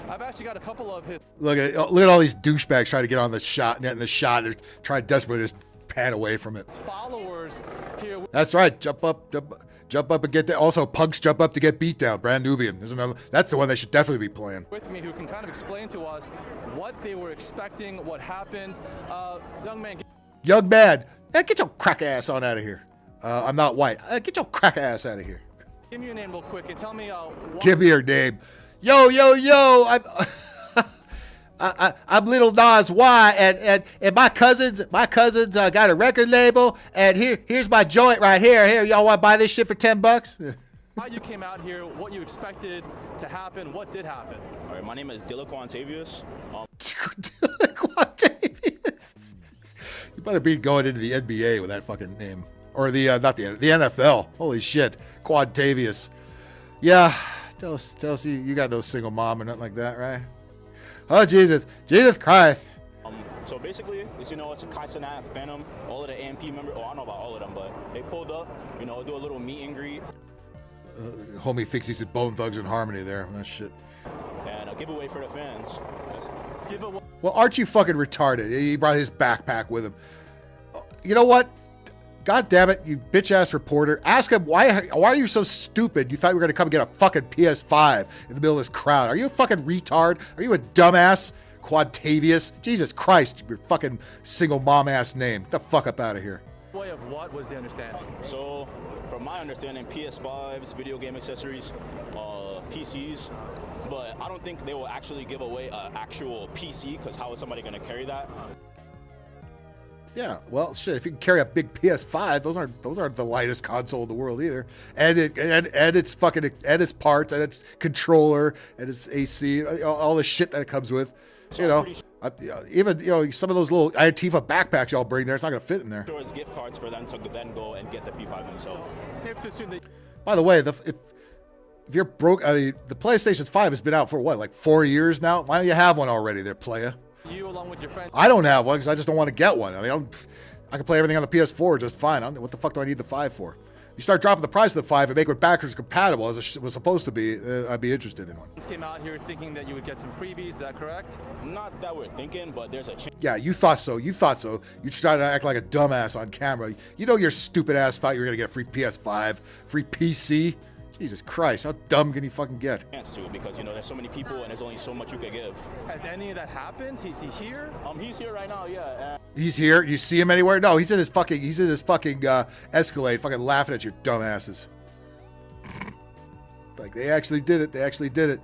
I've actually got a couple of his. Look at all these douchebags trying to get on the shot, getting the shot. They're trying desperately to just pan away from it. Followers here. That's right. Jump up and get that. Also, punks jump up to get beat down. Brand Nubian. There's another. That's the one they should definitely be playing. With me, who can kind of explain to us what they were expecting, what happened. Young man, get your crack ass on out of here. I'm not white. Get your crack ass out of here. Give me your name real quick and tell me. Give me your name. Yo, I'm Little Nas Y, and my cousins got a record label, and here's my joint right here. Here, y'all want to buy this shit for $10? How you came out here, what you expected to happen, what did happen? All right, my name is Quantavious. You better be going into the NBA with that fucking name, or the NFL. Holy shit, Quantavious. Yeah. Tell us you got no single mom or nothing like that, right? Oh, Jesus Christ. So basically, it's a Canuck, Phantom, all of the AMP members. Oh, I don't know about all of them, but they pulled up, do a little meet and greet. Homie thinks he's at Bone Thugs and Harmony there. That shit. And a giveaway for the fans. Well, aren't you fucking retarded? He brought his backpack with him. You know what? God damn it, you bitch-ass reporter. Ask him, why are you so stupid? You thought you were going to come get a fucking PS5 in the middle of this crowd. Are you a fucking retard? Are you a dumbass? Quantavious? Jesus Christ, your fucking single mom-ass name. Get the fuck up out of here. Way of what was the understanding? So, from my understanding, PS5s, video game accessories, PCs, but I don't think they will actually give away an actual PC, because how is somebody going to carry that? Yeah, well, shit. If you can carry a big PS5, those aren't the lightest console in the world either. And its parts and its controller and its AC, all the shit that it comes with. So even some of those little Antifa backpacks y'all bring there, it's not gonna fit in there. Sure, it's gift cards for them to then go and get the P5 themselves. Safe to assume that. By the way, if you're broke, the PlayStation 5 has been out for what, like 4 years now? Why don't you have one already, there, playa? You along with your friends. I don't have one because I just don't want to get one. I mean, I can play everything on the PS4 just fine. What the fuck do I need the 5 for? You start dropping the price of the 5 and make it backwards compatible as it was supposed to be, I'd be interested in one. Came out here thinking that you would get some freebies, is that correct? Not that we're thinking, but there's a chance. Yeah, you thought so. You tried to act like a dumbass on camera. You know your stupid ass thought you were going to get a free PS5, free PC. Jesus Christ, how dumb can you fucking get? To, because, you know, there's so many people and there's only so much you could give. Has any of that happened? Is he here? He's here right now, yeah. He's here? You see him anywhere? No, he's in his fucking Escalade fucking laughing at your dumbasses. Like, they actually did it.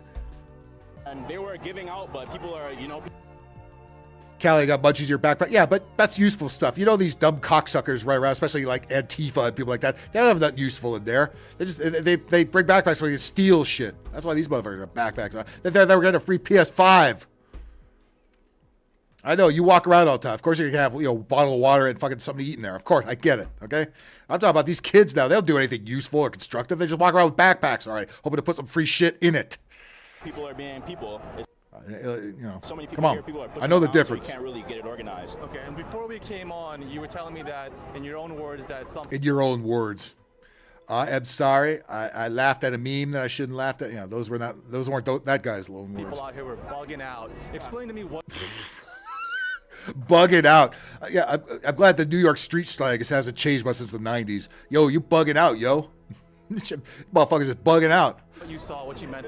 And they were giving out, but people are, you know... Callie got munchies your backpack. Yeah, but that's useful stuff. You know these dumb cocksuckers right around, especially like Antifa and people like that. They don't have that useful in there. They bring backpacks so they can steal shit. That's why these motherfuckers have backpacks. They were getting a free PS5. I know, you walk around all the time. Of course you're going to have, a bottle of water and fucking something to eat in there. Of course, I get it, okay? I'm talking about these kids now. They don't do anything useful or constructive. They just walk around with backpacks, all right, hoping to put some free shit in it. People are being people. So many people come on. here, people are I know the around, difference. So you can't really get it organized. Okay, and before we came on, you were telling me that, in your own words, that something... In your own words. I'm sorry. I laughed at a meme that I shouldn't laugh at. Those weren't that guy's own words. People out here were bugging out. Explain to me what... Bugging out. Yeah, I'm glad the New York street slang hasn't changed much since the 90s. Yo, you bugging out, yo. Motherfuckers is bugging out. What you saw, what you meant.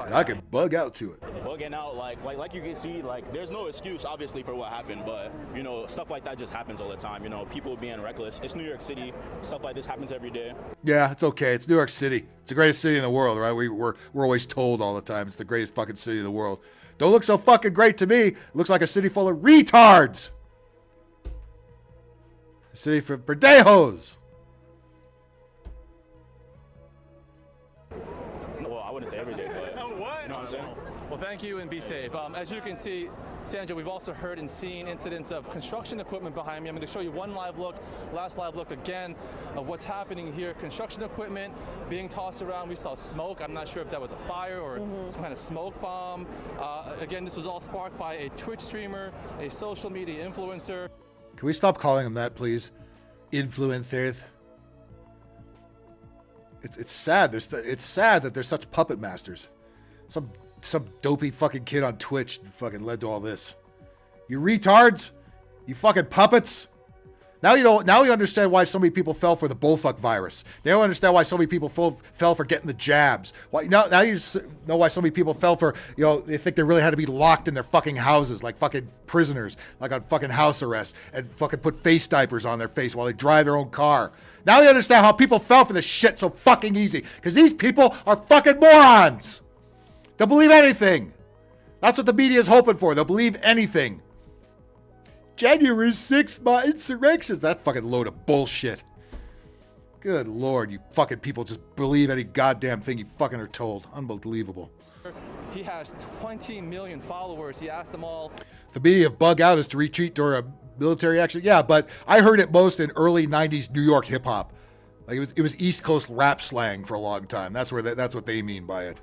And I can bug out to it. Bugging out, like you can see, like, there's no excuse, obviously, for what happened, but, stuff like that just happens all the time. People being reckless. It's New York City. Stuff like this happens every day. Yeah, it's okay. It's New York City. It's the greatest city in the world, right? We're always told all the time it's the greatest fucking city in the world. Don't look so fucking great to me. It looks like a city full of retards. A city for pendejos. Well, I wouldn't say every day, but... Oh, what? You know what I'm saying? Well, thank you and be safe. As you can see, Sandra, we've also heard and seen incidents of construction equipment behind me. I'm going to show you one last live look again of what's happening here. Construction equipment being tossed around. We saw smoke. I'm not sure if that was a fire or some kind of smoke bomb. Again, this was all sparked by a Twitch streamer, a social media influencer. Can we stop calling them that, please? Influencers. It's sad. It's sad that they're such puppet masters. Some dopey fucking kid on Twitch fucking led to all this. You retards, you fucking puppets. Now you understand why so many people fell for the bullfuck virus. Now you understand why so many people fell for getting the jabs. Now you know why so many people fell for, they think they really had to be locked in their fucking houses like fucking prisoners, like on fucking house arrest, and fucking put face diapers on their face while they drive their own car. Now you understand how people fell for this shit so fucking easy. Because these people are fucking morons. They'll believe anything. That's what the media is hoping for. They'll believe anything. January 6th, my insurrections. That fucking load of bullshit. Good Lord, you fucking people just believe any goddamn thing you fucking are told. Unbelievable. He has 20 million followers. He asked them all. The meaning of bug out is to retreat during a military action. Yeah, but I heard it most in early 90s New York hip hop. Like it was East Coast rap slang for a long time. That's what they mean by it.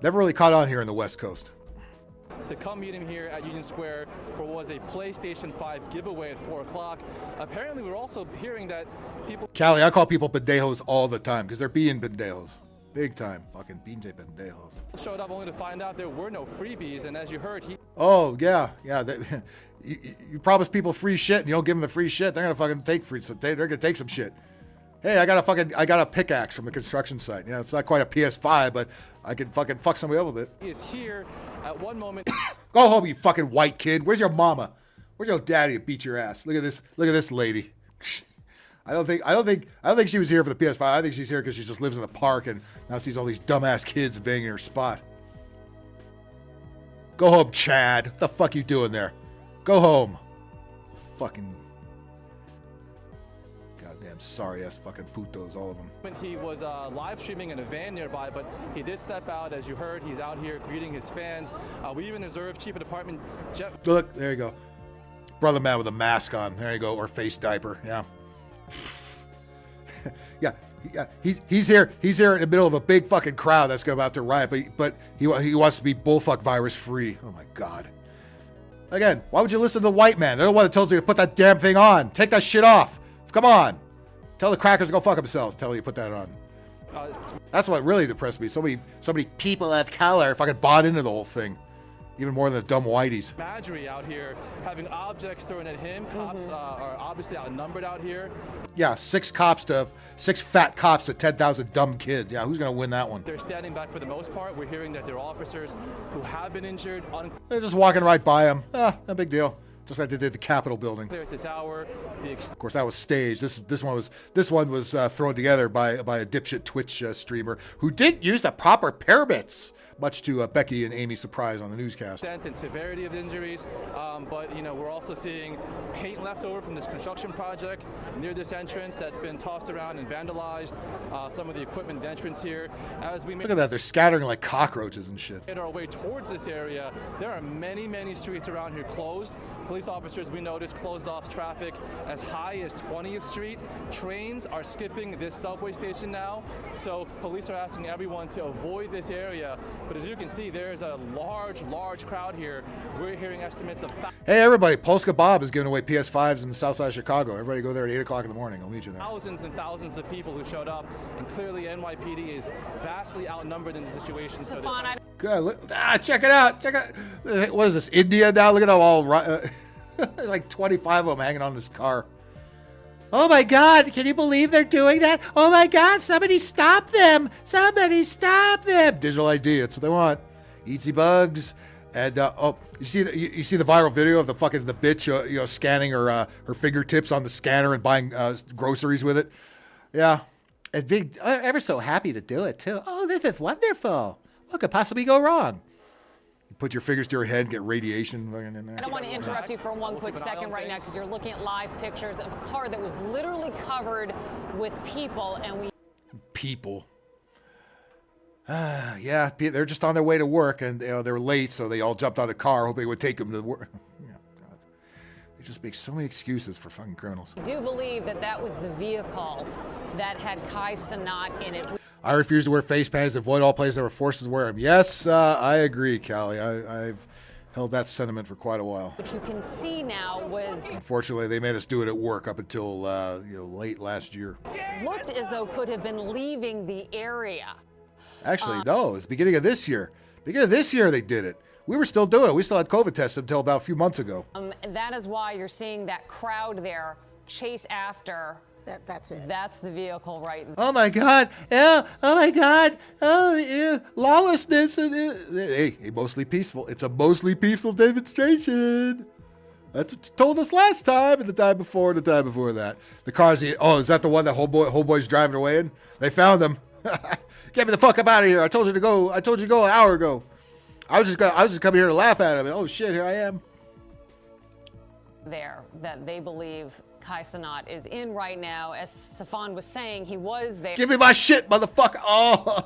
Never really caught on here in the West Coast. To come meet him here at Union Square for what was a PlayStation 5 giveaway at 4 o'clock. Apparently, we're also hearing that people... Callie, I call people pendejos all the time because they're being pendejos. Big time. Fucking pinche pendejos. Showed up only to find out there were no freebies, and as you heard, he... Oh, yeah. You promise people free shit and you don't give them the free shit, they're going to fucking take free... They're going to take some shit. Hey, I got a pickaxe from the construction site. It's not quite a PS5, but I can fucking fuck somebody up with it. He is here at one moment. Go home, you fucking white kid. Where's your mama? Where's your daddy to beat your ass? Look at this lady. I don't think she was here for the PS5. I think she's here because she just lives in the park and now sees all these dumbass kids banging her spot. Go home, Chad. What the fuck you doing there? Go home. Fucking goddamn sorry ass fucking putos, all of them. He was live streaming in a van nearby, but he did step out. As you heard, he's out here greeting his fans. We even observed Chief of Department Jeff. Look, there you go. Brother man with a mask on. There you go, or face diaper. Yeah. Yeah, he's here in the middle of a big fucking crowd that's about to riot, but he wants to be bullfuck virus free. Oh my god. Again, why would you listen to the white man? They're the one that tells you to put that damn thing on. Take that shit off. Come on. Tell the crackers to go fuck themselves. Tell you put that on. That's what really depressed me. So many people of color fucking bought into the whole thing. Even more than the dumb whiteys. Imagery out here, having objects thrown at him. Cops are obviously outnumbered out here. Yeah, 6 fat cops to 10,000 dumb kids. Yeah, who's gonna win that one? They're standing back for the most part. We're hearing that there are officers who have been injured. They're just walking right by them. No big deal. Just like they did the Capitol building. Clear at this hour. Of course, that was staged. This one was thrown together by a dipshit Twitch streamer who didn't use the proper permits. Much to Becky and Amy's surprise on the newscast. And severity of injuries, but we're also seeing paint left over from this construction project near this entrance that's been tossed around and vandalized. Some of the equipment in the entrance here. As we look at that, they're scattering like cockroaches and shit. Made our way towards this area. There are many streets around here closed. Police officers, we noticed, closed off traffic as high as 20th Street. Trains are skipping this subway station now, so police are asking everyone to avoid this area. But as you can see, there's a large crowd here. We're hearing estimates of... Hey, everybody, Polska Bob is giving away PS5s in the south side of Chicago. Everybody go there at 8 o'clock in the morning. I'll meet you there. Thousands and thousands of people who showed up, and clearly NYPD is vastly outnumbered in the situation. Good. Check it out. Check out. What is this, India now? Look at how all... like 25 of them hanging on this car. Oh my God, can you believe they're doing that? Oh my God, somebody stop them. Somebody stop them. Digital ID, that's what they want. Eatsy bugs. And, you see the viral video of the bitch, scanning her fingertips on the scanner and buying groceries with it? Yeah. And being ever so happy to do it, too. Oh, this is wonderful. What could possibly go wrong? You put your fingers to your head and get radiation in there. I don't want to interrupt you for one quick second right now because you're looking at live pictures of a car that was literally covered with people, and people. Yeah, they're just on their way to work, and they were late, so they all jumped out of a car hoping it would take them to work. Yeah, God. They just make so many excuses for fucking criminals. I do believe that was the vehicle that had Kai Cenat in it. I refuse to wear face pads. Avoid all places that were forced to wear them. Yes, I agree, Callie. I've held that sentiment for quite a while. What you can see now was... Unfortunately, they made us do it at work up until late last year. Looked as though could have been leaving the area. Actually, no. It's the beginning of this year. Beginning of this year, they did it. We were still doing it. We still had COVID tests until about a few months ago. That is why you're seeing that crowd there chase after... That's it. That's the vehicle right there. Oh my God. Yeah. Oh my God. Oh, yeah. Lawlessness. Hey, mostly peaceful. It's a mostly peaceful demonstration. That's what you told us last time and the time before and the time before that. The car's, is that the one that whole boy's driving away in? They found him. Get me the fuck up out of here. I told you to go an hour ago. I was just coming here to laugh at him. And, oh shit, here I am. There that they believe Kai Cenat is in right now. As Stefan was saying, he was there. Give me my shit, motherfucker! Oh,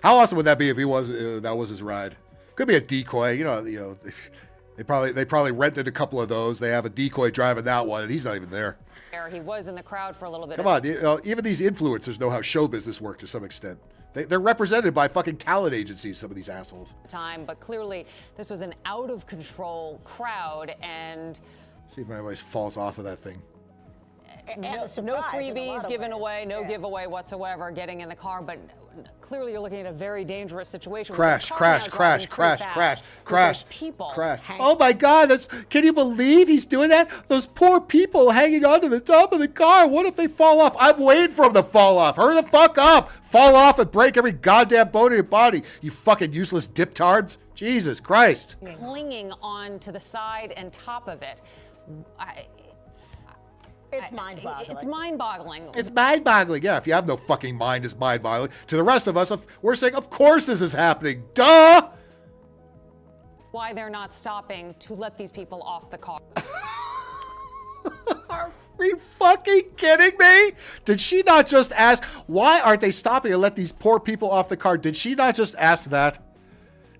how awesome would that be if he was that was his ride? Could be a decoy. They probably rented a couple of those. They have a decoy driving that one, and he's not even there. He was in the crowd for a little bit. Come on, even these influencers know how show business works to some extent. They're represented by fucking talent agencies, some of these assholes. But clearly this was an out of control crowd, and see if anybody falls off of that thing. No freebies given away, no giveaway whatsoever getting in the car, but clearly you're looking at a very dangerous situation. Crash. People. Oh my God, can you believe he's doing that? Those poor people hanging onto the top of the car. What if they fall off? I'm waiting for them to fall off. Hurry the fuck up. Fall off and break every goddamn bone in your body, you fucking useless diptards. Jesus Christ. Clinging on to the side and top of it. It's mind-boggling. It's mind-boggling. It's mind-boggling. Yeah, if you have no fucking mind, it's mind-boggling. To the rest of us, we're saying, of course this is happening. Duh! Why they're not stopping to let these people off the car. Are we fucking kidding me? Did she not just ask, why aren't they stopping to let these poor people off the car? Did she not just ask that?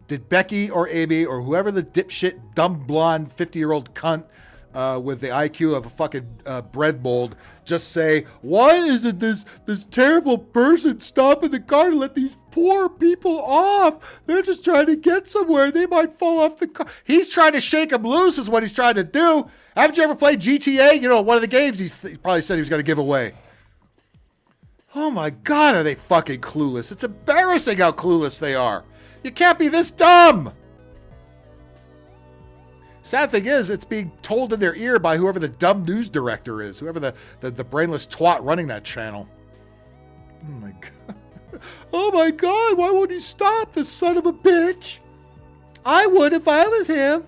Did Becky or Amy or whoever the dipshit, dumb, blonde, 50-year-old cunt with the IQ of a fucking bread mold just say, why isn't this terrible person stopping the car to let these poor people off? They're just trying to get somewhere. They might fall off the car. He's trying to shake them loose is what he's trying to do. Haven't you ever played GTA? One of the games he probably said he was going to give away. Oh my God, are they fucking clueless? It's embarrassing how clueless they are. You can't be this dumb. Sad thing is, it's being told in their ear by whoever the dumb news director is, whoever the brainless twat running that channel. Oh my God. Oh my God, why won't he stop, the son of a bitch? I would if I was him.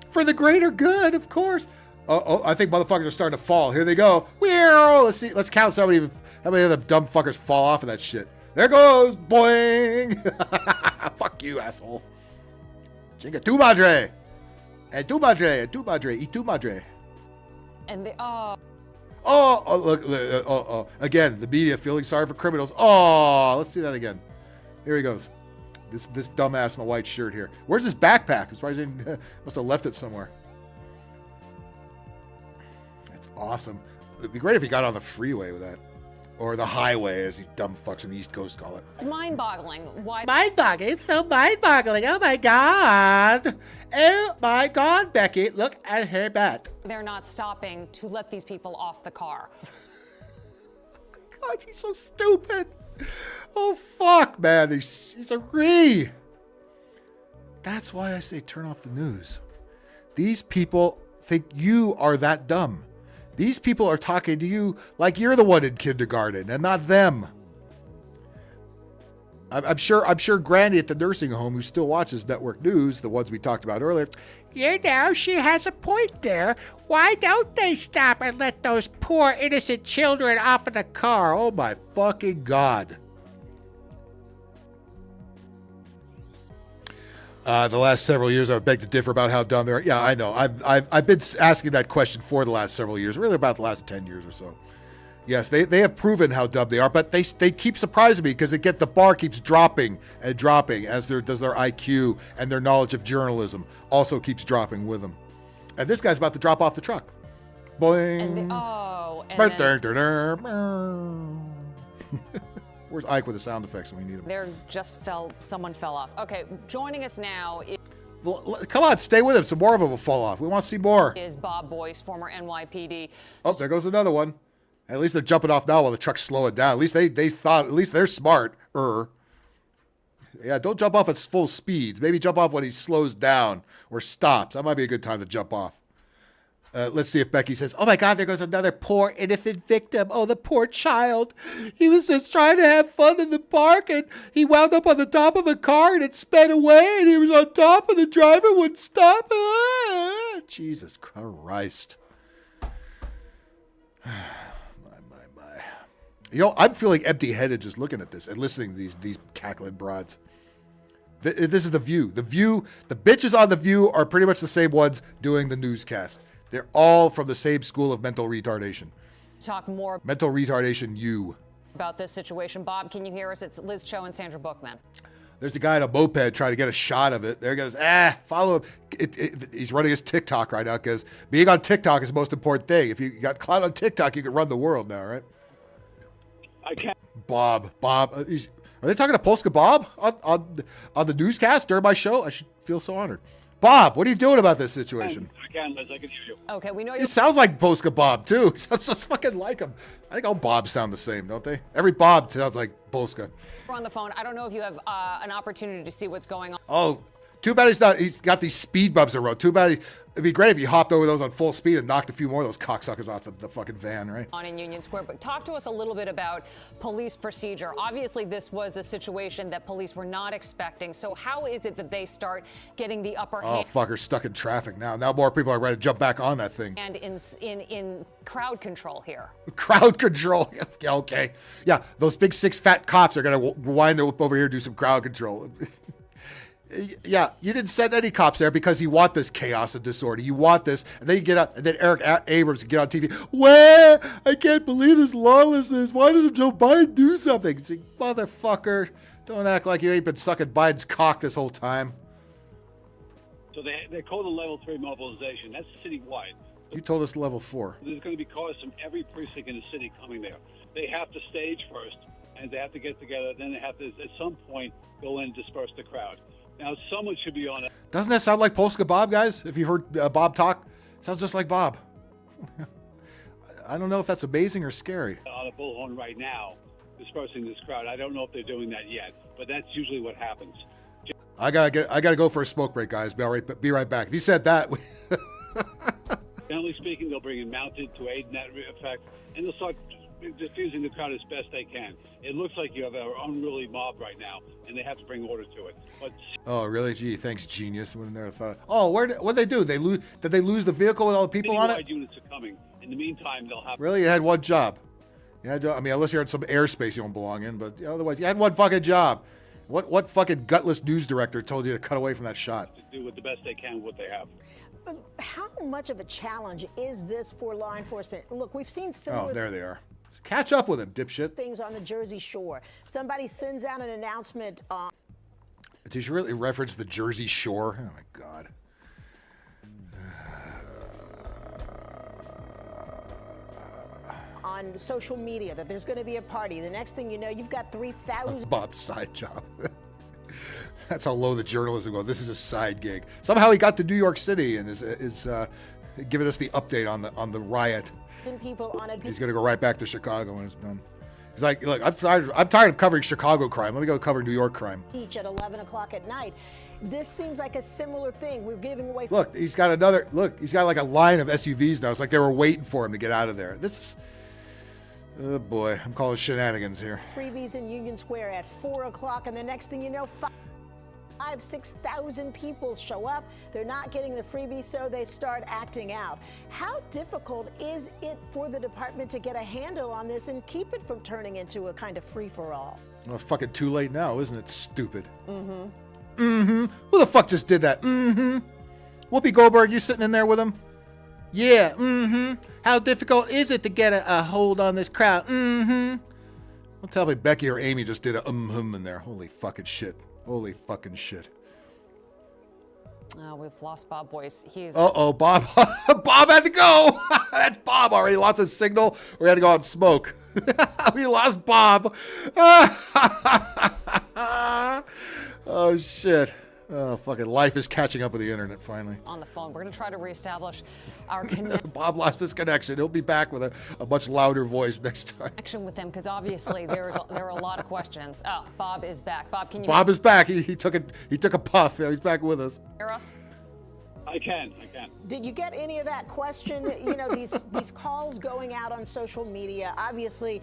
For the greater good, of course. Oh, I think motherfuckers are starting to fall. Here they go. Let's see. Let's count how many of the dumb fuckers fall off of that shit. There goes. Boing. Fuck you, asshole. Chinga tu madre. And tu madre. And tu madre. Y tu madre. And the, look. Again, the media feeling sorry for criminals. Oh, let's see that again. Here he goes. This dumbass in the white shirt here. Where's his backpack? As far as he must have left it somewhere. That's awesome. It'd be great if he got on the freeway with that. Or the highway, as you dumb fucks in the East Coast call it. It's mind-boggling. Why? Mind-boggling? It's so mind-boggling. Oh my God. Oh my God, Becky. Look at her butt. They're not stopping to let these people off the car. God, he's so stupid. Oh, fuck, man. He's a re. That's why I say turn off the news. These people think you are that dumb. These people are talking to you like you're the one in kindergarten and not them. I'm sure Granny at the nursing home who still watches network news, the ones we talked about earlier. You know, she has a point there. Why don't they stop and let those poor innocent children off of the car? Oh my fucking God. The last several years, I've begged to differ about how dumb they are. Yeah, I know. I've been asking that question for the last several years, really about the last 10 years or so. Yes, they have proven how dumb they are, but they keep surprising me because the bar keeps dropping and dropping as does their IQ, and their knowledge of journalism also keeps dropping with them. And this guy's about to drop off the truck. Boing. Where's Ike with the sound effects when we need them? Someone fell off. Okay, joining us now well, come on, stay with him. Some more of them will fall off. We want to see more. Is Bob Boyce, former NYPD. Oh, there goes another one. At least they're jumping off now while the truck's slowing down. At least they thought, at least they're smart. Yeah, don't jump off at full speeds. Maybe jump off when he slows down or stops. That might be a good time to jump off. Let's see if Becky says, oh my God, there goes another poor innocent victim. Oh, the poor child. He was just trying to have fun in the park and he wound up on the top of a car and it sped away and he was on top and the driver wouldn't stop. Jesus Christ. My. You know, I'm feeling empty-headed just looking at this and listening to these cackling broads. This is The View. The bitches on The View are pretty much the same ones doing the newscast. They're all from the same school of mental retardation. Talk more. Mental retardation, you. About this situation. Bob, can you hear us? It's Liz Cho and Sandra Bookman. There's a guy on a moped trying to get a shot of it. There he goes, follow him. He's running his TikTok right now because being on TikTok is the most important thing. If you got clout on TikTok, you can run the world now, right? I can't. Bob. Are they talking to Polska Bob on the newscast during my show? I should feel so honored. Bob, what are you doing about this situation? I can, Liz. I can hear you. Okay, we know you. It sounds like Polska Bob, too. It sounds just fucking like him. I think all Bobs sound the same, don't they? Every Bob sounds like Polska. We're on the phone. I don't know if you have an opportunity to see what's going on. Oh, too bad he's got these speed bumps in the road. Too bad it'd be great if he hopped over those on full speed and knocked a few more of those cocksuckers off the fucking van, right? On in Union Square, but talk to us a little bit about police procedure. Obviously, this was a situation that police were not expecting. So how is it that they start getting the upper hand? Oh, fuckers stuck in traffic now. Now more people are ready to jump back on that thing. And in crowd control here. Crowd control. Yeah, okay. Yeah, those big six fat cops are going to wind their whip over here and do some crowd control. Yeah, you didn't send any cops there because you want this chaos and disorder. You want this, and then you get out, and then Eric Abrams can get on TV. Well, I can't believe this lawlessness. Why doesn't Joe Biden do something? It's like, motherfucker, don't act like you ain't been sucking Biden's cock this whole time. So they call the level 3 mobilization. That's citywide. You told us level 4. There's going to be cars from every precinct in the city coming there. They have to stage first, and they have to get together. Then they have to, at some point, go in and disperse the crowd. Now, someone should be on it. Doesn't that sound like Polska Bob, guys? If you've heard Bob talk, sounds just like Bob. I don't know if that's amazing or scary. On a bullhorn right now, dispersing this crowd. I don't know if they're doing that yet, but that's usually what happens. I gotta go for a smoke break, guys. Be right back. If you said that, Generally speaking, they'll bring it mounted to aid in that effect, and they'll start diffusing the crowd as best they can. It looks like you have an unruly mob right now, and they have to bring order to it. But oh, really? Gee, thanks, genius. Would have never thought. Oh, what did they do? Did they lose the vehicle with all the people on it? citywide units are coming. In the meantime, they'll have. Really, you had one job. I mean, unless you're in some airspace you don't belong in, but otherwise, you had one fucking job. What fucking gutless news director told you to cut away from that shot? To do with the best they can with what they have. How much of a challenge is this for law enforcement? Look, we've seen similar. Oh, there they are. Catch up with him, dipshit. Things on the Jersey Shore. Somebody sends out an announcement. Did you really reference the Jersey Shore? Oh my God. On social media that there's going to be a party. The next thing you know, you've got 3,000. Bob's side job. That's how low the journalism goes. This is a side gig. Somehow he got to New York City and is giving us the update on the riot. People on a He's gonna go right back to Chicago when it's done. He's like, look, I'm tired of covering Chicago crime. Let me go cover New York crime. Beach at 11 o'clock at night. This seems like a similar thing. We're giving away. Look, he's got like a line of SUVs now. It's like they were waiting for him to get out of there. This is, oh boy, I'm calling shenanigans here. Freebies in Union Square at 4 o'clock, and the next thing you know, 6,000 people show up. They're not getting the freebie, so they start acting out. How difficult is it for the department to get a handle on this and keep it from turning into a kind of free-for-all? Well, it's fucking too late now, isn't it? Stupid. Mm-hmm. Mm-hmm. Who the fuck just did that? Mm-hmm. Whoopi Goldberg, you sitting in there with him? Yeah. Mm-hmm. How difficult is it to get a hold on this crowd? Mm-hmm. Don't tell me Becky or Amy just did a in there. Holy fucking shit. Holy fucking shit. We've lost Bob Boyce. He's. Uh-oh, Bob. Bob had to go. That's Bob already. Lost his signal. We had to go out and smoke. We lost Bob. Oh, shit. Oh, fucking life is catching up with the internet finally. On the phone. We're going to try to reestablish our connection. Bob lost his connection. He'll be back with a much louder voice next time. Connection with him, because obviously there are a lot of questions. Oh, Bob is back. Bob, can you? Bob is back. He took a puff. Yeah, he's back with us. Hear us? I can. Did you get any of that question? You know, these calls going out on social media. Obviously,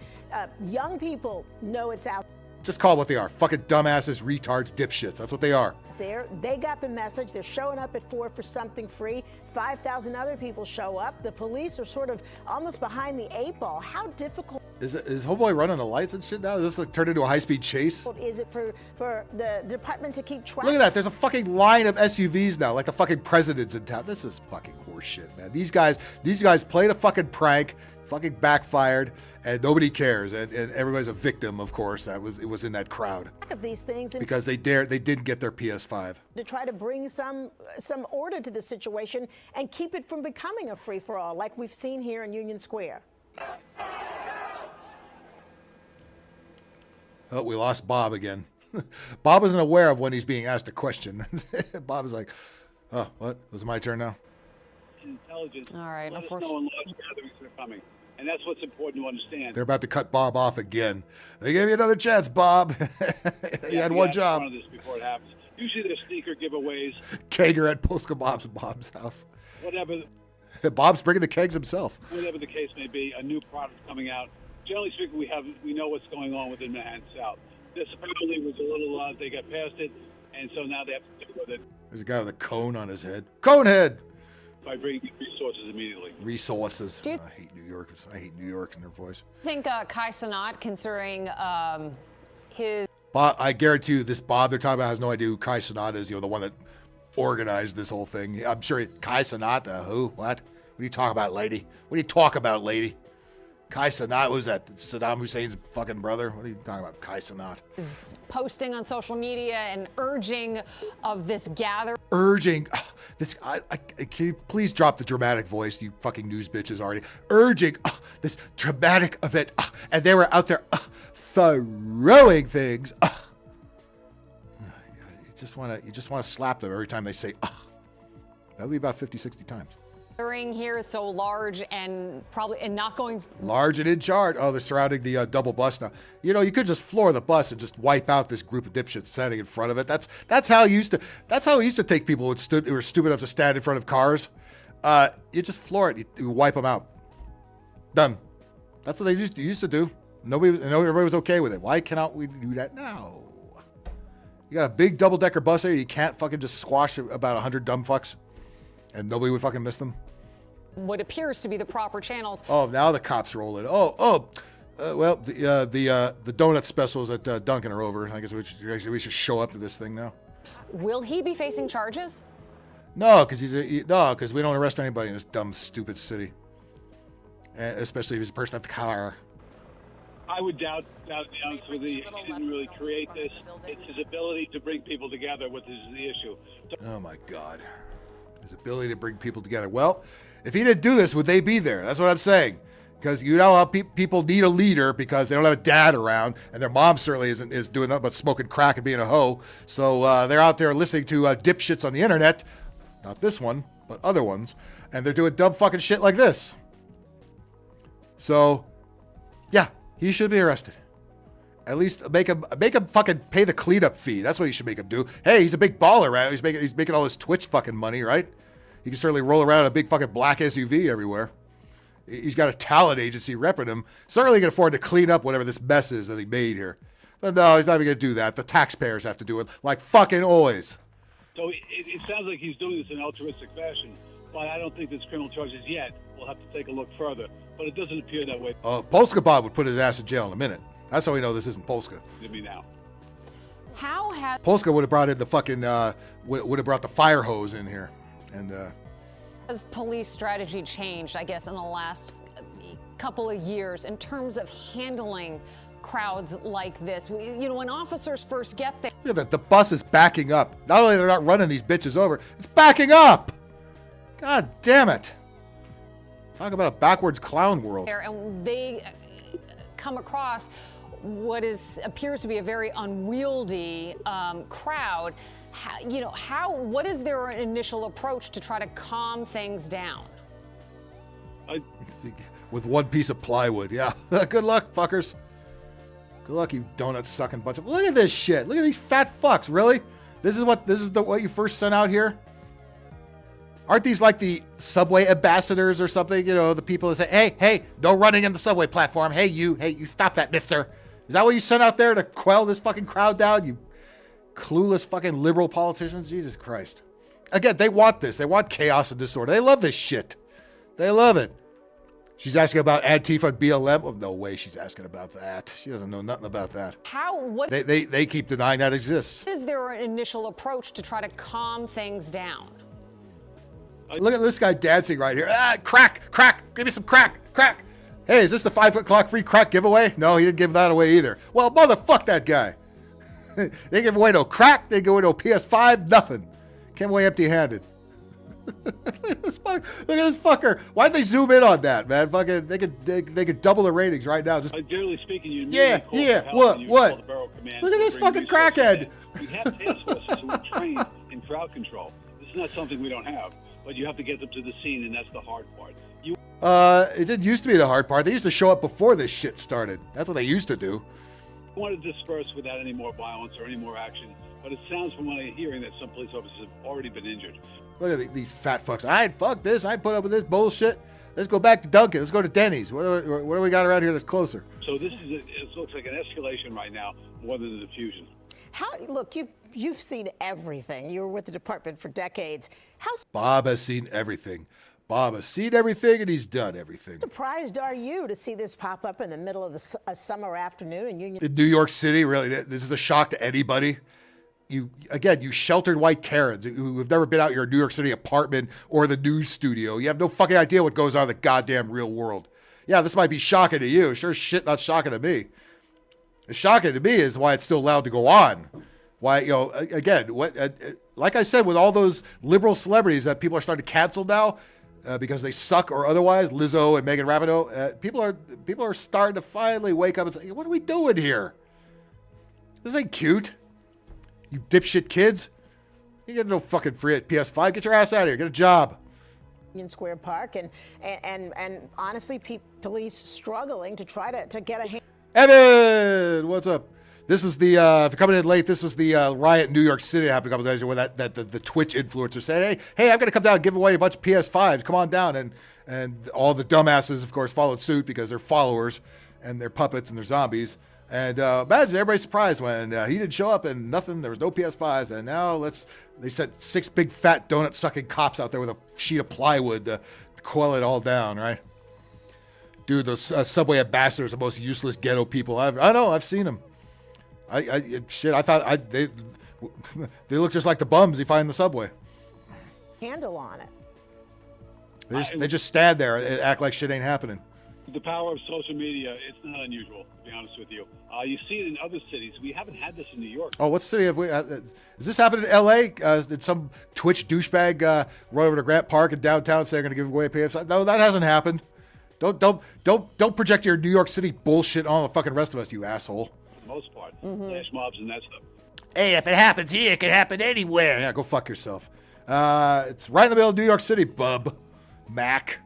young people know it's out. Just call it what they are. Fucking dumbasses, retards, dipshits. That's what they are. They got the message. They're showing up at 4 for something free. 5,000 other people show up. The police are sort of almost behind the 8 ball. How difficult is homeboy running the lights and shit now? Is this like turned into a high-speed chase? Is it for the department to keep track? Look at that. There's a fucking line of SUVs now, like the fucking president's in town. This is fucking horseshit, man. These guys played a fucking prank, fucking backfired, and nobody cares. And everybody's a victim, of course. It was in that crowd. Of these things because they didn't get their PS5. To try to bring some order to the situation and keep it from becoming a free-for-all like we've seen here in Union Square. Oh, we lost Bob again. Bob isn't aware of when he's being asked a question. Bob is like, oh, what? Was it my turn now? Intelligence. All right. Let us know when large gatherings are coming. And that's what's important to understand. They're about to cut Bob off again. They gave you another chance, Bob. You had one job. This before it happens. Usually there's sneaker giveaways. Kegger at Polska Bob's house. Whatever. Bob's bringing the kegs himself. Whatever the case may be, a new product coming out. Generally speaking, we know what's going on within Manhattan South. This apparently was a little, they got past it, and so now they have to deal with it. There's a guy with a cone on his head. Cone head! By bringing resources immediately. Resources. I hate New York. I hate New York and their voice. I think Kai Cenat, considering his... Bob, I guarantee you, this Bob they're talking about has no idea who Kai Cenat is, the one that organized this whole thing. I'm sure Kai Cenat, who? What? What are you talking about, lady? What are you talking about, lady? Kai Cenat, was that Saddam Hussein's fucking brother? What are you talking about, Kai Cenat? Is posting on social media and urging of this gather. Urging, this. Can you please drop the dramatic voice, you fucking news bitches already? Urging this dramatic event, and they were out there throwing things. You just want to slap them every time they say. That would be about 50, 60 times. Here, so large and not going. Large and in charge. Oh, they're surrounding the double bus now. You know, you could just floor the bus and just wipe out this group of dipshits standing in front of it. That's how he used to take people who were stupid enough to stand in front of cars. You just floor it. You wipe them out. Done. That's what they used to do. Everybody was okay with it. Why cannot we do that now? You got a big double-decker bus here. You can't fucking just squash about 100 dumb fucks, and nobody would fucking miss them. What appears to be the proper channels. Oh, now the cops roll in. Well, the donut specials at Dunkin' are over. I guess we should show up to this thing now. Will he be facing charges? No, because because we don't arrest anybody in this dumb, stupid city, and especially if he's a person of color. I would doubt the answer. He didn't really create this. It's his ability to bring people together, which is the issue. Oh my God, his ability to bring people together. Well, if he didn't do this, would they be there? That's what I'm saying. Because you know how people need a leader because they don't have a dad around, and their mom certainly is doing nothing but smoking crack and being a hoe. So they're out there listening to dipshits on the internet, not this one, but other ones, and they're doing dumb fucking shit like this. So, yeah, he should be arrested. At least make him fucking pay the cleanup fee. That's what he should make him do. Hey, he's a big baller, right? He's making all this Twitch fucking money, right? He can certainly roll around in a big fucking black SUV everywhere. He's got a talent agency repping him. Certainly can afford to clean up whatever this mess is that he made here. But no, he's not even going to do that. The taxpayers have to do it, like fucking always. So it sounds like he's doing this in altruistic fashion, but I don't think there's criminal charges yet. We'll have to take a look further, but it doesn't appear that way. Polska Bob would put his ass in jail in a minute. That's how we know this isn't Polska. To me now. How has Polska would have brought in the fucking would have brought the fire hose in here, and has police strategy changed, I guess, in the last couple of years in terms of handling crowds like this? You know, when officers first get there. Yeah, the bus is backing up. Not only they're not running these bitches over, it's backing up. God damn it. Talk about a backwards clown world. And they come across what appears to be a very unwieldy crowd. What is their initial approach to try to calm things down? With one piece of plywood, yeah. Good luck, fuckers. Good luck, you donut sucking bunch of. Look at this shit. Look at these fat fucks. Really? This is what you first sent out here? Aren't these like the subway ambassadors or something? You know, the people that say, hey, no running in the subway platform. Hey, you stop that, mister. Is that what you sent out there to quell this fucking crowd down? You clueless fucking liberal politicians? Jesus Christ. Again, they want this. They want chaos and disorder. They love this shit. They love it. She's asking about Antifa and BLM. Oh, no way she's asking about that. She doesn't know nothing about that. They keep denying that exists. What is their initial approach to try to calm things down? Look at this guy dancing right here. Crack. Give me some crack. Hey, is this the 5 o'clock free crack giveaway? No, he didn't give that away either. Well, motherfuck that guy. They give away no crack. They give away no PS5. Nothing. Came away empty-handed. Look at this fucker. Why'd they zoom in on that, man? Fucking, they could double the ratings right now. Just generally speaking, you what? Look at this fucking crackhead. We have task forces who are trained in crowd control. This is not something we don't have, but you have to get them to the scene, and that's the hard part. It didn't used to be the hard part. They used to show up before this shit started. That's what they used to do. I want to disperse without any more violence or any more action, but it sounds from what I'm hearing that some police officers have already been injured. Look at these fat fucks. Fuck this. I'd put up with this bullshit. Let's go back to Dunkin'. Let's go to Denny's. What do we got around here that's closer? So it looks like an escalation right now more than a diffusion. Look, you've seen everything. You were with the department for decades. Bob has seen everything. Bob has seen everything, and he's done everything. Surprised are you to see this pop up in the middle of a summer afternoon in Union? In New York City, really? This is a shock to anybody. You sheltered white Karens who have never been out your New York City apartment or the news studio. You have no fucking idea what goes on in the goddamn real world. Yeah, this might be shocking to you. Sure shit not shocking to me. It's shocking to me is why it's still allowed to go on. Why, like I said, with all those liberal celebrities that people are starting to cancel now because they suck or otherwise, Lizzo and Megan Rapinoe, people are starting to finally wake up and say, what are we doing here? This ain't cute. You dipshit kids. You get no fucking free PS5. Get your ass out of here. Get a job. Union Square Park, and honestly, police struggling to try to get a hand. Evan, what's up? This is the, if you're coming in late, this was the riot in New York City that happened a couple days ago where the Twitch influencer said, hey, I'm going to come down and give away a bunch of PS5s. Come on down. And all the dumbasses, of course, followed suit because they're followers and they're puppets and they're zombies. And imagine everybody's surprised when he didn't show up and nothing, there was no PS5s. And now they sent 6 big fat donut-sucking cops out there with a sheet of plywood to quell it all down, right? Dude, those subway ambassadors are the most useless ghetto people I know. I've seen them. I thought they look just like the bums you find in the subway. Handle on it. They just stand there and act like shit ain't happening. The power of social media, it's not unusual, to be honest with you. You see it in other cities. We haven't had this in New York. Oh, what city have we? Is this happening in L.A.? Did some Twitch douchebag run over to Grant Park in downtown and say they're going to give away a PS5? No, that hasn't happened. Don't project your New York City bullshit on the fucking rest of us, you asshole. For the most part. Flash mobs and that stuff. Hey, if it happens here, it can happen anywhere. Yeah, go fuck yourself. It's right in the middle of New York City, bub. Mac.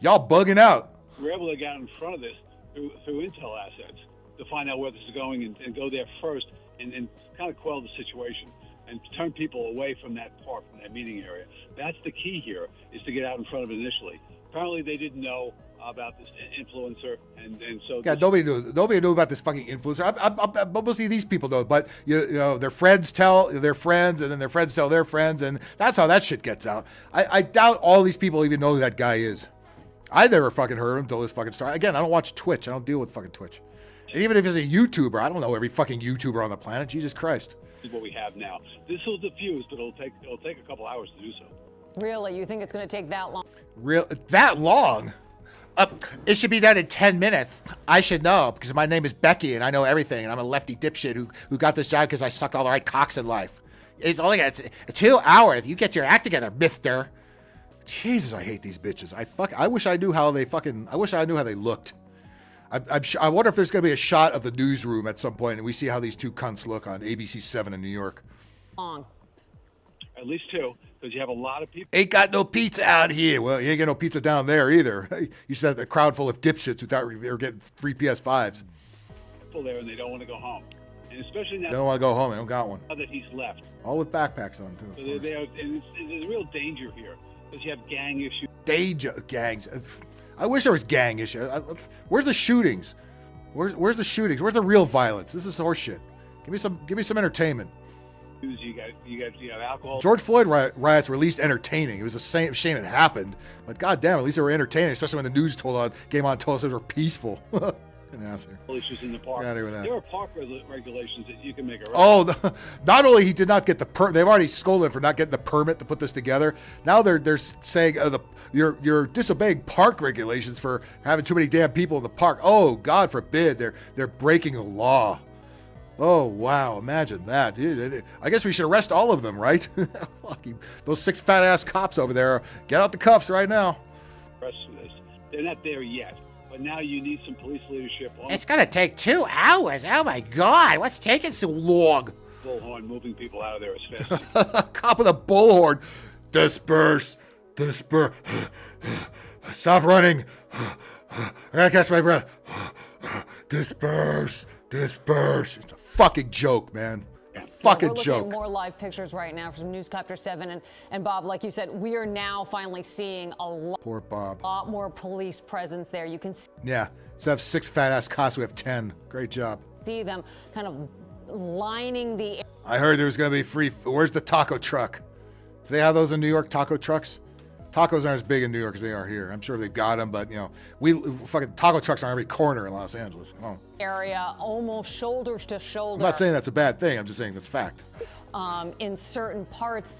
Y'all bugging out. We're able to get in front of this through intel assets to find out where this is going and go there first and kind of quell the situation and turn people away from that park, from that meeting area. That's the key here, is to get out in front of it initially. Apparently they didn't know about this influencer, and so... Yeah, nobody knew about this fucking influencer. Mostly these people know, but you know, their friends tell their friends, and then their friends tell their friends, and that's how that shit gets out. I doubt all these people even know who that guy is. I never fucking heard him until this fucking started. Again, I don't watch Twitch. I don't deal with fucking Twitch. And even if he's a YouTuber, I don't know every fucking YouTuber on the planet. Jesus Christ. This is what we have now. This will diffuse, but it'll take a couple hours to do so. Really? You think it's going to take that long? That long? It should be done in 10 minutes. I should know because my name is Becky and I know everything. And I'm a lefty dipshit who got this job because I sucked all the right cocks in life. It's only a 2 hours. You get your act together, mister. Jesus, I hate these bitches. I wish I knew how they fucking. I wish I knew how they looked. I wonder if there's going to be a shot of the newsroom at some point and we see how these two cunts look on ABC 7 in New York. Long. At least 2. Because you have a lot of people. Ain't got no pizza out here. Well, you ain't got no pizza down there either. You said the crowd full of dipshits who thought they were getting free PS5s. People there and they don't want to go home. And especially now. They don't want to go home. They don't got one. Now that he's left. All with backpacks on, too. So there's real danger here. Because you have gang issues. Gangs. I wish there was gang issues. Where's the shootings? Where's the shootings? Where's the real violence? This is horseshit. Give me some entertainment. You got alcohol. George Floyd riots were at least entertaining. It was a shame it happened, but goddamn, at least they were entertaining. Especially when the news came on, told us they were peaceful. Issues in the park. Get out of here with that. There are park regulations that you can make arrest. Oh, not only he did not get the permit, they've already scolded him for not getting the permit to put this together. Now they're saying you're disobeying park regulations for having too many damn people in the park. Oh, God forbid, they're breaking the law. Oh, wow. Imagine that. Dude, I guess we should arrest all of them, right? Fucking those 6 fat-ass cops over there. Get out the cuffs right now. They're not there yet. But now you need some police leadership. It's going to take 2 hours. Oh, my God. What's taking so long? Bullhorn moving people out of there as fast as Cop with a bullhorn. Disperse. Stop running. I got to catch my breath. Disperse. It's a fucking joke, man. Fucking We're looking joke. at more live pictures right now from Newscopter 7. And Bob, like you said, we are now finally seeing a lot more police presence there. You can Yeah. Instead of 6 fat-ass cops, we have 10. Great job. see them kind of lining the... I heard there was going to be free... Where's the taco truck? Do they have those in New York, taco trucks? Tacos aren't as big in New York as they are here. I'm sure they've got them, but, fucking taco trucks are on every corner in Los Angeles. Come on. area almost shoulder to shoulder. I'm not saying that's a bad thing. I'm just saying that's fact. In certain parts.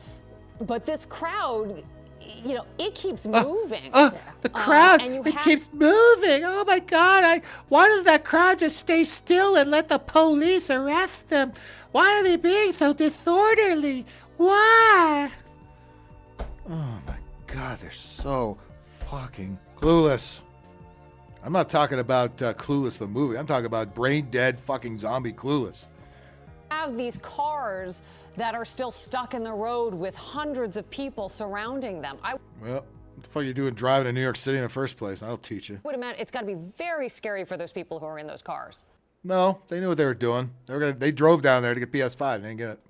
But this crowd, it keeps moving. The crowd, keeps moving. Oh, my God. Why does that crowd just stay still and let the police arrest them? Why are they being so disorderly? Why? Oh, my God. They're so fucking clueless. I'm not talking about Clueless the movie. I'm talking about brain dead fucking zombie Clueless. have these cars that are still stuck in the road with hundreds of people surrounding them. Well, what the fuck are you doing driving to New York City in the first place? I'll teach you. Would imagine it's got to be very scary for those people who are in those cars. No, they knew what they were doing. They drove down there to get PS5. They didn't get it.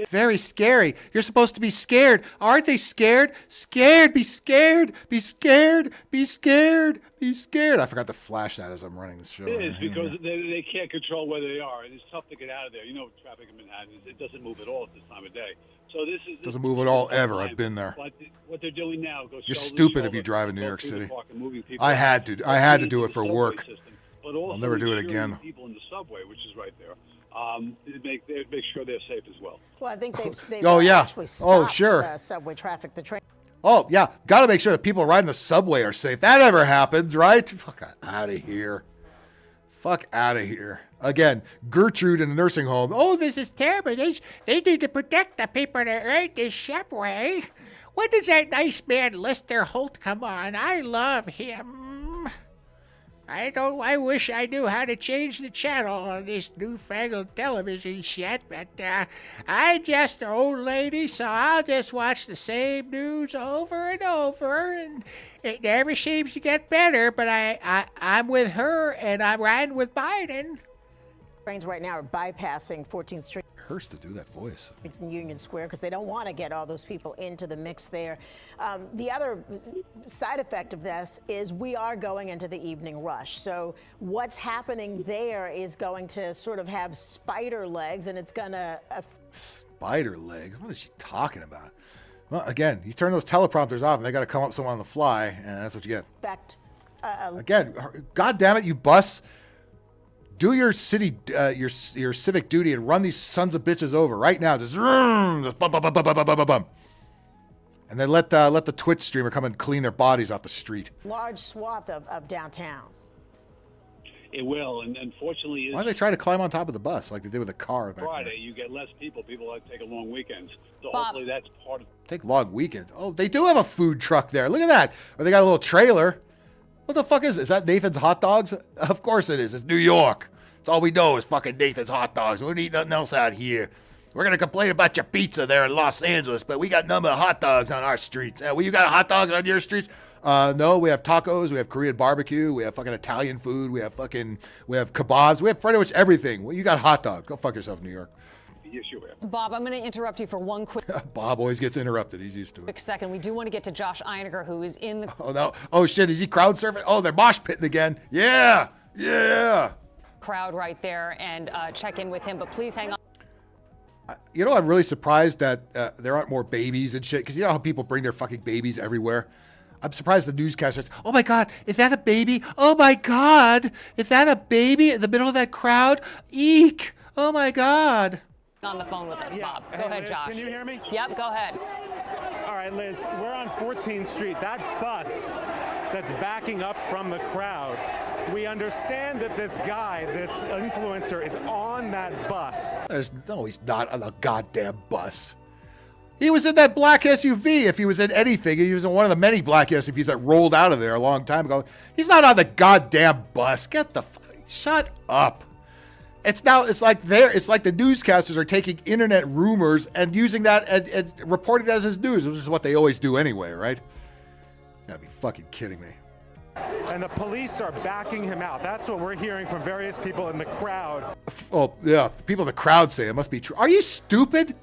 Very scary. You're supposed to be scared. Aren't they scared? Scared. Be scared. Be scared. Be scared. Be scared. I forgot to flash that as I'm running this show. It is because they can't control where they are, and it's tough to get out of there. You know, traffic in Manhattan, it doesn't move at all at this time of day. So this doesn't move at all ever. I've been there. But what they're doing now goes. You're stupid if you drive in New York City. I had to do it for work. I'll never do it again. People in the subway, which is right there. Make sure they're safe as well. Well, I think they've yeah. actually stopped sure. Subway traffic. The train. Oh, yeah. Got to make sure that people riding the subway are safe. That ever happens, right? Fuck out of here. Fuck out of here. Again, Gertrude in the nursing home. Oh, this is terrible. They need to protect the people that ride this subway. When does that nice man Lester Holt come on? I love him. I wish I knew how to change the channel on this newfangled television shit, but I'm just an old lady, so I'll just watch the same news over and over, and it never seems to get better, but I'm with her, and I'm riding with Biden. Trains right now are bypassing 14th Street. Hurts to do that voice. In Union Square because they don't want to get all those people into the mix there. The other side effect of this is we are going into the evening rush. So what's happening there is going to sort of have spider legs, and it's going to... Spider legs? What is she talking about? Well, again, you turn those teleprompters off and they got to come up with someone on the fly, and that's what you get. Affect, again, God damn it, you bus. Do your city, your civic duty and run these sons of bitches over right now. Just bum, bum, bum, bum, bum, bum, bum, bum. And then let the Twitch streamer come and clean their bodies off the street. Large swath of downtown. It will, and unfortunately... Why do they try to climb on top of the bus like they did with the car back Friday, there? you get less people. People like to take a long weekends. So Bob. hopefully that's part of... Take long weekends. Oh, they do have a food truck there. Look at that. Or they got a little trailer. What the fuck is it? Is that Nathan's Hot Dogs? Of course it is. It's New York. That's all we know is fucking Nathan's Hot Dogs. We don't eat nothing else out here. We're going to complain about your pizza there in Los Angeles, but we got none but hot dogs on our streets. Well, you got hot dogs on your streets? No, we have tacos. We have Korean barbecue. We have fucking Italian food. We have kebabs. We have pretty much everything. Well, you got hot dogs. Go fuck yourself, New York. Yes, you will. Bob, I'm going to interrupt you for one quick Bob always gets interrupted. He's used to it. second. We do want to get to Josh Einiger, who is in the... Oh, no. Oh, shit. Is he crowd surfing? Oh, they're mosh pitting again. Yeah. Yeah. crowd right there and check in with him, but please hang on. You know, I'm really surprised that there aren't more babies and shit, because you know how people bring their fucking babies everywhere? I'm surprised the newscasters, oh my God, is that a baby? Oh my God, is that a baby in the middle of that crowd? Eek, oh my God. On the phone with us, Bob. Go Hey, ahead, Liz, Josh. can you hear me? Yep, go ahead. All right, Liz, we're on 14th Street. That bus that's backing up from the crowd, we understand that this guy, this influencer, is on that bus. No, he's not on the goddamn bus. He was in that black SUV. If he was in anything, he was in one of the many black SUVs that rolled out of there a long time ago. He's not on the goddamn bus. Get the shut up. It's like the newscasters are taking internet rumors and using that and reporting it as his news, which is what they always do anyway, right? You gotta be fucking kidding me. And the police are backing him out. That's what we're hearing from various people in the crowd. Oh, yeah, people in the crowd say it must be true. Are you stupid?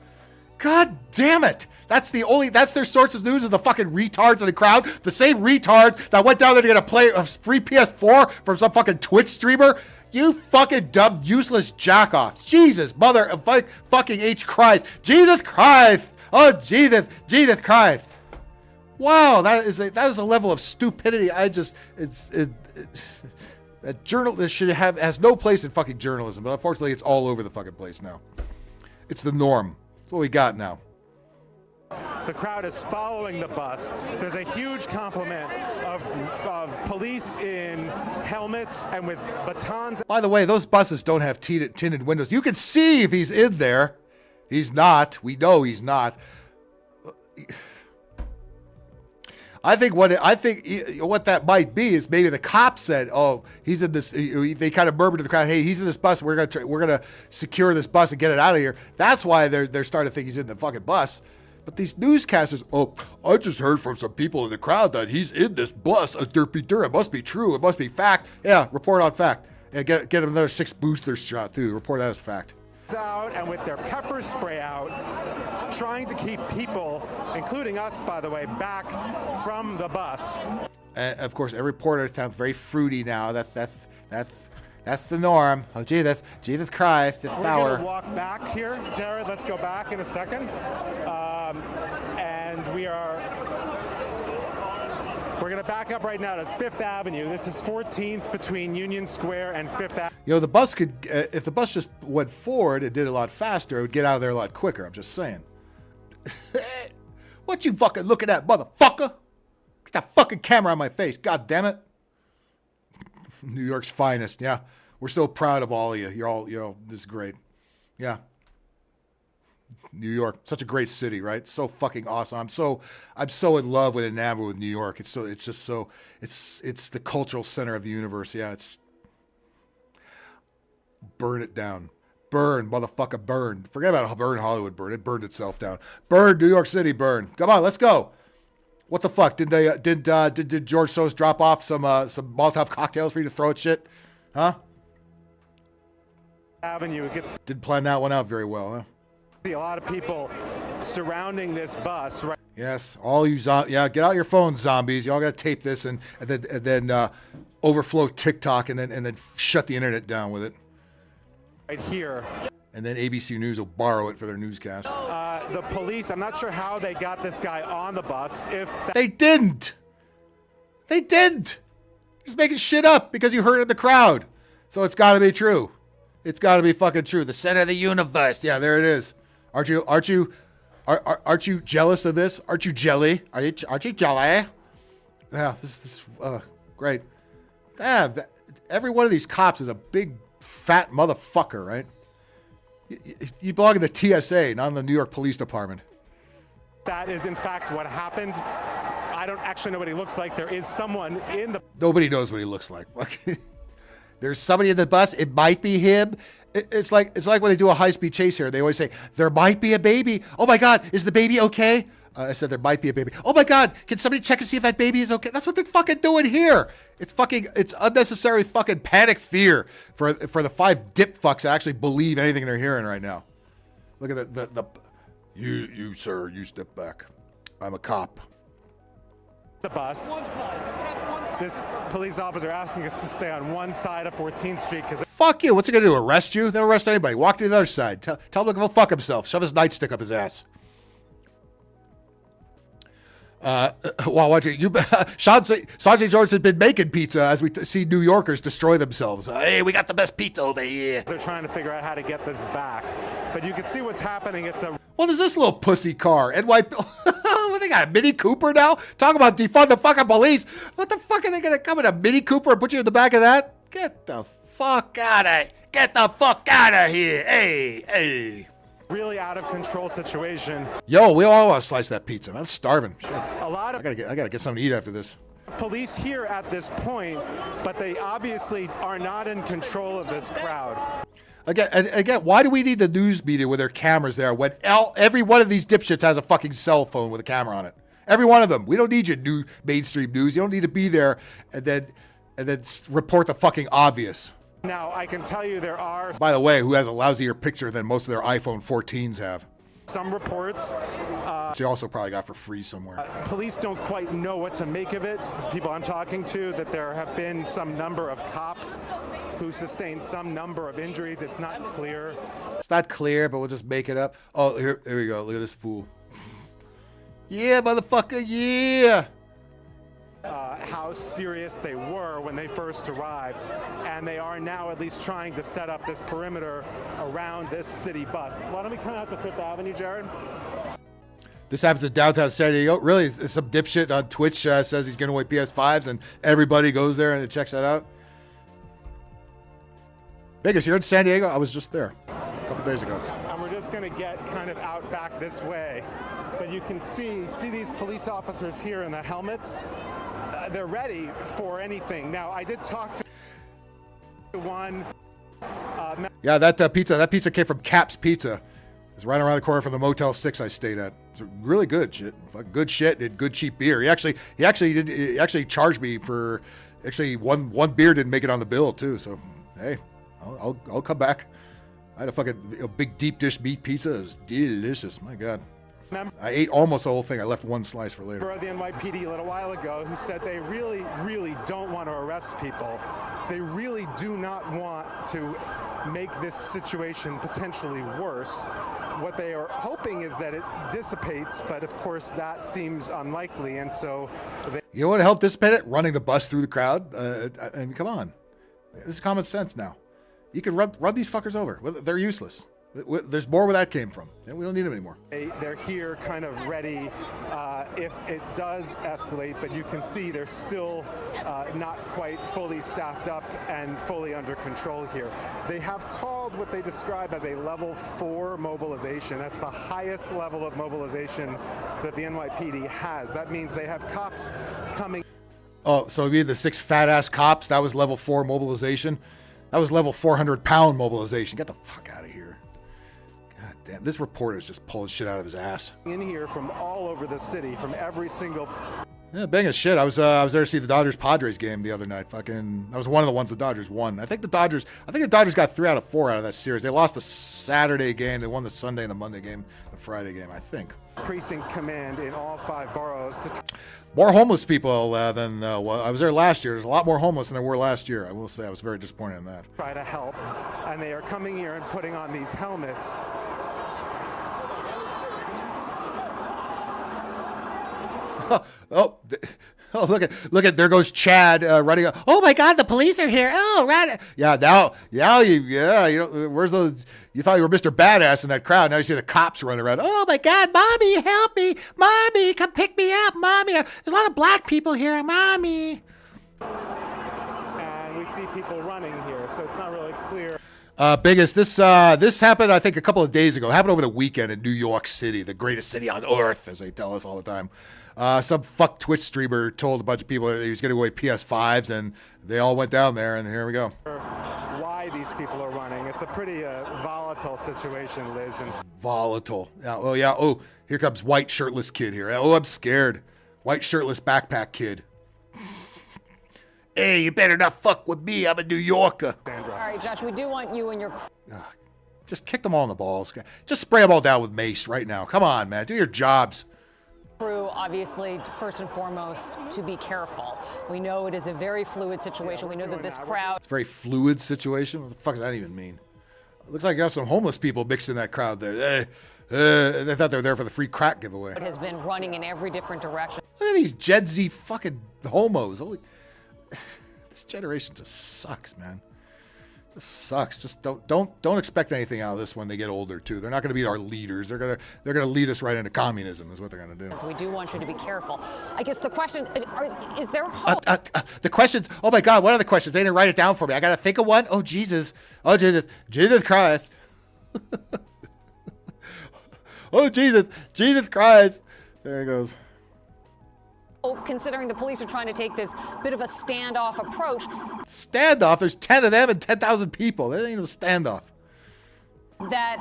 God damn it. That's their source of news, is the fucking retards in the crowd. The same retards that went down there to get a free PS4 from some fucking Twitch streamer. You fucking dumb, useless jackoffs. Jesus, mother of fucking H. Christ. Jesus Christ. Oh, Jesus Christ. Wow, that is a level of stupidity. Journalist has no place in fucking journalism, but unfortunately it's all over the fucking place now. It's the norm. That's what we got now. The crowd is following the bus. There's a huge complement of police in helmets and with batons. By the way, those buses don't have tinted windows. You can see if he's in there. He's not. We know he's not. I think what that might be is maybe the cop said, "Oh, he's in this." They kind of murmured to the crowd, "Hey, he's in this bus. We're gonna secure this bus and get it out of here." That's why they're starting to think he's in the fucking bus. But these newscasters, "Oh, I just heard from some people in the crowd that he's in this bus. A derpy dur. It must be true. It must be fact." Yeah, report on fact. And get him another 6 boosters shot too. Report that as fact. Out and with their pepper spray out, trying to keep people, including us, by the way, back from the bus. And of course, every reporter sounds very fruity now. That's the norm. Oh, Jesus Christ, it's sour. We're gonna walk back here, Jared. Let's go back in a second, and we're going to back up right now to 5th Avenue. This is 14th between Union Square and 5th Avenue. You know, the bus could, if the bus just went forward and did a lot faster, it would get out of there a lot quicker. I'm just saying. What you fucking looking at, motherfucker? Get that fucking camera on my face. God damn it. New York's finest. Yeah. We're so proud of all of you. You're all, this is great. Yeah. New York, such a great city, right? So fucking awesome. I'm so in love with enamored with New York. It's the cultural center of the universe. Yeah, burn it down. Burn, motherfucker, burn. Forget about burn Hollywood, burn. It burned itself down. Burn New York City, burn. Come on, let's go. What the fuck? Did George Soros drop off some Molotov cocktails for you to throw at shit? Huh? Avenue didn't plan that one out very well, huh? A lot of people surrounding this bus, right? Yes, all you get out your phones, zombies. Y'all got to tape this and then overflow TikTok and then shut the internet down with it. Right here. And then ABC News will borrow it for their newscast. The police, I'm not sure how they got this guy on the bus. They didn't. He's making shit up because you heard it in the crowd. So it's got to be true. It's got to be fucking true. The center of the universe. Yeah, there it is. Aren't you jealous of this? Aren't you jelly? Aren't you jelly? Yeah, this is great. Yeah, every one of these cops is a big fat motherfucker, right? You belong in the TSA, not in the New York Police Department. That is in fact what happened. I don't actually know what he looks like. There is someone in the. Nobody knows what he looks like. There's somebody in the bus. It might be him. It's like when they do a high-speed chase here. They always say, there might be a baby. Oh, my God. Is the baby okay? I said there might be a baby. Oh, my God. Can somebody check and see if that baby is okay? That's what they're fucking doing here. It's unnecessary fucking panic fear for the 5 dip fucks that actually believe anything they're hearing right now. Look at the you, sir, you step back. I'm a cop. The bus. This police officer asking us to stay on one side of 14th Street because. Fuck you. What's he going to do? Arrest you? They don't arrest anybody. Walk to the other side. Tell him to go fuck himself. Shove his nightstick up his ass. Sanjay George has been making pizza as we see New Yorkers destroy themselves. Hey, we got the best pizza over here. They're trying to figure out how to get this back. But you can see what's happening. What is this little pussy car? What, they got a Mini Cooper now? Talk about defund the fucking police. What the fuck are they going to come in a Mini Cooper and put you in the back of that? Get the fuck out of here. Hey. Really out of control situation. Yo, we all want to slice that pizza. I'm starving. Shit. I gotta get something to eat after this. Police here at this point, but they obviously are not in control of this crowd. Again, why do we need the news media with their cameras there when every one of these dipshits has a fucking cell phone with a camera on it? Every one of them. We don't need your new mainstream news. You don't need to be there and then report the fucking obvious. Now, I can tell you there are. By the way, who has a lousier picture than most of their iPhone 14s have? Some reports. Which they also probably got for free somewhere. Police don't quite know what to make of it. The people I'm talking to, that there have been some number of cops who sustained some number of injuries. It's not clear. It's not clear, but we'll just make it up. Oh, here we go. Look at this fool. Yeah, motherfucker, yeah. How serious they were when they first arrived, and they are now at least trying to set up this perimeter around this city bus. Why don't we come out to 5th Avenue, Jared? This happens in downtown San Diego. Really, some dipshit on Twitch says he's giving away PS5s, and everybody goes there and checks that out. Vegas, you're in San Diego? I was just there a couple days ago. And we're just going to get kind of out back this way. but you can see these police officers here in the helmets. They're ready for anything. Now, I did talk to one. Yeah, that pizza came from Cap's Pizza. It's right around the corner from the Motel 6 I stayed at. It's really good shit. Good shit and good cheap beer. He actually charged me for one beer didn't make it on the bill too. So hey, I'll come back. I had a big deep dish meat pizza. It was delicious. My God. I ate almost the whole thing. I left one slice for later. The NYPD a little while ago who said they really, really don't want to arrest people. They really do not want to make this situation potentially worse. What they are hoping is that it dissipates, but of course that seems unlikely, and so you know what helped dissipate it? Running the bus through the crowd. And come on, this is common sense now. You can run these fuckers over. They're useless. There's more where that came from. We don't need them anymore. They're here kind of ready if it does escalate, but you can see they're still not quite fully staffed up and fully under control here. They have called what they describe as a level 4 mobilization. That's the highest level of mobilization that the NYPD has. That means they have cops coming. Oh, so we had the 6 fat ass cops. That was level 4 mobilization. That was level 400-pound mobilization. Get the fuck out of here. Damn, this reporter's just pulling shit out of his ass. In here from all over the city, from every single. Yeah, bang as shit. I was there to see the Dodgers-Padres game the other night. That was one of the ones the Dodgers won. I think the Dodgers got 3 out of 4 out of that series. They lost the Saturday game. They won the Sunday and the Monday game, the Friday game, I think. Precinct command in all 5 boroughs. More homeless people than well, I was there last year. There's a lot more homeless than there were last year. I will say I was very disappointed in that. Try to help, and they are coming here and putting on these helmets. Oh, look at there goes Chad running up. Oh my God, the police are here. Oh, right. Yeah, you know, where's those? You thought you were Mr. Badass in that crowd. Now you see the cops running around. Oh my God, mommy, help me. Mommy, come pick me up. Mommy, there's a lot of black people here. Mommy. And we see people running here, so it's not really clear. Biggest, this happened, I think, a couple of days ago. It happened over the weekend in New York City, the greatest city on earth, as they tell us all the time. Some fuck Twitch streamer told a bunch of people that he was going to go away PS5s, and they all went down there, and here we go. Why these people are running. It's a pretty volatile situation, Liz. Volatile. Yeah, oh, yeah. Oh, here comes white shirtless kid here. Oh, I'm scared. White shirtless backpack kid. Hey, you better not fuck with me. I'm a New Yorker. All right, Josh, we do want you and your... Just kick them all in the balls. Just spray them all down with mace right now. Come on, man. Do your jobs. Crew, obviously, first and foremost, to be careful. We know it is a very fluid situation. We know that this crowd... It's a very fluid situation? What the fuck does that even mean? It looks like you have some homeless people mixed in that crowd there. They thought they were there for the free crack giveaway. It has been running in every different direction. Look at these Gen Z fucking homos. Holy... This generation just sucks, man. Just sucks. Just don't expect anything out of this when they get older too. They're not going to be our leaders. They're gonna lead us right into communism. Is what they're going to do. So we do want you to be careful. I guess the question is there hope? The questions. Oh my God, what are the questions? They didn't write it down for me. I got to think of one. Oh Jesus. Oh Jesus Christ. Oh Jesus Christ. There he goes. Considering the police are trying to take this bit of a standoff approach. Standoff? There's 10 of them and 10,000 people. That ain't even a standoff. That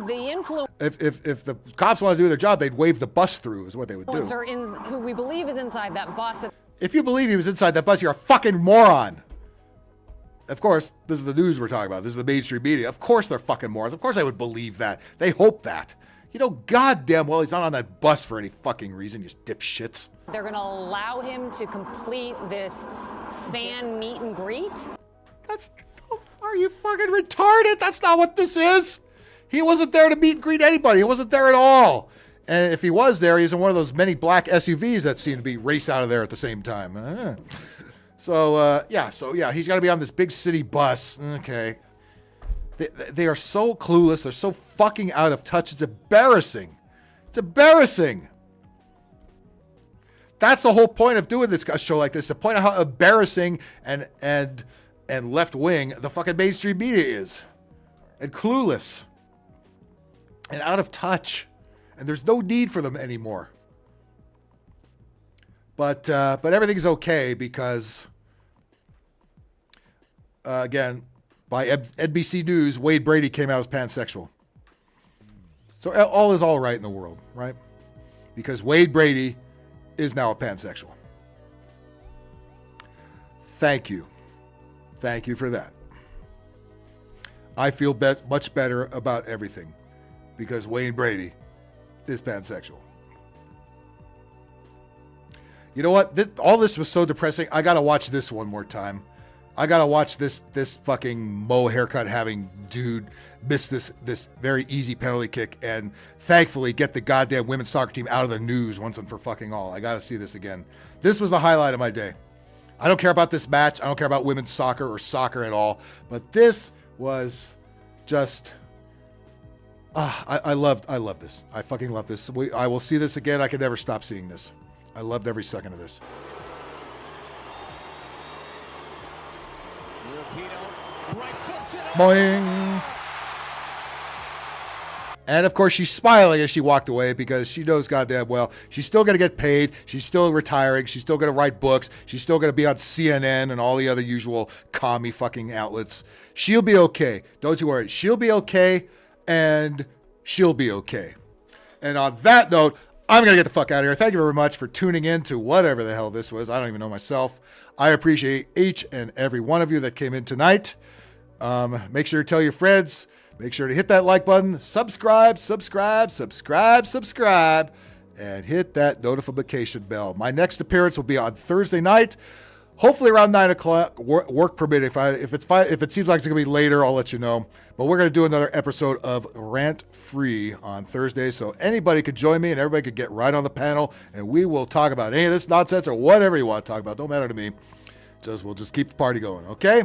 the influence... If the cops want to do their job, they'd wave the bus through is what they would do. Who we believe is inside that bus. If you believe he was inside that bus, you're a fucking moron. Of course, this is the news we're talking about. This is the mainstream media. Of course they're fucking morons. Of course they would believe that. They hope that. You know goddamn well he's not on that bus for any fucking reason, you dipshits. They're going to allow him to complete this fan meet and greet? Are you fucking retarded? That's not what this is. He wasn't there to meet and greet anybody. He wasn't there at all. And if he was there, he's in one of those many black SUVs that seem to be race out of there at the same time. So he's got to be on this big city bus. Okay. They are so clueless. They're so fucking out of touch. It's embarrassing. It's embarrassing. That's the whole point of doing this show like this. The point of how embarrassing and left wing the fucking mainstream media is, and clueless, and out of touch, and there's no need for them anymore. But everything's okay because, again, by NBC News, Wayne Brady came out as pansexual. So all is all right in the world, right? Because Wayne Brady is now a pansexual. Thank you. Thank you for that. I feel much better about everything because Wayne Brady is pansexual. You know what? All this was so depressing. I got to watch this one more time. I got to watch this fucking Mo haircut having dude miss this very easy penalty kick and thankfully get the goddamn women's soccer team out of the news once and for fucking all. I got to see this again. This was the highlight of my day. I don't care about this match. I don't care about women's soccer or soccer at all. But this was just... I love this. I fucking love this. I will see this again. I can never stop seeing this. I loved every second of this. Boing. And of course, she's smiling as she walked away because she knows goddamn well she's still going to get paid. She's still retiring. She's still going to write books. She's still going to be on CNN and all the other usual commie fucking outlets. She'll be okay. Don't you worry. She'll be okay, and she'll be okay. And on that note, I'm going to get the fuck out of here. Thank you very much for tuning in to whatever the hell this was. I don't even know myself. I appreciate each and every one of you that came in tonight. Make sure to tell your friends. Make sure to hit that like button, subscribe, and hit that notification bell. My next appearance will be on Thursday night, hopefully around 9 o'clock, work permitting. If it seems like it's going to be later, I'll let you know. But we're going to do another episode of Rant Free on Thursday, so anybody could join me and everybody could get right on the panel, and we will talk about any of this nonsense or whatever you want to talk about. Don't matter to me. We'll just keep the party going, okay?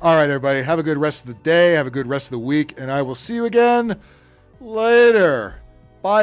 All right, everybody. Have a good rest of the day. Have a good rest of the week. And I will see you again later. Bye.